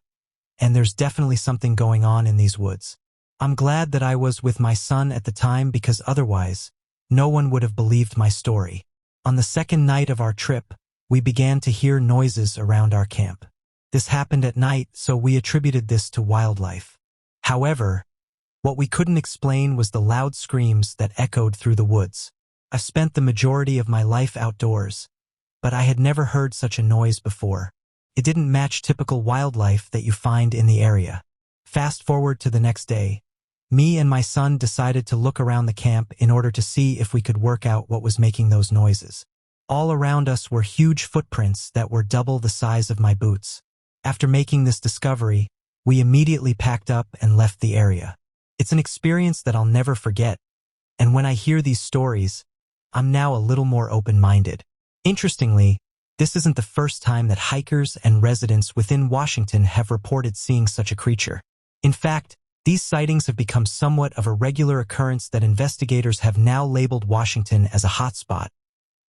and there's definitely something going on in these woods. I'm glad that I was with my son at the time because otherwise, no one would have believed my story. On the second night of our trip, we began to hear noises around our camp. This happened at night, so we attributed this to wildlife. However, what we couldn't explain was the loud screams that echoed through the woods. I've spent the majority of my life outdoors, but I had never heard such a noise before. It didn't match typical wildlife that you find in the area. Fast forward to the next day. Me and my son decided to look around the camp in order to see if we could work out what was making those noises. All around us were huge footprints that were double the size of my boots. After making this discovery, we immediately packed up and left the area. It's an experience that I'll never forget, and when I hear these stories, I'm now a little more open-minded. Interestingly, this isn't the first time that hikers and residents within Washington have reported seeing such a creature. In fact, these sightings have become somewhat of a regular occurrence that investigators have now labeled Washington as a hotspot,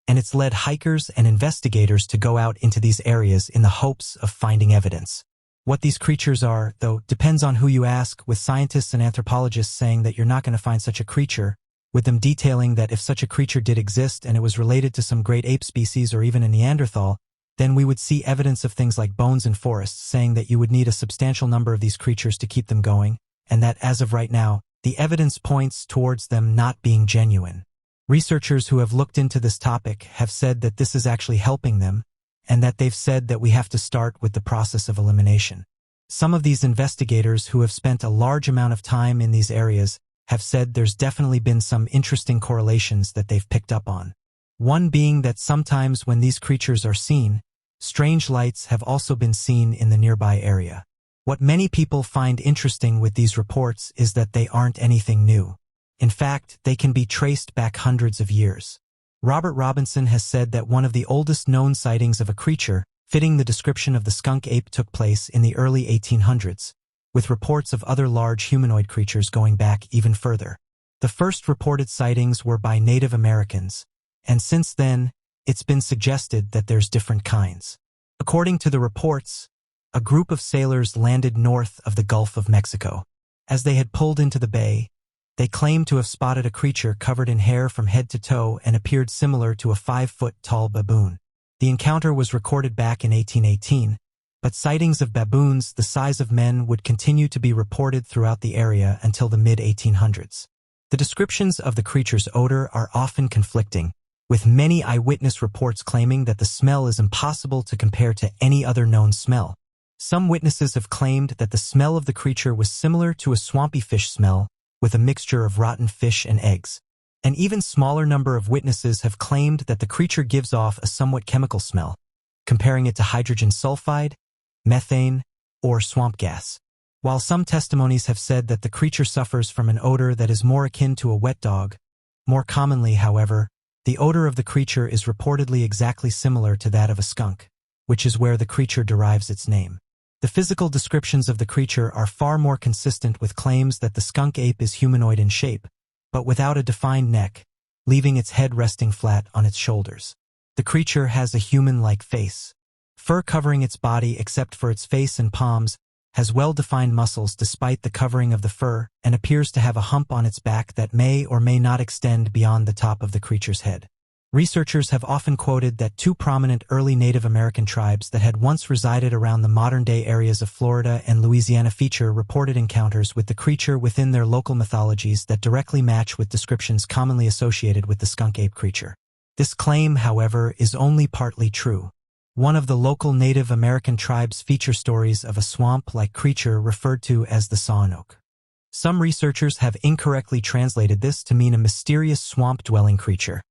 and it's led hikers and investigators to go out into these areas in the hopes of finding evidence. What these creatures are, though, depends on who you ask, with scientists and anthropologists saying that you're not going to find such a creature, with them detailing that if such a creature did exist and it was related to some great ape species or even a Neanderthal, then we would see evidence of things like bones in forests, saying that you would need a substantial number of these creatures to keep them going, and that as of right now, the evidence points towards them not being genuine. Researchers who have looked into this topic have said that this is actually helping them, and that they've said that we have to start with the process of elimination. Some of these investigators who have spent a large amount of time in these areas have said there's definitely been some interesting correlations that they've picked up on. One being that sometimes when these creatures are seen, strange lights have also been seen in the nearby area. What many people find interesting with these reports is that they aren't anything new. In fact, they can be traced back hundreds of years. Robert Robinson has said that one of the oldest known sightings of a creature fitting the description of the skunk ape took place in the early 1800s, with reports of other large humanoid creatures going back even further. The first reported sightings were by Native Americans, and since then, it's been suggested that there's different kinds. According to the reports, a group of sailors landed north of the Gulf of Mexico. As they had pulled into the bay, they claimed to have spotted a creature covered in hair from head to toe and appeared similar to a 5-foot-tall baboon. The encounter was recorded back in 1818, but sightings of baboons the size of men would continue to be reported throughout the area until the mid-1800s. The descriptions of the creature's odor are often conflicting, with many eyewitness reports claiming that the smell is impossible to compare to any other known smell. Some witnesses have claimed that the smell of the creature was similar to a swampy fish smell, with a mixture of rotten fish and eggs. An even smaller number of witnesses have claimed that the creature gives off a somewhat chemical smell, comparing it to hydrogen sulfide, methane, or swamp gas. While some testimonies have said that the creature suffers from an odor that is more akin to a wet dog, more commonly, however, the odor of the creature is reportedly exactly similar to that of a skunk, which is where the creature derives its name. The physical descriptions of the creature are far more consistent with claims that the skunk ape is humanoid in shape, but without a defined neck, leaving its head resting flat on its shoulders. The creature has a human-like face. Fur covering its body except for its face and palms, has well-defined muscles despite the covering of the fur, and appears to have a hump on its back that may or may not extend beyond the top of the creature's head. Researchers have often quoted that two prominent early Native American tribes that had once resided around the modern-day areas of Florida and Louisiana feature reported encounters with the creature within their local mythologies that directly match with descriptions commonly associated with the skunk ape creature. This claim, however, is only partly true. One of the local Native American tribes feature stories of a swamp-like creature referred to as the Sawanoke. Some researchers have incorrectly translated this to mean a mysterious swamp-dwelling creature,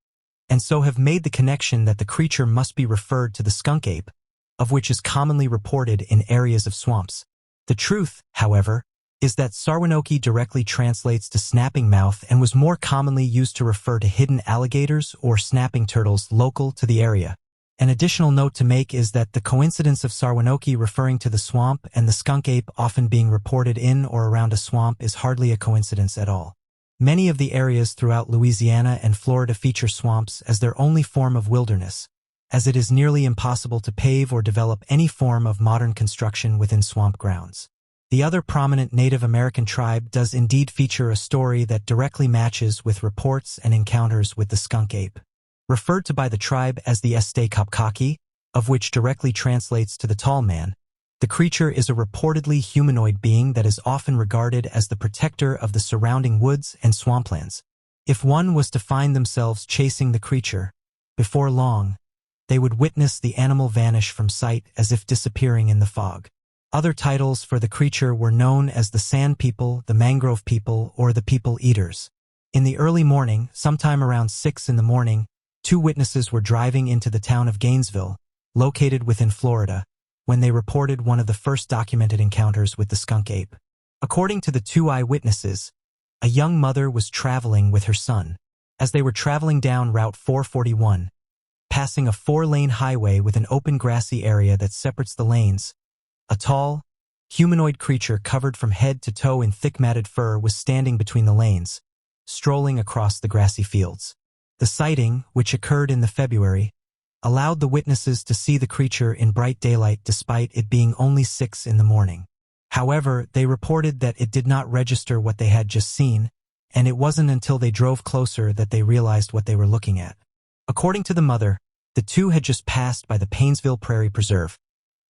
and so have made the connection that the creature must be referred to the skunk ape, of which is commonly reported in areas of swamps. The truth, however, is that Sarwanoke directly translates to snapping mouth and was more commonly used to refer to hidden alligators or snapping turtles local to the area. An additional note to make is that the coincidence of Sarwanoke referring to the swamp and the skunk ape often being reported in or around a swamp is hardly a coincidence at all. Many of the areas throughout Louisiana and Florida feature swamps as their only form of wilderness, as it is nearly impossible to pave or develop any form of modern construction within swamp grounds. The other prominent Native American tribe does indeed feature a story that directly matches with reports and encounters with the skunk ape. Referred to by the tribe as the Kapkaki, of which directly translates to the tall man, the creature is a reportedly humanoid being that is often regarded as the protector of the surrounding woods and swamplands. If one was to find themselves chasing the creature, before long, they would witness the animal vanish from sight as if disappearing in the fog. Other titles for the creature were known as the Sand People, the Mangrove People, or the People Eaters. In the early morning, sometime around 6 in the morning, two witnesses were driving into the town of Gainesville, located within Florida, when they reported one of the first documented encounters with the skunk ape. According to the two eyewitnesses, a young mother was traveling with her son. As they were traveling down Route 441, passing a 4-lane highway with an open grassy area that separates the lanes, a tall, humanoid creature covered from head to toe in thick matted fur was standing between the lanes, strolling across the grassy fields. The sighting, which occurred in the February, allowed the witnesses to see the creature in bright daylight despite it being only 6 in the morning. However, they reported that it did not register what they had just seen, and it wasn't until they drove closer that they realized what they were looking at. According to the mother, the two had just passed by the Painesville Prairie Preserve,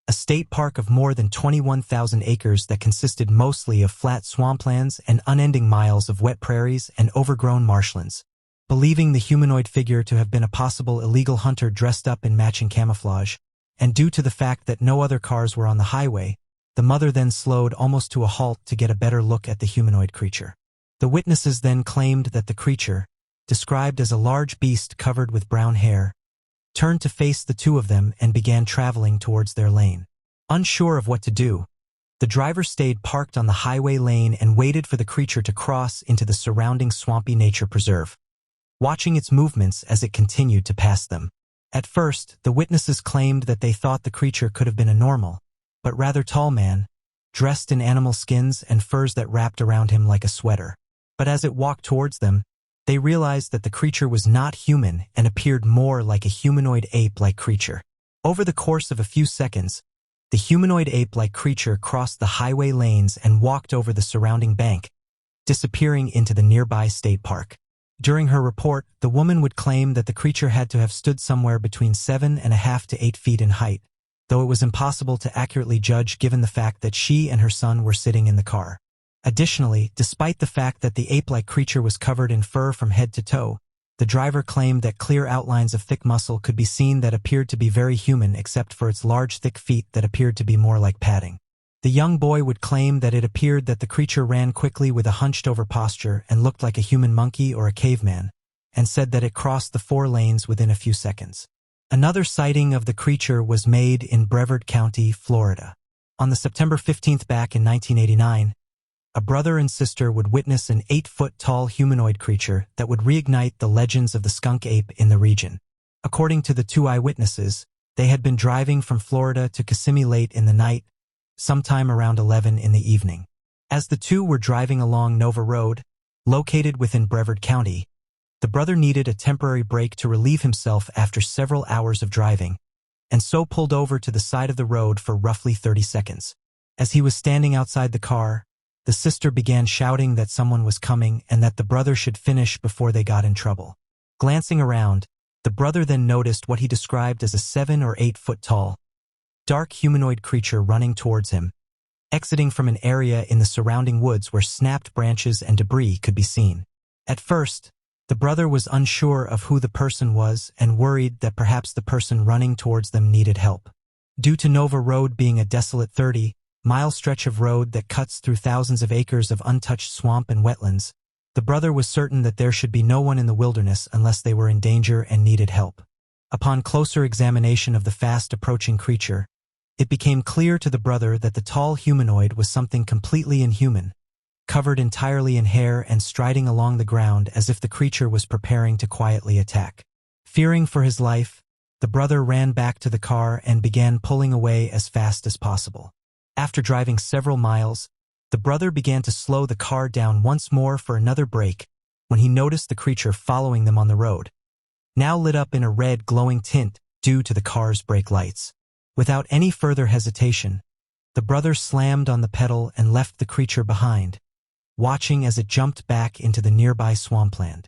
a state park of more than 21,000 acres that consisted mostly of flat swamplands and unending miles of wet prairies and overgrown marshlands. Believing the humanoid figure to have been a possible illegal hunter dressed up in matching camouflage, and due to the fact that no other cars were on the highway, the mother then slowed almost to a halt to get a better look at the humanoid creature. The witnesses then claimed that the creature, described as a large beast covered with brown hair, turned to face the two of them and began traveling towards their lane. Unsure of what to do, the driver stayed parked on the highway lane and waited for the creature to cross into the surrounding swampy nature preserve, watching its movements as it continued to pass them. At first, the witnesses claimed that they thought the creature could have been a normal, but rather tall man, dressed in animal skins and furs that wrapped around him like a sweater. But as it walked towards them, they realized that the creature was not human and appeared more like a humanoid ape-like creature. Over the course of a few seconds, the humanoid ape-like creature crossed the highway lanes and walked over the surrounding bank, disappearing into the nearby state park. During her report, the woman would claim that the creature had to have stood somewhere between 7.5 to 8 feet in height, though it was impossible to accurately judge given the fact that she and her son were sitting in the car. Additionally, despite the fact that the ape-like creature was covered in fur from head to toe, the driver claimed that clear outlines of thick muscle could be seen that appeared to be very human except for its large thick feet that appeared to be more like padding. The young boy would claim that it appeared that the creature ran quickly with a hunched-over posture and looked like a human monkey or a caveman, and said that it crossed the 4 lanes within a few seconds. Another sighting of the creature was made in Brevard County, Florida. On the September 15th back in 1989, a brother and sister would witness an 8-foot-tall humanoid creature that would reignite the legends of the skunk ape in the region. According to the 2 eyewitnesses, they had been driving from Florida to Kissimmee late in the night, sometime around 11 in the evening. As the 2 were driving along Nova Road, located within Brevard County, the brother needed a temporary break to relieve himself after several hours of driving, and so pulled over to the side of the road for roughly 30 seconds. As he was standing outside the car, the sister began shouting that someone was coming and that the brother should finish before they got in trouble. Glancing around, the brother then noticed what he described as a 7 or 8 foot tall, dark humanoid creature running towards him, exiting from an area in the surrounding woods where snapped branches and debris could be seen. At first, the brother was unsure of who the person was and worried that perhaps the person running towards them needed help. Due to Nova Road being a desolate 30-mile stretch of road that cuts through thousands of acres of untouched swamp and wetlands, the brother was certain that there should be no one in the wilderness unless they were in danger and needed help. Upon closer examination of the fast-approaching creature, it became clear to the brother that the tall humanoid was something completely inhuman, covered entirely in hair and striding along the ground as if the creature was preparing to quietly attack. Fearing for his life, the brother ran back to the car and began pulling away as fast as possible. After driving several miles, the brother began to slow the car down once more for another break when he noticed the creature following them on the road, now lit up in a red glowing tint due to the car's brake lights. Without any further hesitation, the brother slammed on the pedal and left the creature behind, watching as it jumped back into the nearby swampland.